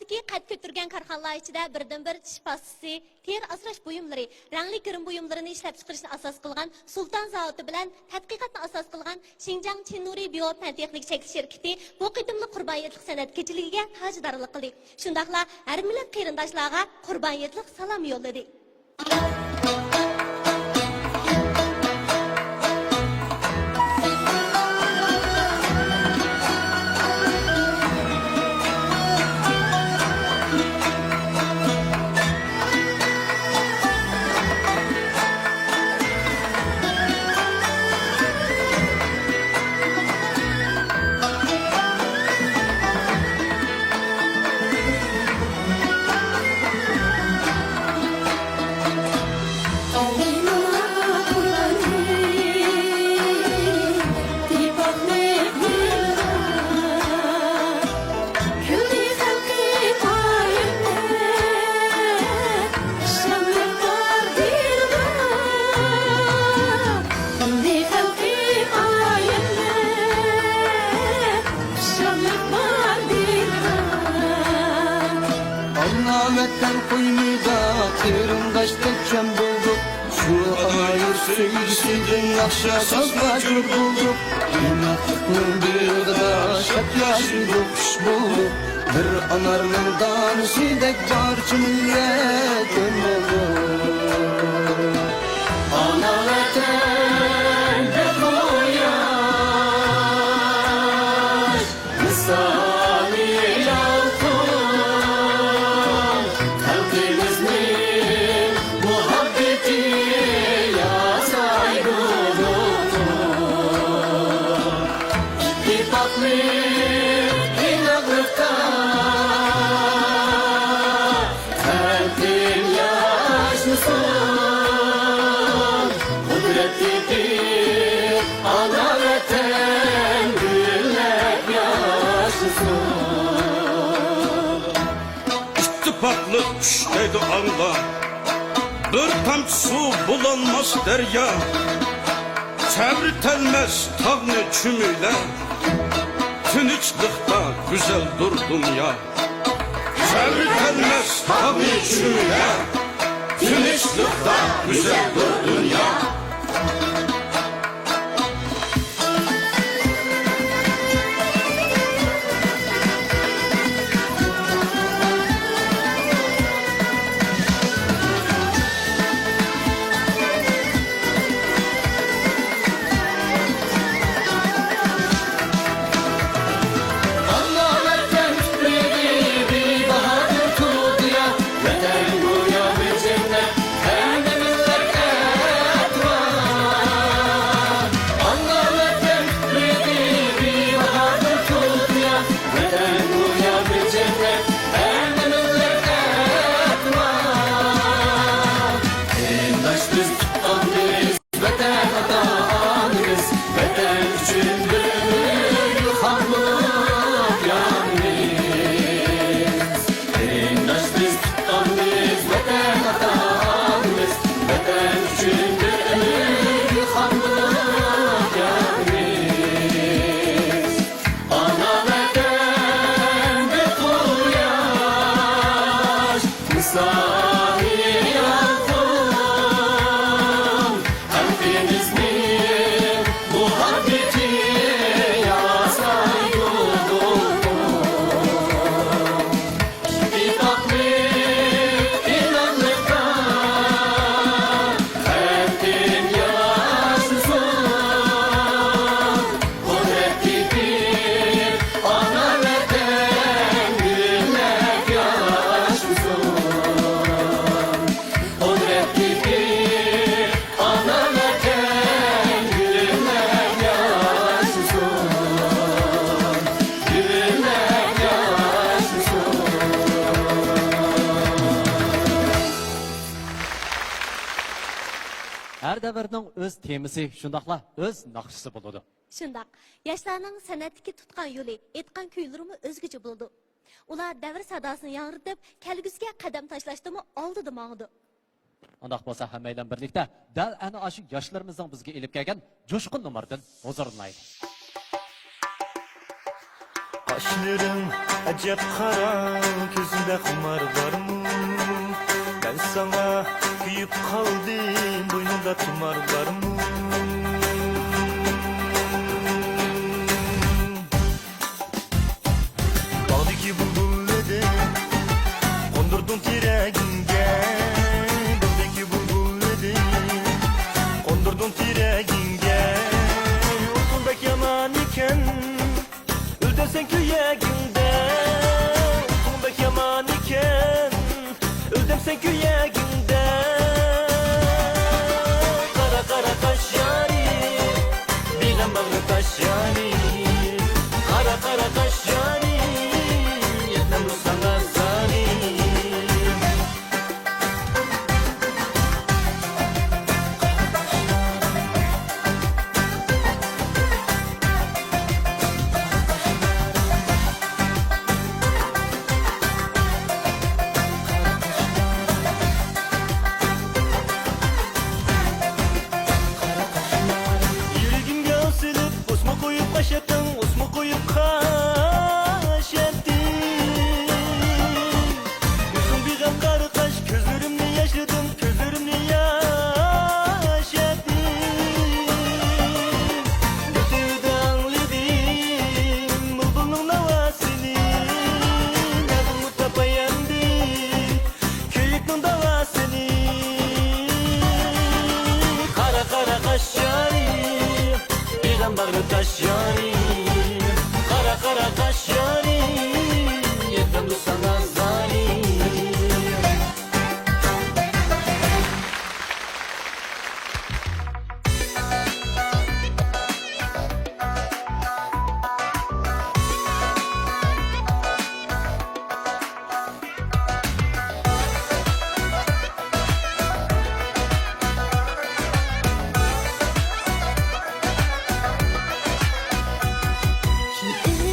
[SPEAKER 2] Dunyodagi qad ko'targan korxonalar ichida birdan-bir tish pastasi, teri asrash buyumlari, rangli kirim buyumlarini ishlab chiqarishni asos qilgan Sultan zavodi bilan tadqiqotni asos qilgan Xinjiang Chinuri Biofan texnik shakl shirkati bu qitimli qurboniyatlik san'at kechiligiga tajdorlik qildi. Shundaqla har millat qarindoshlarga qurboniyatlik salom yo'lladi.
[SPEAKER 15] Alametten koynida qarindoshlik jam bulduk. Şu ayır sevgisinden yaxshi sazlacır bulduk. Kıymetlikning birida shak yaşıdık ish bulduk. Bir anarning donisidek barcha millat bulduk. Ana vatan bepoyon misali yalqın xalqimizning muhabbeti yasayguludur. İttifaqlik inaqlıqda xalqim yaşasın. Kudretlidir ana vatan güllep yaşasın.
[SPEAKER 11] İttifaklı işleydi Allah. Bir tamç su bulanmaz derya. Çevritelmez tağını çümüyle. Tünçlükta güzeldir dünya. Çevritelmez tağını çümüyle. Tünçlükta güzeldir dünya.
[SPEAKER 15] Ana vatan tupredi bir bahadır tuğduya. Vatan go'yo bir cennet, hamda millat atvar. Ana vatan tupredi bir bahadır tuğduya. Vatan go'yo bir cennet, hamda millat atvar. Qarindosh biz tuqqanmiz, vatan ota-onamiz. Vatan uchun bir ilhomlik yonimiz. Qarindosh biz tuqqanmiz, vatan ota-onamiz. Vatan uchun bir ilhomlik yonimiz. Ana vatan bir quyosh misoli yalqın xalqimizning muhabbeti yasayguludur. İttifaqlik inaqlıqda xalqim yaşasın. Kudretlidir ana vatan güllep yaşasın. Kudretlidir ana vatan güllep yaşasın. Güllep yaşasın.
[SPEAKER 13] Her davrning o'z temisi, shundaqla o'z naqshisi bo'ladi.
[SPEAKER 2] Shundoq, yoshlarning san'atga tutgan yo'li, aytgan kuylarimi o'zgacha bo'ldi. Ular davr sadosini yangritib, kelgusiga qadam tashlashdimi oldida mangdi.
[SPEAKER 13] Undaq bo'lsa hammaylar birlikda dal ana shu yoshlarimizning bizga elib kelgan jo'shqin nomerdan huzurlanaylik.
[SPEAKER 15] Kaşların acep kara, gözünde kumar var mı? Ben sana kıyıp kaldım, boynunda tumar var mı? Bağdaki bulbulları kondurdun tireğinge. Bağdaki bulbulları kondurdun tireğinge. Utundaki yaman iken öldürsen köyeginde. Utundaki yaman iken öldürsen köyeginde. Kara kara kaş yarim, bilen bağlı taş yarim. Kara kara kaş yarim, yetmem bu sana zalim. Yüreğimge asılıp osma koyup kaşettın, osma koyup kaşettın. Yüzüm bir gam karı kaş, gözlerimle yaşadım, gözlerimle yaşadım. Götürdü anladım, bulbulun havasını. Nereden mutlu beğendi, köyükün davasını. Kara kara kaş yarim, birden bağlı taş yarim. Kara kara kaş yarim, yetmem bu sana zalim.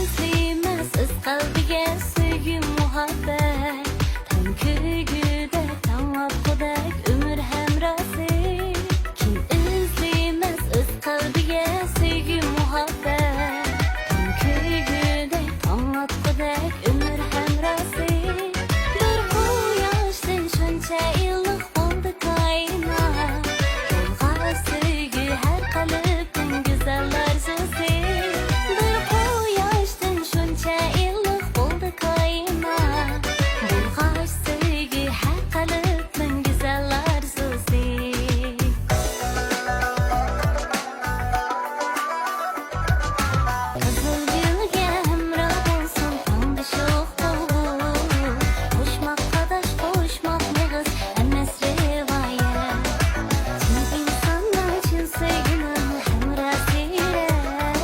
[SPEAKER 3] İzlemez öz kalbiga sevgi muhabbet. Tan köygüde tanlap kudak ömür hemrasi. Kim izlemez öz kalbiga sevgi muhabbet. Tan köygüde tanlap kudak ömür hemrasi. Bir quyoshdan shuncha iliq bo'ldi koinot. Bo'lg'a sevgi har qalbning go'zal orzusi. Bir quyoshdan shuncha iliq bo'ldi koinot. Bo'lg'a sevgi har qalbning go'zal orzusi. Qizil gulga hamroh bo'lsin tongda sho'x bulbul. Qo'shmoq qadash qo'shmoq mug'iz emas rivoyat. Chin insondan chin sevgining hamrosi yurak.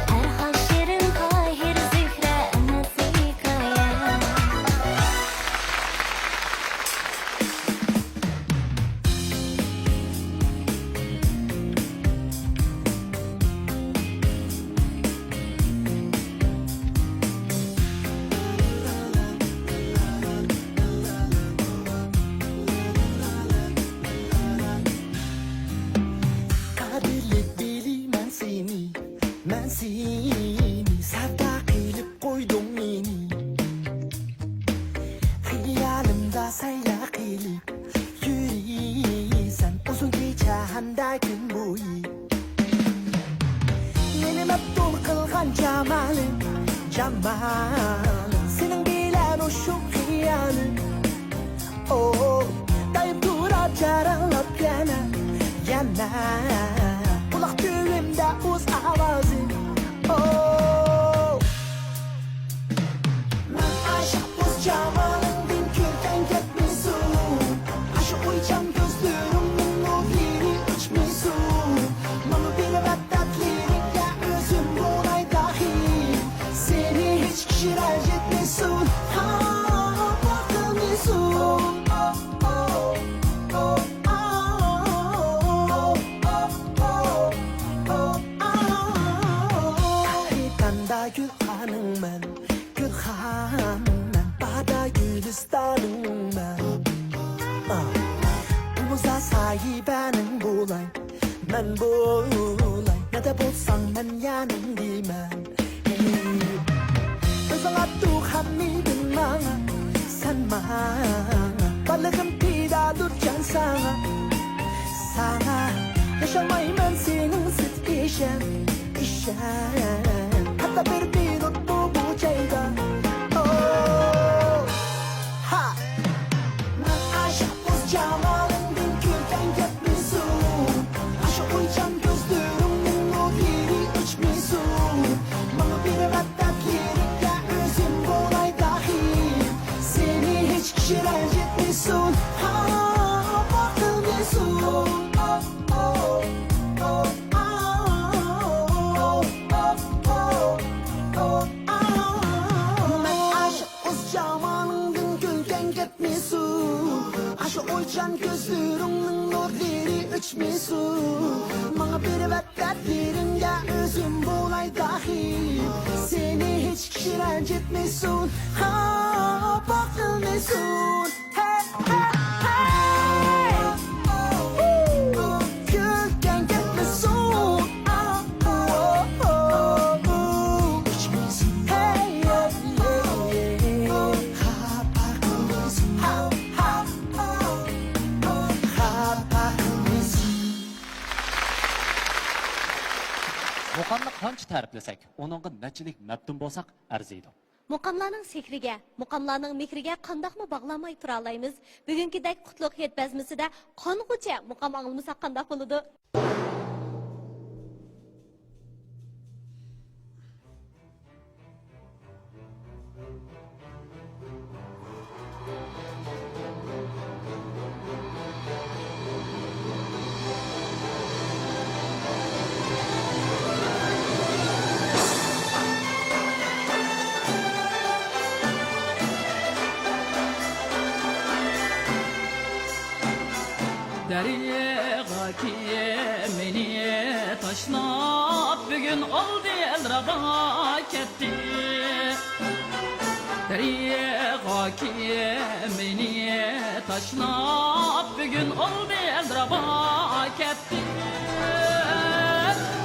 [SPEAKER 3] Har xil shirin tohir zehra emas hikoyat.
[SPEAKER 15] Kadirlik bileyim ben seni sevda kılıp koydum beni. Hayalimda sayla kılıp yürüysen uzun gece handa gün boyu. Yeni mebdul kılgan cemalin, cemalin. Senin bilen o şu hayalin. Oh, dayıp durar caranlap yana, yana. Kulak düğümde uz avazın. Oh, ben aşık buz cemalin, din kürten ketmesin. Aşık uyacağım gözlerimin nurları içmesin. Bana bir veddet lirikle özüm bulay dahi. Seni hiç kişi raj etmesin. Ha, bakılmesin. Gül hanım ben, gül hanım ben, bada gülistanım ben. Umuza sahibenin bulay, ben bulay. Ne de bulsan ben yanındayım ben. Özün attık hamidin bana Sen bana Varlığım pidadır sana Sana yaşamayım senin süt işen Hatta bir minut bu ceyda Oh Ha Ben aşık uz camalından gülden gitmiyorsun Aşık uycan gözlerimin o diri içmiyorsun Bana bir vaddaklerin ya özüm bolay dahi Seni hiç kişi rencitmiyorsun Ha bakılmıyorsun Can gözlerimin nurları içmiyorsun Bana bir vaddaklerin ya özüm bolay dahi Seni hiç kişi rencitmiyorsun Ha bakılmıyorsun Hey hey hey Gülden gitmiyorsun İçmiyorsun Hey hey Ha bakılmıyorsun Ha
[SPEAKER 13] Muqamni qancha ta'riflasak, onunğa nechilik mabdum bo'lsak arziydi.
[SPEAKER 2] Muqamlarning sehriga, muqamlarning mehriga qandoqmi bog'lamay tura olamiz? Bugünkidek qutlug' hit bazmisida qong'ucha muqam anglamasak qandoq bo'ladi?
[SPEAKER 17] Deriga meni tashlab bugun oldi elraga ketdi Deriga meni tashlab bugun oldi elraga ketdi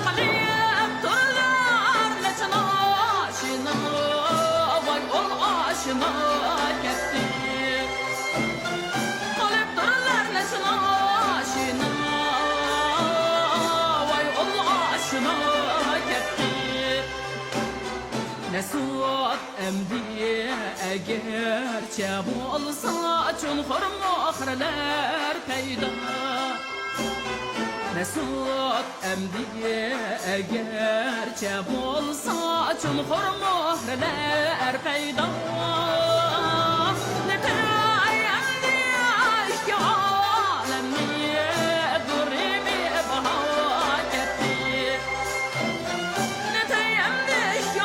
[SPEAKER 17] Qalib turlar nechana shina vay ol ashina ketdi Qalib turlar nechana Nesut emdi egerçe bolsa çunhur muhreler peyda Nesut emdi egerçe bolsa çunhur muhreler peyda Ne peyemdi aşk alemi durimi baha ketti Ne peyemdi aşk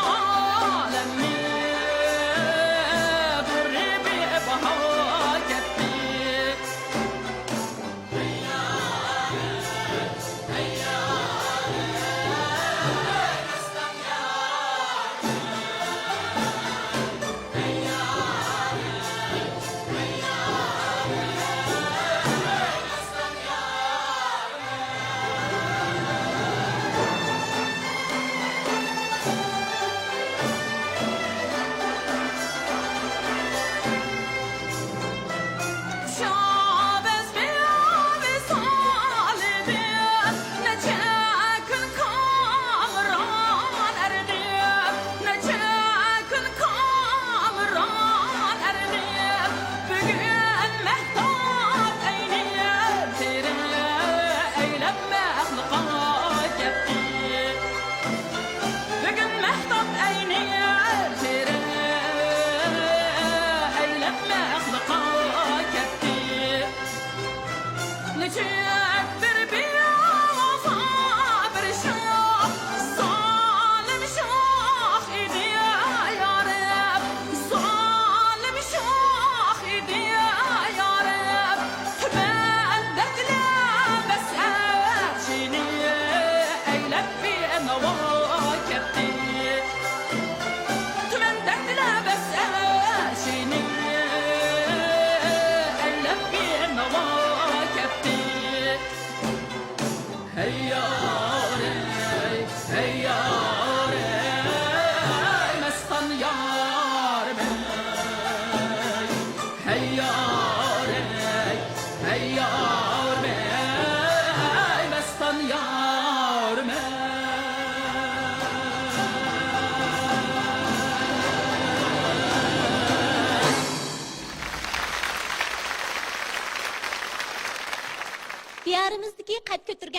[SPEAKER 17] Hey yâre, mestan yâre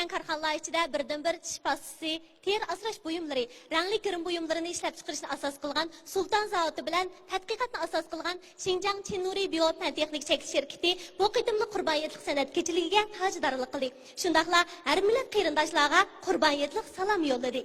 [SPEAKER 2] ketgan korxonalar ichida birdan-bir tish pastasi, teri asrash buyumlari, rangli kirim buyumlarini ishlab chiqarishni asos qilgan Sultan zavodi bilan tadqiqotni asos qilgan Xinjiang Chinuri Biofan texnik chekish shirkati bu qitimli qurboniyatlik san'at kechiligiga tajdarlik qildi. Shundaqla har millat qarindoshlarga qurboniyatlik salom yo'lladi.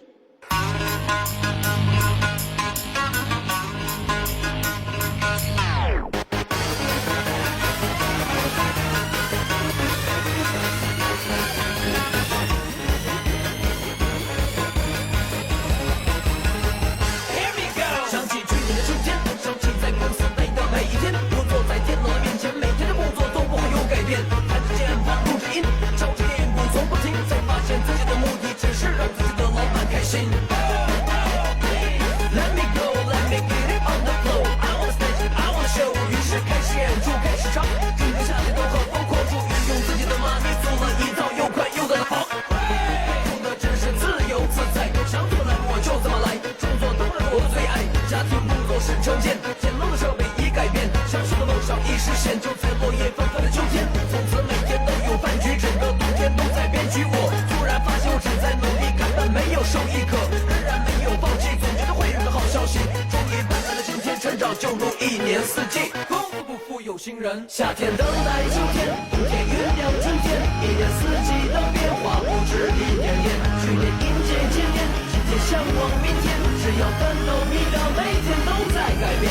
[SPEAKER 17] 夏天等待秋天，冬天酝酿春天，一年四季的变化不止一点点。去年迎接今年，今天向往明天，只要奋斗迷茫，每天都在改变。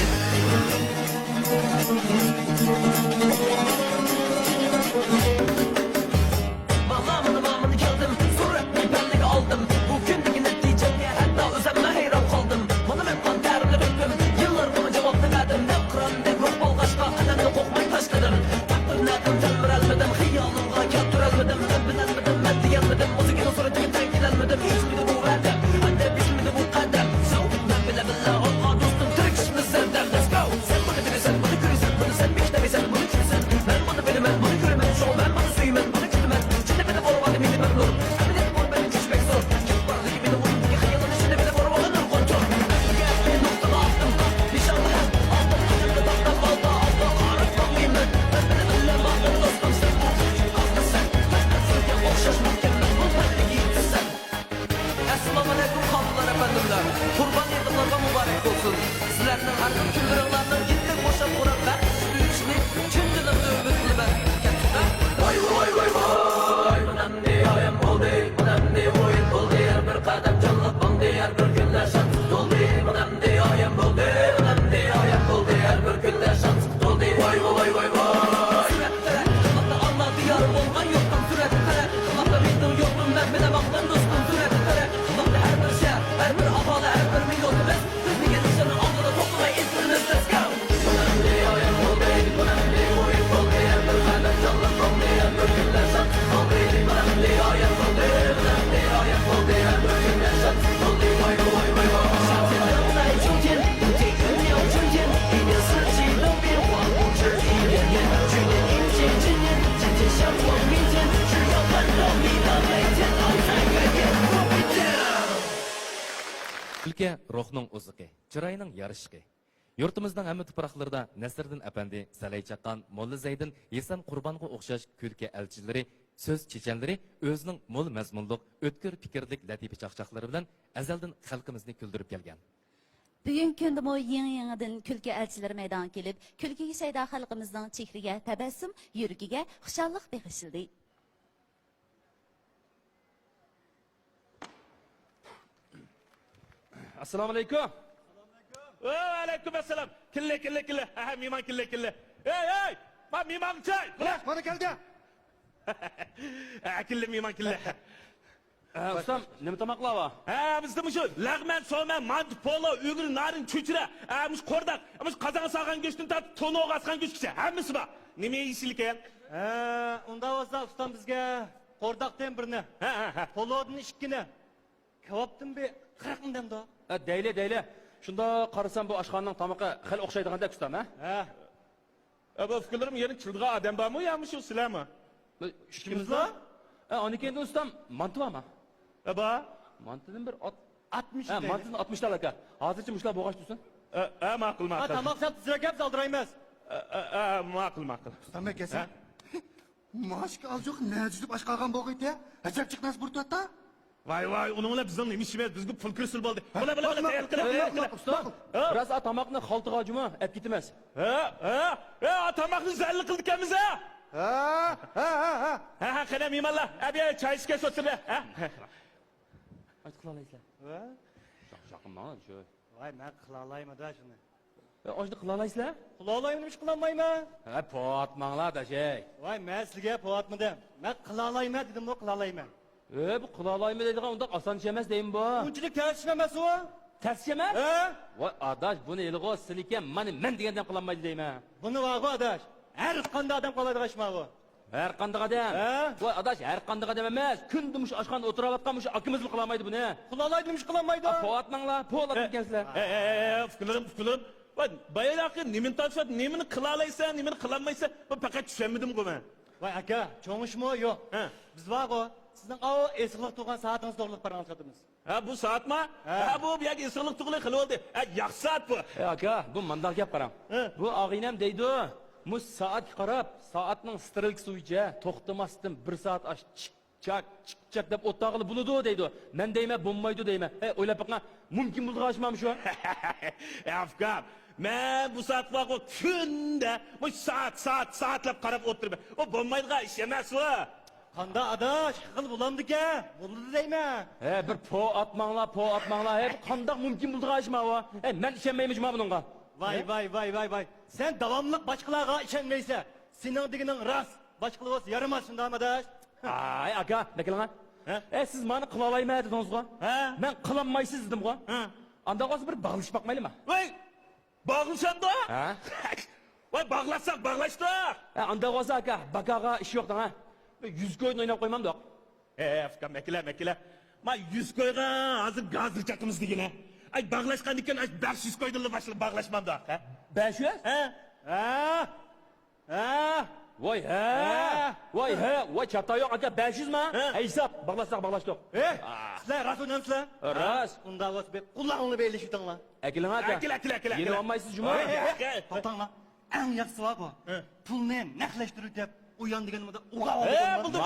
[SPEAKER 17] Mamamını çaldım, sonra bir benlik aldım. Bugündeki neticemle hatta özenme hayran kaldım. Bana ben panterimle döktüm, yıllar boyunca cevap vermedim. Ne Kur'an ne ruh bolgaçka, önemli kokmayı taşladım. Takdir nedim, telmirelmedim, hıyalımga keltirelmedim. Ben bilenmedim, ben diyenmedim, müzikin suretini tenkilenmedim. Hiç miydi bu verdim, anne biz miydi bu kadem? So, ben bile olma dostum, tek işini sevdim. Let's go! Sen bunu bilirsen, bunu görürsen, bunu sen bir işlemeysen, bunu çürüsen. Ben bunu bilemem, bunu göremem, şu ben bunu süymem, bunu çürümem. İçinde beni boru var, eminim ben durum. Eminim boru benim çizmek zor. Kim vardı gibi de oyundaki hayalın içinde beni boru alınır kontrol. Gel bir noktada attım, nişanlı hem aldım. Şimdi baktan balda aldı, ağrıtmam mıyım ben? Ben bilemem, baktım dostum sen. Kalktın sen, benden söyle okşaş mükemmel, bu benle gitti sen. Esselamu aleyküm kapılar efendimler. Kurban yediklerine mübarek olsun. Sizlerden her bir küldürünlerden gitti boşa kuran ben. Üstü çünkülerinde ümitli ben. Vay vay vay vay. Önemli ayam oldu. Önemli oyun oldu. Her bir kadem canlı bandı. Her bir günler şanssız doldu. Önemli ayam oldu. Önemli ayam oldu. Her bir günler şanssız doldu. Vay vay vay vay. Süretlere kulakta anladı yarım olman yoktan süretlere. Kulakta bildim yokum ben bile baktım dostum süretlere. Kulakta her bir şey, her bir havalı, her bir milyonumuz. Hızlı gelişlerini aldığı topluma izmiriniz. Let's go. Önemli ayam oldu. Önemli oyun oldu. Her bir kadem canlı bandı. Her bir günler şanssız doldu. Önemli ayam oldu. Önemli ayam oldu. Her bir günler şanssız doldu. Vay vay vay vay. 夏天等待秋天，冬天酝酿春天，一年四季的变化不止一点点。去年迎接今年，今天向往明天，只要奋斗你的每天都在改变。
[SPEAKER 12] Ülke ruhning o'ziqi, chiroyining yarishqi. Yurtimizning hamma tuproqlarida Nasriddin apandi, Salay chaqqan, Molla Zaydin, Yesan Qurbonga o'xshash kulki elchilari, so'z chechanlari o'zining mo'l mazmunliq, o'tkir fikrlik latifa chaqchaqlari bilan azaldan xalqimizni kuldirib kelgan.
[SPEAKER 18] Bugungi kunda bu yangidan kulki elchilar maydonga kelib, kulkiga shayda xalqimizning chehriga tabassum, yuragiga xushallik bag'ishladi.
[SPEAKER 11] Assalomu alaykum. Va alaykum assalom. Kille kille kille. Ha mehmon kille kille. Ey, ma mehmoncha. Bular mana keldi. Kille mehmon kille.
[SPEAKER 6] Ustam, nima tamoqlar bor?
[SPEAKER 11] Ha, bizda shu lag'man, so'man, mant, polo, o'g'ri, narin, cho'chira, mush qo'rdaq, mush qozonga solgan go'shtdan tortib to'noq asgan go'shtgacha hammasi bor. Nima yeyishlik ekan?
[SPEAKER 16] Unda bo'lsa ustam bizga qo'rdaqdan birini, polodni ikkini, kabobdan bir 40 mingdan da.
[SPEAKER 6] Deyli. Shunda qarasam bu oshxonaning tamoqi xil o'xshaydigandek ustam, ha?
[SPEAKER 11] Bu fikrlarim yeni childigan odam bormi yoki shu sizlarmi?
[SPEAKER 6] Ikkimizlar? Onikenda ustam, mantu bormi?
[SPEAKER 11] Bor.
[SPEAKER 6] Mantudan bir
[SPEAKER 16] 60
[SPEAKER 6] Ha, mantudan 60 tal aka. Hozircha mushlar bo'g'ash tursin.
[SPEAKER 11] Ma'qul.
[SPEAKER 16] Tamoq sap tuzrak oldiraymiz.
[SPEAKER 11] Ma'qul.
[SPEAKER 16] Ustam akasan.
[SPEAKER 15] Maşka az yok ne düzüp aşk algan boğuydu ya? Acep çıkmaz burada hatta.
[SPEAKER 11] Vay onunla bizden neymiş işimiz bizga pul kirsil bo'ldi. Bula tayyor qilib.
[SPEAKER 10] Usta, biraz atamakni xaltaga acıma, ep gitmez.
[SPEAKER 11] Ha, tamakni zalli qildik ekanmiz ha. Ha, qana miymallar. Abi choy ichga so'tib. Ha.
[SPEAKER 10] Ayt qilalaysizlar. Yaqin mana shu.
[SPEAKER 1] Vay men qila olayman da shuni.
[SPEAKER 10] Oshni qilalaysizlar?
[SPEAKER 1] Qila olayman nima qilolmayman?
[SPEAKER 10] Ha, potmanglar da şey.
[SPEAKER 1] Voy men sizga poatmadim. Men qila olayman dedim, bu qila olayman.
[SPEAKER 10] Bu qilolmayman deydigan unda oson ish emas deyim bu.
[SPEAKER 1] Unchalik ters emas u.
[SPEAKER 10] Ters ish emas? Voy adash buni ilg'o silika men degandan qilolmaydi deyman.
[SPEAKER 1] Buni vaqo adash. Har qanday odam qiladigan ish bu.
[SPEAKER 10] Her qanday odam. Voy adash har qanday odam emas. Kundumush oshxona o'tirayotgan mush akimiz qilolmaydi buni.
[SPEAKER 1] Qilolmaydi, nima qilolmaydi?
[SPEAKER 10] Poatmanglar, po'lat ekansizlar.
[SPEAKER 11] Fikrlarim. Vay bayaqi nimani topshirib, nimani qila olaysan, nimani qilolmaysan, bu faqat tushunmadim-ku men.
[SPEAKER 1] Vay aka, cho'ngishmi yo'q. Biz vaqo sizning o esliq tug'an soatingiz to'g'rilib qaranglatamiz.
[SPEAKER 11] Ha bu soatmi? Ha bu yoki esliq tug'li qilib oldi. Ha yaxshi soat bu.
[SPEAKER 10] Aka, bu mandaq gap qarang. Bu og'inam deydi. Mu soat qarab, soatning strelk suvicha to'xtamasdan 1 soat ash chak deb o'tag'ili bo'ladi deydi. Men deyman, bo'lmaydi deyman. O'ylab boqma, mumkin bo'ldi g'ashmam shu.
[SPEAKER 11] Afg'on. Men bu soat vaqo kunda bu soatlab qarab o'tirib. O bo'lmaydigan ish emas bu.
[SPEAKER 1] Qanda adash, qil bo'lamdi-ku. Bo'ldi deyman.
[SPEAKER 10] Bir po atmanglar. Qandaq mumkin bo'ldi g'ashma bu. Men ishonmayman shuma buningga.
[SPEAKER 1] Vay. Sen davomli boshqalarga ishonmaysan. Sening deganing rost. Boshqalar bo'lsa yaramas shundaymi adash?
[SPEAKER 10] Ay aka, nekalan? Siz meni qila olayman dedingiz-ku. Men qilolmaysiz dedim-ku. Anda qo'z bir bag'lish boqmaylimi?
[SPEAKER 11] Voy! Bag'lashanda? Voy bag'lasak, bag'lashda.
[SPEAKER 10] Anda qo'z aka, bakaga ish yo'q da. 100 ko'yn o'ynab qo'ymamda.
[SPEAKER 11] Afg'on makila. Men 100 ko'yga hozir gazir chaqimiz degina. Ay bag'lashgandan keyin 500 ko'ydan boshlab bag'lashmamda.
[SPEAKER 10] 500? Voy chatoyoq aka 500 mi? Hisob bag'lasak bag'lashdik.
[SPEAKER 1] Sizlar rost o'ynamsizlar?
[SPEAKER 10] Rost.
[SPEAKER 1] Unda o'z bet qulog'ingni beylashinglar.
[SPEAKER 10] Akilan aka.
[SPEAKER 11] Akila.
[SPEAKER 10] Yeni olmaysiz juma.
[SPEAKER 1] To'xtanglar. Eng yaxshisi vaqo. Pulni naqlashtirib deb uyan deganimda uga
[SPEAKER 11] Buldu.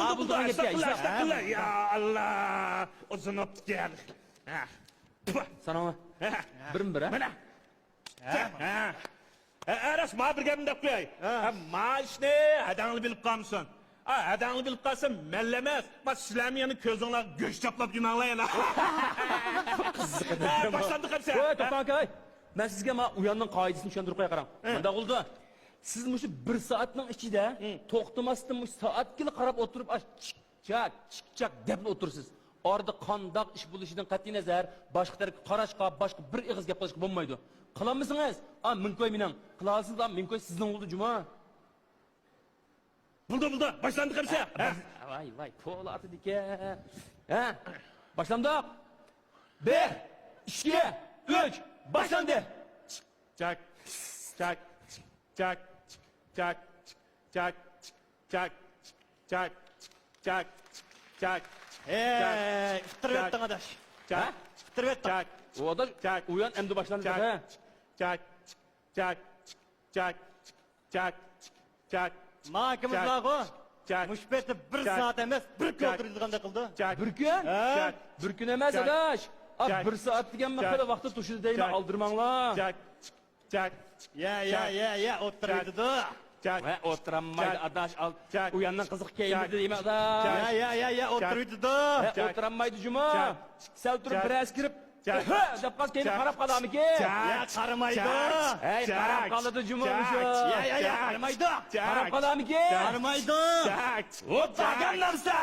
[SPEAKER 11] Ya Allah. Uzunib gel.
[SPEAKER 10] Sanama. Bir.
[SPEAKER 11] Mana. Aras ma bir gapni deb qo'yay. Ma ishni adangni bilib qolmsan. Adangni bilib qolsam mallamas. Ma sizlarni yana ko'zinglar go'sht chaplab yemanglar yana. Boshlandik hamsa.
[SPEAKER 10] Voy to'xtang aka. Men sizga ma uyanning qoidasini tushuntirib qo'ya qarang. Bunda bo'ldi. Siz mush 1 soatning ichida to'xtamasdan mush soatga qarab o'tirib chak deb o'tirsiz. Orada qandoq ish bo'lishidan qat'iy nazar, boshqa tarafga qarashqa, boshqa bir ig'iz gap qilishga bo'lmaydi. Qilamisiz? Minkoy mening. Qilasizmi? Minkoy sizning bo'ldi juma.
[SPEAKER 11] Buldu. Boshlandik hamsa.
[SPEAKER 10] Vay, qo'lati dika. Boshlandik. 1, 2, 3, boshlandi.
[SPEAKER 11] Chak.
[SPEAKER 1] Iftirib etding adash. Iftirib etding.
[SPEAKER 10] Odash uyan endi boshlandi.
[SPEAKER 1] Ma akimiz vaqo. Mushbetni 1 soat emas, 1 kun o'tiradigan qildi.
[SPEAKER 10] Bir kun emas adash. 1 soat degan maqsada vaqtda tushdi deyman, aldirmanglar.
[SPEAKER 1] Ya, o'tiradi-da.
[SPEAKER 10] O'tiranmaydi adash. Uyandan qiziq kiyimdi deyman adash.
[SPEAKER 1] Ya, o'tiradi-da.
[SPEAKER 10] O'tiranmaydi juma. Sal turib biroz kirib deb qaz keyin qarab qolamiki?
[SPEAKER 1] Ya, qaramaydi.
[SPEAKER 10] Qarab qoladi juma o'sha.
[SPEAKER 1] Ya, qaramaydi.
[SPEAKER 10] Qarab qolamiki?
[SPEAKER 1] Qaramaydi.
[SPEAKER 11] O'tirgan narsa.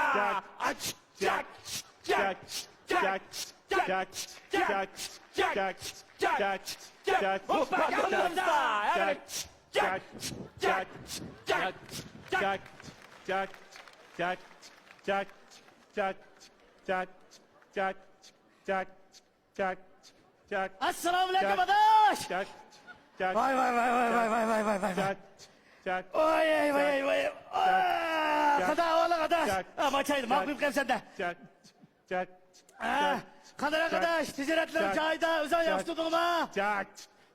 [SPEAKER 1] Assalomu alaykum adash. Vay. Oy. Xudo o'g'li adash. Machaydi, maqbul qilsanda. Qadar adash, tijoratlar joyida, o'zing yaxshi tutdingmi?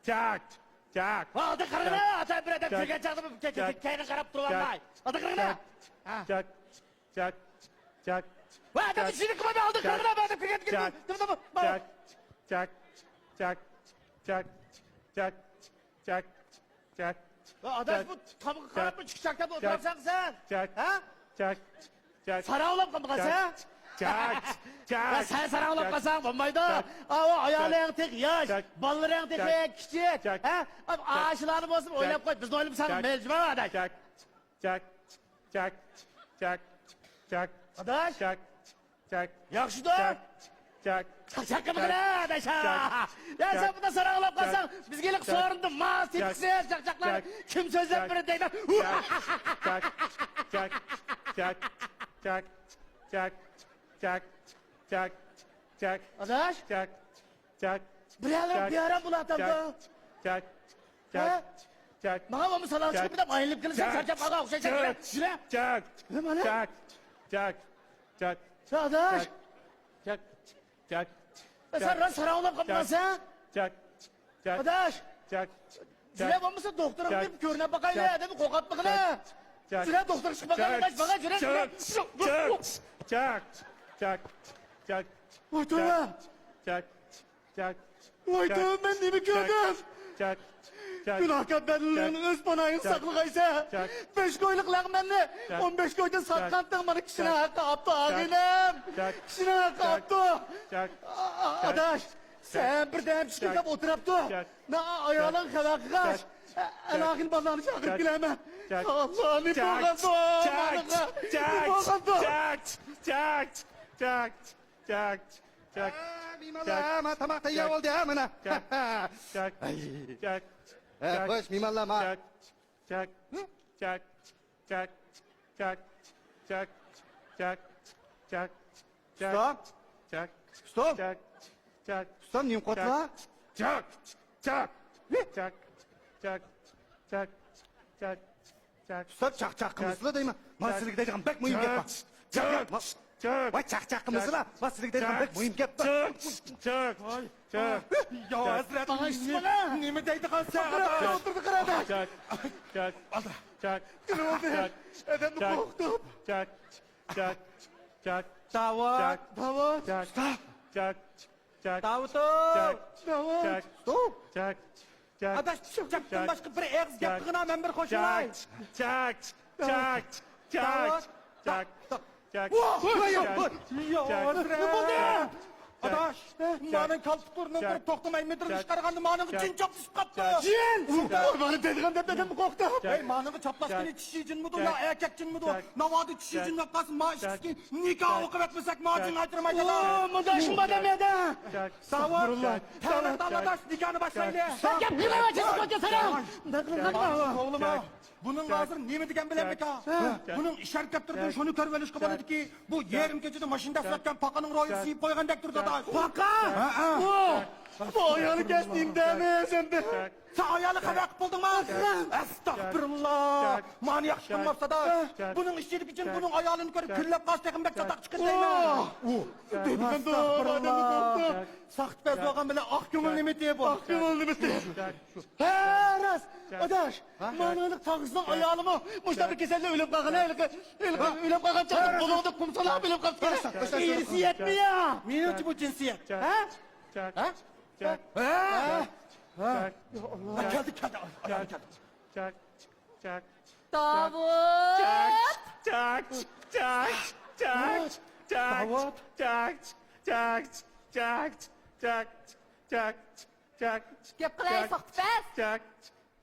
[SPEAKER 11] Çak.
[SPEAKER 1] Hadi qaranglar, ata bir adam kelgan chaqda keyin qarab turibman. Hadi qaranglar.
[SPEAKER 8] Çak, çak, çak.
[SPEAKER 15] Va adam işini kıvamı aldı karına ben de kıyet
[SPEAKER 8] Çak, çak, çak, çak, çak, çak, çak, çak.
[SPEAKER 15] Adaş bu tavuk kanat mı çıkacak da oturacak sen?
[SPEAKER 8] Çak,
[SPEAKER 15] Ha?
[SPEAKER 8] çak, çak.
[SPEAKER 15] Sara oğlum kapı sen?
[SPEAKER 8] Çak, çak.
[SPEAKER 15] Ya sen sara oğlum
[SPEAKER 8] çak,
[SPEAKER 15] kasan bombaydı.
[SPEAKER 8] çak,
[SPEAKER 15] Ava ayağın tek yaş,
[SPEAKER 8] çak,
[SPEAKER 15] balların tek
[SPEAKER 8] çak,
[SPEAKER 15] küçük.
[SPEAKER 8] çak,
[SPEAKER 15] Ha? Ağaçlarını bozup
[SPEAKER 8] çak,
[SPEAKER 15] oynap koy. Biz de oynayıp sana
[SPEAKER 8] çak,
[SPEAKER 15] mecbur adaş.
[SPEAKER 8] Çak, çak, çak, çak, çak.
[SPEAKER 15] Adaş.
[SPEAKER 8] Çak, çak.
[SPEAKER 15] Yakşı da.
[SPEAKER 8] Çak, çak.
[SPEAKER 15] Çak kapı kıra adaş ha.
[SPEAKER 8] Çak,
[SPEAKER 15] Ya sen
[SPEAKER 8] çak,
[SPEAKER 15] burada sara oğlum kasan.
[SPEAKER 8] çak,
[SPEAKER 15] Biz gelip
[SPEAKER 8] çak,
[SPEAKER 15] sorundum. Mağaz
[SPEAKER 8] çak,
[SPEAKER 15] tepkisi çakçaklar.
[SPEAKER 8] çak,
[SPEAKER 15] Kim sözler
[SPEAKER 8] çak,
[SPEAKER 15] biri değil.
[SPEAKER 8] Çak, çak, çak, çak, çak, çak, çak, çak.
[SPEAKER 15] Adaş.
[SPEAKER 8] Çak, çak.
[SPEAKER 15] Bir ara bul adamda.
[SPEAKER 8] Çak,
[SPEAKER 15] Ha?
[SPEAKER 8] çak, çak.
[SPEAKER 15] Bana mı sana
[SPEAKER 8] Çak.
[SPEAKER 15] çıkıp bir de bayılıp kılırsan
[SPEAKER 8] Çak.
[SPEAKER 15] saracak bana okşayacak. Şuna.
[SPEAKER 8] Çak,
[SPEAKER 15] Ne bana?
[SPEAKER 8] çak, çak, çak,
[SPEAKER 15] Adaş.
[SPEAKER 8] çak, çak,
[SPEAKER 15] Sen sara oğlum kapı sen.
[SPEAKER 8] çak, çak,
[SPEAKER 15] Adaş.
[SPEAKER 8] çak,
[SPEAKER 15] Şuraya bakmışsın doktora
[SPEAKER 8] Çak.
[SPEAKER 15] gidip körüne bakayım
[SPEAKER 8] Çak.
[SPEAKER 15] ya değil mi? Kokat bakına.
[SPEAKER 8] çak.
[SPEAKER 15] Şuraya doktora çıkıp bakayım. Kaç bana şuraya.
[SPEAKER 8] Çak, çak, çak, çak.
[SPEAKER 15] Vay tövbe.
[SPEAKER 8] Çak, çak.
[SPEAKER 15] Vay
[SPEAKER 8] çak,
[SPEAKER 15] tövbe ben nemi gördüm.
[SPEAKER 8] Çak, çak.
[SPEAKER 15] Günahkar benliğin öz panayın
[SPEAKER 8] Çak.
[SPEAKER 15] saklı kaysa.
[SPEAKER 8] Çak.
[SPEAKER 15] 5 koyluk lağmenle.
[SPEAKER 8] Çak.
[SPEAKER 15] 15 koydan satkantın bana kişine
[SPEAKER 8] Çak.
[SPEAKER 15] hakkı aptı
[SPEAKER 8] Çak.
[SPEAKER 15] ağinem.
[SPEAKER 8] Çak.
[SPEAKER 15] Kişine hakkı
[SPEAKER 8] Çak.
[SPEAKER 15] aptı.
[SPEAKER 8] Çak,
[SPEAKER 15] Adaş. Sen bir dem çıkıp
[SPEAKER 8] Çak.
[SPEAKER 15] oturaptı.
[SPEAKER 8] Çak.
[SPEAKER 15] Na ayağın kadar kaç. Elahin ballarını çakır
[SPEAKER 8] Çak.
[SPEAKER 15] bileme.
[SPEAKER 8] Çak.
[SPEAKER 15] Allah ne
[SPEAKER 8] Çak.
[SPEAKER 15] boğazı.
[SPEAKER 8] Çak, çak, çak, çak, çak, çak, çak.
[SPEAKER 15] Mimarlar ama tamak da iyi oldu ha bana.
[SPEAKER 8] Çak, çak, çak, çak.
[SPEAKER 15] Hoş mimarlar ama.
[SPEAKER 8] Çak, çak, çak, çak, çak, çak, çak, çak, çak,
[SPEAKER 15] Stop.
[SPEAKER 8] çak,
[SPEAKER 15] Stop.
[SPEAKER 8] çak, çak,
[SPEAKER 15] Stop neyim kotla?
[SPEAKER 8] çak, çak, çak, çak, çak, çak, çak.
[SPEAKER 15] Stop çak çak kımızlı değil mi? Masırı gideceğim pek mühim
[SPEAKER 8] Çak,
[SPEAKER 15] yapma.
[SPEAKER 8] çak, çak.
[SPEAKER 15] Vay çak çak kımızlı la. Masırı gideceğim pek mühim yapma.
[SPEAKER 8] Çak, çak, çak.
[SPEAKER 15] Ya Hazret bana işitme lan. Nime değdi kan sen? Kırada oturdu kırada.
[SPEAKER 8] Çak, çak, çak,
[SPEAKER 15] Ne oldu?
[SPEAKER 8] çak,
[SPEAKER 15] Efendim
[SPEAKER 8] çak,
[SPEAKER 15] korktum.
[SPEAKER 8] çak, çak, çak,
[SPEAKER 15] Davat.
[SPEAKER 8] Çak.
[SPEAKER 15] Davat.
[SPEAKER 8] çak, çak, çak,
[SPEAKER 15] Davut.
[SPEAKER 8] Çak.
[SPEAKER 15] Davat.
[SPEAKER 8] çak,
[SPEAKER 15] Stop.
[SPEAKER 8] çak, çak.
[SPEAKER 15] Adaş çaktan
[SPEAKER 8] Çak.
[SPEAKER 15] başka bir eğiz yaptığına ben bir koşulay.
[SPEAKER 8] Çak, çak, çak, çak, çak,
[SPEAKER 15] Ya Hazret. Ne oldu? Adaş. Manın kaltıklarının
[SPEAKER 8] Çak.
[SPEAKER 15] bir toktamayı mıdır
[SPEAKER 8] Çak.
[SPEAKER 15] çıkargandı manın
[SPEAKER 8] Çak.
[SPEAKER 15] için çok düşüp kaptı.
[SPEAKER 8] Cin!
[SPEAKER 15] Bana dediğin de mi korktu?
[SPEAKER 8] Çak.
[SPEAKER 15] Hey manın çaplasını
[SPEAKER 8] Çak.
[SPEAKER 15] çişi için midir
[SPEAKER 8] Çak.
[SPEAKER 15] ya erkek için midir?
[SPEAKER 8] Çak.
[SPEAKER 15] Navadı çişi için
[SPEAKER 8] Çak.
[SPEAKER 15] yapmasın maaş
[SPEAKER 8] Çak.
[SPEAKER 15] için nikah
[SPEAKER 8] Çak.
[SPEAKER 15] okup etmesek maaşın
[SPEAKER 8] Çak.
[SPEAKER 15] aytırmayacak. Ooo mıdaşın bademiyede.
[SPEAKER 8] Çak.
[SPEAKER 15] Davut.
[SPEAKER 8] Çak.
[SPEAKER 15] Tevrat
[SPEAKER 8] Çak.
[SPEAKER 15] Allah'daş nikahını başlayla.
[SPEAKER 8] Çak.
[SPEAKER 15] Sen ne var acısı koca sana? Oğlum
[SPEAKER 8] Çak.
[SPEAKER 15] ha. Bunun
[SPEAKER 8] Çak.
[SPEAKER 15] lazım niye mi diken bilemek ha?
[SPEAKER 8] Çak.
[SPEAKER 15] Bunun işaret kaptırdığın
[SPEAKER 8] Çak.
[SPEAKER 15] şunu körveliş kabadı
[SPEAKER 8] Çak.
[SPEAKER 15] ki bu yerim gecede maşında
[SPEAKER 8] Çak.
[SPEAKER 15] satken pakanın royu
[SPEAKER 8] Çak.
[SPEAKER 15] sıyıp koygan dektir da.
[SPEAKER 8] Çak.
[SPEAKER 15] Paka! Bu ayağını kestiğim deme sen de.
[SPEAKER 8] Çak.
[SPEAKER 15] Sen ayağını kadak buldun mu? Estağfurullah.
[SPEAKER 8] Çak.
[SPEAKER 15] Manyak
[SPEAKER 8] Çak.
[SPEAKER 15] çıkmazsa da.
[SPEAKER 8] Çak.
[SPEAKER 15] Bunun işçilik için
[SPEAKER 8] Çak.
[SPEAKER 15] bunun ayağını körüp
[SPEAKER 8] Çak.
[SPEAKER 15] küllep kaç tekin bek çatak çıkın değil mi?
[SPEAKER 8] Çak.
[SPEAKER 15] Dedim ben de adamı korktu.
[SPEAKER 8] Çak.
[SPEAKER 15] Sakt bez doğan bile ah gönül limiti bu. Ah gönül limiti.
[SPEAKER 8] Çak.
[SPEAKER 15] He ras.
[SPEAKER 8] Çak.
[SPEAKER 15] Adaş. Manılık takısından ayağımı. Muşta keselle ölüp kalkın. Ölüp kalkın çatıp. Koluğunda kumsala ölüp kalkın. İyisi yetmiyor. Minut bu cinsiyet.
[SPEAKER 8] Çak.
[SPEAKER 15] Ha?
[SPEAKER 8] Çak.
[SPEAKER 15] Ha?
[SPEAKER 8] Çak.
[SPEAKER 15] Ha?
[SPEAKER 8] Çak.
[SPEAKER 15] Geldi.
[SPEAKER 8] Çak. Çak. Çak.
[SPEAKER 9] Davut.
[SPEAKER 8] Çak. Çak. Çak. Çak.
[SPEAKER 15] Davut.
[SPEAKER 8] Çak. Çak. Çak. Çak. Çak. Çak.
[SPEAKER 9] Gep kılay
[SPEAKER 8] Çak.
[SPEAKER 9] saklı pes.
[SPEAKER 8] Çak.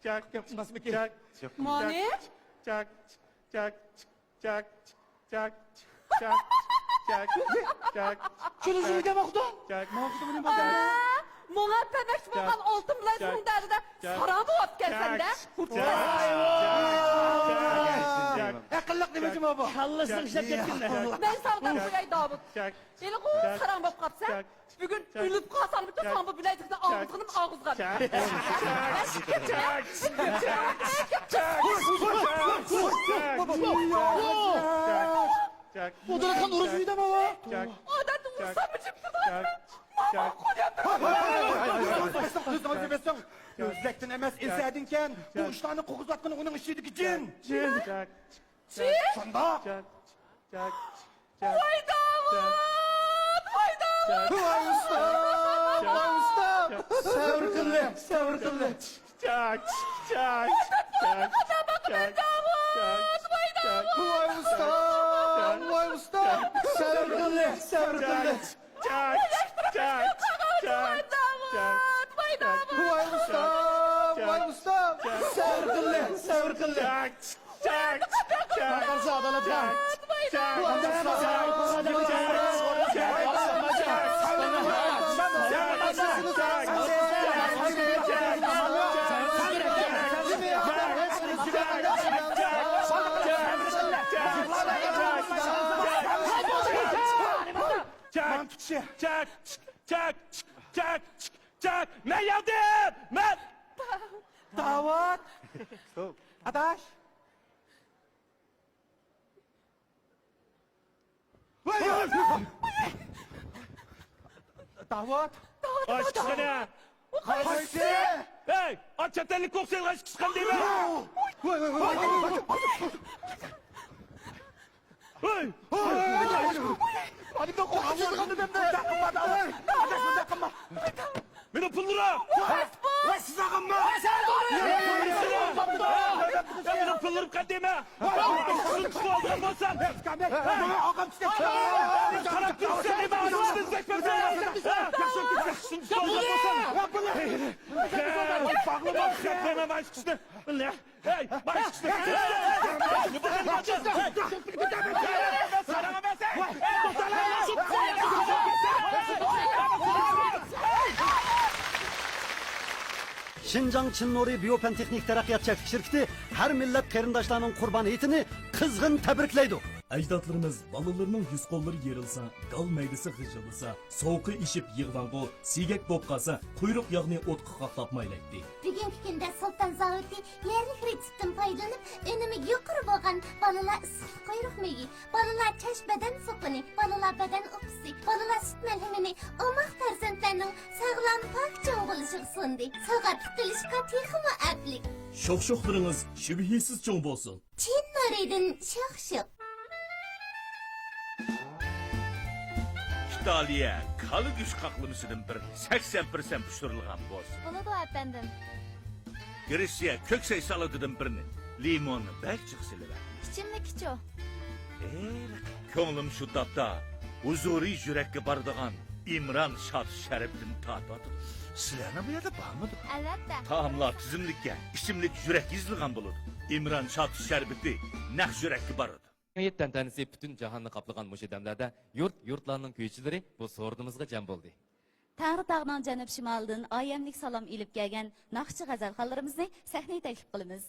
[SPEAKER 8] Çak.
[SPEAKER 15] Nasıl bir
[SPEAKER 8] Çak.
[SPEAKER 9] Mani?
[SPEAKER 8] Çak. Çak. Çak. Çak. Çak. Çak. Çak.
[SPEAKER 15] Şunu şunu de bakdı.
[SPEAKER 8] Çak.
[SPEAKER 9] Mona pemek bolgan oltun bilan
[SPEAKER 8] Çak.
[SPEAKER 9] şunun derdide
[SPEAKER 8] Çak.
[SPEAKER 9] sarabı ot gelsen de.
[SPEAKER 15] Akıllık demeyeceğim abi.
[SPEAKER 8] Kallısın işlep
[SPEAKER 9] Ben sağdan koyay Davut.
[SPEAKER 8] Çak.
[SPEAKER 9] Eli ku
[SPEAKER 8] Çak.
[SPEAKER 9] saran bop kapsa.
[SPEAKER 8] Çak.
[SPEAKER 9] Bugün
[SPEAKER 8] Çak.
[SPEAKER 9] ülüp kalsan bütün
[SPEAKER 8] Çak.
[SPEAKER 9] sambı bileydikde ağzının ağızgan.
[SPEAKER 8] Çak. Çak. Çak.
[SPEAKER 15] Odana kan orucuydu da baba.
[SPEAKER 8] Çak.
[SPEAKER 9] Adet vursa mı çıktı da?
[SPEAKER 8] Çak.
[SPEAKER 15] Gözlektin emez ilsedinken bu işlerini kokuz hakkını onun işiydik için.
[SPEAKER 8] Çak.
[SPEAKER 15] Şunda.
[SPEAKER 9] Vay damat! Vay damat!
[SPEAKER 15] Vay ustam! Vay ustam! Savur kıllı, savur kıllı.
[SPEAKER 8] Çak, çak, çak, çak,
[SPEAKER 15] Vay ustam! Vay ustam! Savur kıllı, savur kıllı.
[SPEAKER 8] çak, çak, çak, çak.
[SPEAKER 15] Vay ustam! Vay ustam! Savur kıllı, savur kıllı.
[SPEAKER 8] Çak, çak, çak.
[SPEAKER 15] Bakarsa adalet var.
[SPEAKER 8] Çak,
[SPEAKER 15] Vay
[SPEAKER 8] Çak, çak, çak, çak, çak. Ben geldim. Ben.
[SPEAKER 15] Davat! Adaş! Vay vay! Davat!
[SPEAKER 8] Aç kıskanı.
[SPEAKER 15] Haydi!
[SPEAKER 8] Hey, aç çatallık koksen aç kıskan değil mi?
[SPEAKER 15] Vay vay vay!
[SPEAKER 8] Hey.
[SPEAKER 15] Hadi de kokacağız kanı ben de. Takma da. Adaş takma.
[SPEAKER 8] Beni pullara.
[SPEAKER 15] Vay size kanma.
[SPEAKER 8] Beni pullarım kan değil mi? Şunu tutalım olsan.
[SPEAKER 15] Ağam size.
[SPEAKER 8] Karakter sen değil mi? Anladınız bekmezsen. Şunu tutalım olsan. Bağlı bak. Hemen baş kısmı. Ne? Hey, baş kısmı. Ne bakın bakacağız. Sana ben sen.
[SPEAKER 1] Şinjan Çin Nuri Biyopen Teknik Teraqqiyot şirketi her millet qarindoshlarning Qurban hayitini qizg'in tabriklaydi.
[SPEAKER 19] Ajdodlarimiz balalarning yuz qo'llari yerilsa, gal maydasi g'ijillasa, sovuqi ishib yig'vango, sigak bo'lib qolsa, quyruq yog'ni o'tqa qaqlab maylaydi.
[SPEAKER 2] Bugungi kunda Sultan Zavodi yerlik retseptdan foydalanib, önümü yuqori bo'lgan balalar issiq quyruq megi, balalar chashbadan suqini, balalar badan o'qisi, balalar sut malhamini, omoq farzandlarning sog'lom pok cho'ng bo'lishiga sundi. Sog'atlik qilishga texmi aplik.
[SPEAKER 19] Sho'x-sho'xlaringiz shubhisiz cho'ng bo'lsin.
[SPEAKER 2] Chin Nuridan sho'x-sho'x.
[SPEAKER 11] İtaliya kalı güç kaklımısının bir 80% pişirilgan bolsun.
[SPEAKER 2] Bunu da efendim.
[SPEAKER 11] Gretsiya köksey salıdıdın birini. Limonu bek çıksılı ver.
[SPEAKER 2] İçimlik iço.
[SPEAKER 11] Ko'nglim shu topda huzuriy yurakka boradigan İmran Shod Sharifdin tatib. Sizlarni bu yerda bormidi?
[SPEAKER 2] Albatta.
[SPEAKER 11] Taomlar tizimlikka, ichimlik yurak yizilgan bo'ladi. İmran Shod Sharifdi naq yurakka boradi.
[SPEAKER 12] Hayat tantanisi bütün cihanını kaplagan müşedemlerde yurtlarının kuyucuları bu sordumuzga cem oldu.
[SPEAKER 18] Tağrı Dağ'dan Janub Şimal'dan ayemlik salam ilip gelgen Naqşi gazal hallarımızı sahneye teklif qilamiz.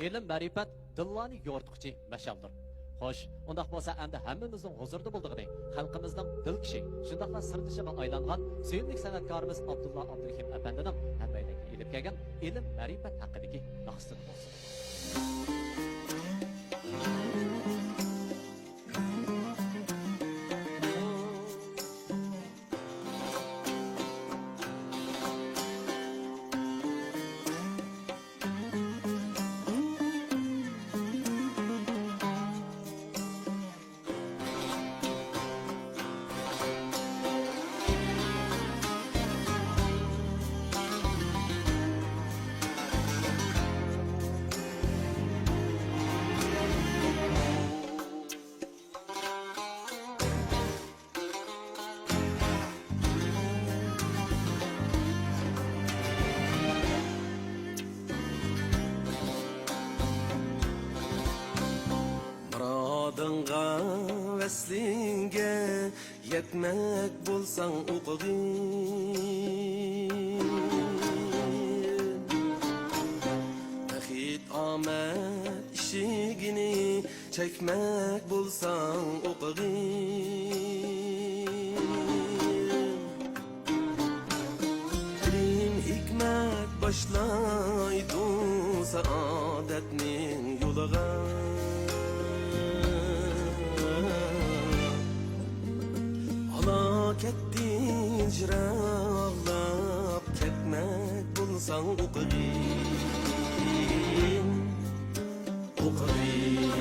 [SPEAKER 13] ilm ma'rifat dillarni yo'rtquchi mashaldir. Xo'sh, undaq bo'lsa endi hammamizning huzurida bo'ldig'ini, xalqimizning dil kishi, shundaqla sirdishiga aylangan suyimli san'atkorimiz Abdulla Abdurahim apandining hammalarga ilib kelgan ilm ma'rifat haqidagi naqsini bo'lsin.
[SPEAKER 17] vaslinge yetmek bulsan uqugin Baxit omad ishigini çekmek bulsan uqugin Din hikmet başlaydı saadetnin yoluga Kettin jirağlap ketmek bulsan uqugin uqugin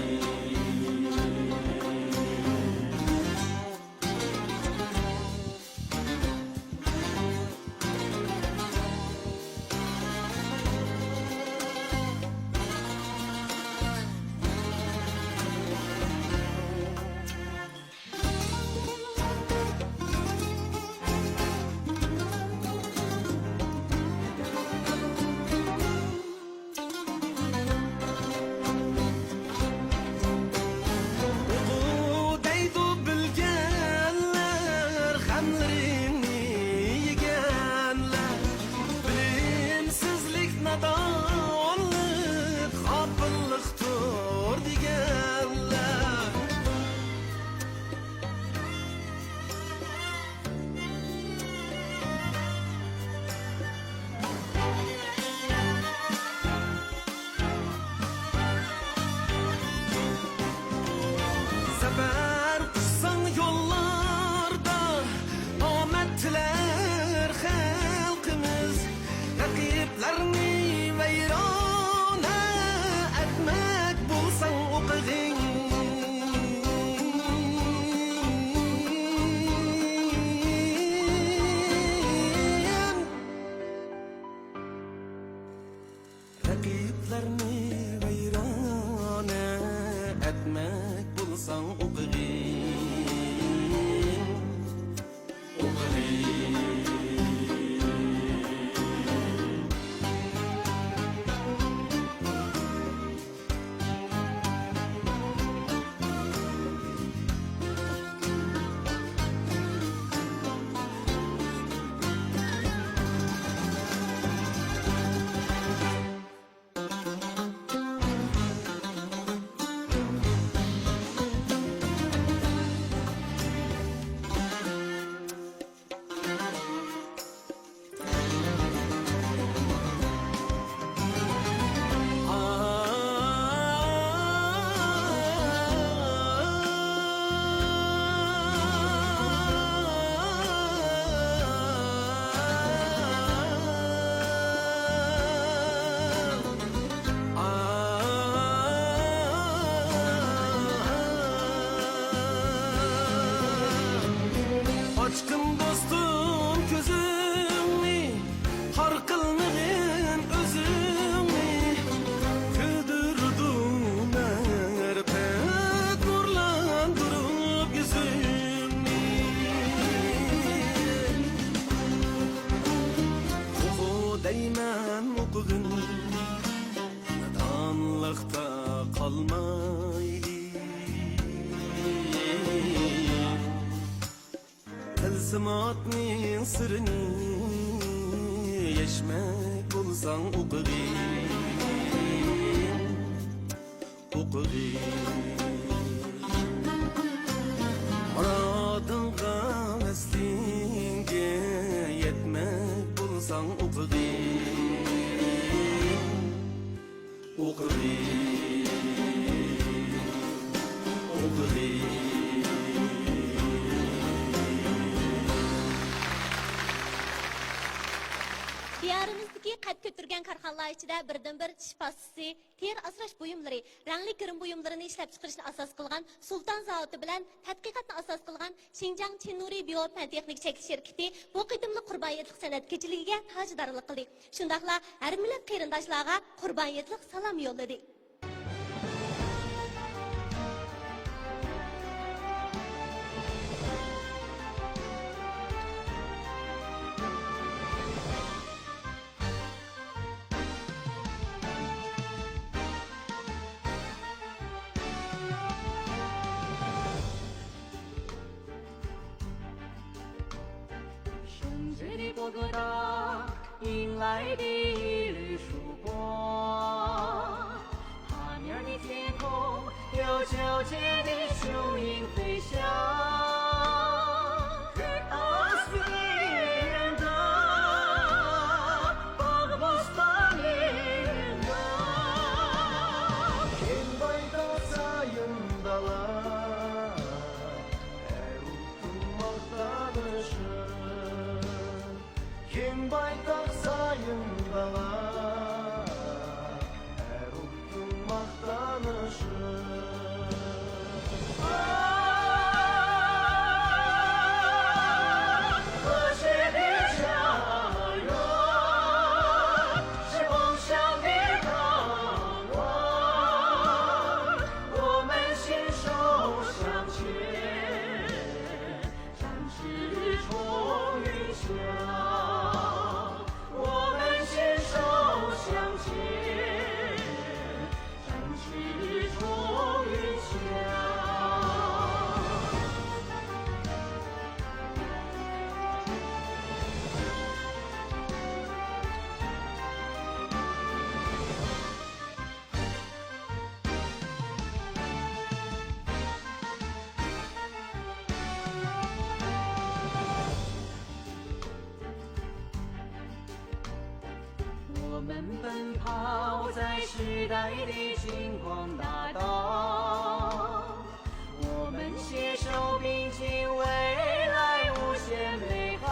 [SPEAKER 17] Tılsımatning sirini yeşmek bulsan uqugin Muradınga vaslinge yetmek bulsan
[SPEAKER 2] Diyarimizdeki qad götürgen karxanlar içinde birden-bir tish pastasi, ter asrash buyumlari, rangli kirim buyumlarini ishlab chiqarishni asos qilgan Sultan zavodi bilan tadqiqotni asos qilgan Xinjiang Chinuri Biofan texnik chekilish şirkati bu qitimli qurboniyatlik san'at kechiligiga tajdorlik qildi. Shundaqla har millat qarindoshlarga qurboniyatlik salom yo'lladi.
[SPEAKER 17] 福歌大，迎来第一缕曙光。踏面的天空有皎洁的雄鹰飞翔。我们奔跑在时代的星光大道，我们携手并进未来无限美好。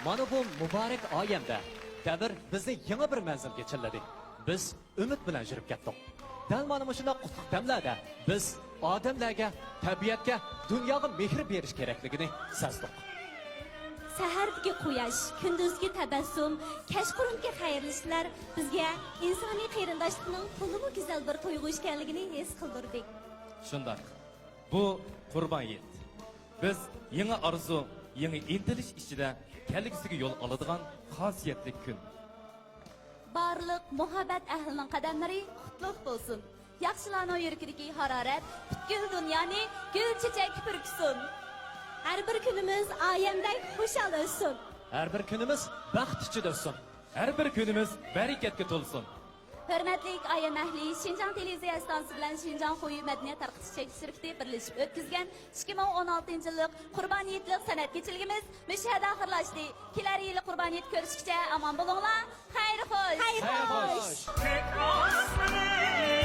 [SPEAKER 13] Mana bu mübarek ayemde Davr bizni yangi bir manzilga chilladi. Biz umid bilan yurib ketdik. Dal mana shunday qutlug' damlarda biz odamlarga, tabiatga, dunyoga mehr berish kerakligini sezdik.
[SPEAKER 2] Sahardagi quyosh, kunduzgi tabassum, kashqurungi xayrlishlar bizga insoniy qarindoshlikning to'liq go'zal bir tuyg'u ekanligini his qildirdik.
[SPEAKER 12] Shunday. Bu Qurban Hayit. Biz yangi orzu, yangi intilish ichida kelgisiga yo'l oladigan xosiyatli kun.
[SPEAKER 18] Barliq muhabbat ahlining qadamlari qutlug' bo'lsin. Yaxshilarning yuragidagi harorat butkul dunyoni gul chechak purksin.
[SPEAKER 2] Har bir kunimiz oyandek xushal o'tsin.
[SPEAKER 13] Har bir kunimiz baxt ichida o'tsin.
[SPEAKER 12] Har bir kunimiz barakatga to'lsin.
[SPEAKER 18] Hurmatli ayam ahli, Şinjan televiziya stansiyasi bilan Şinjan Qo'yi madaniyat tarqatish shirkati birlashib o'tkazgan 2016-yillik Qurban Hayitlik san'at kechiligimiz mushahada oxirlashdi. Kelar yili Qurban Hayit ko'rishguncha omon bo'linglar. Xayr xo'sh.
[SPEAKER 2] Xayr xo'sh.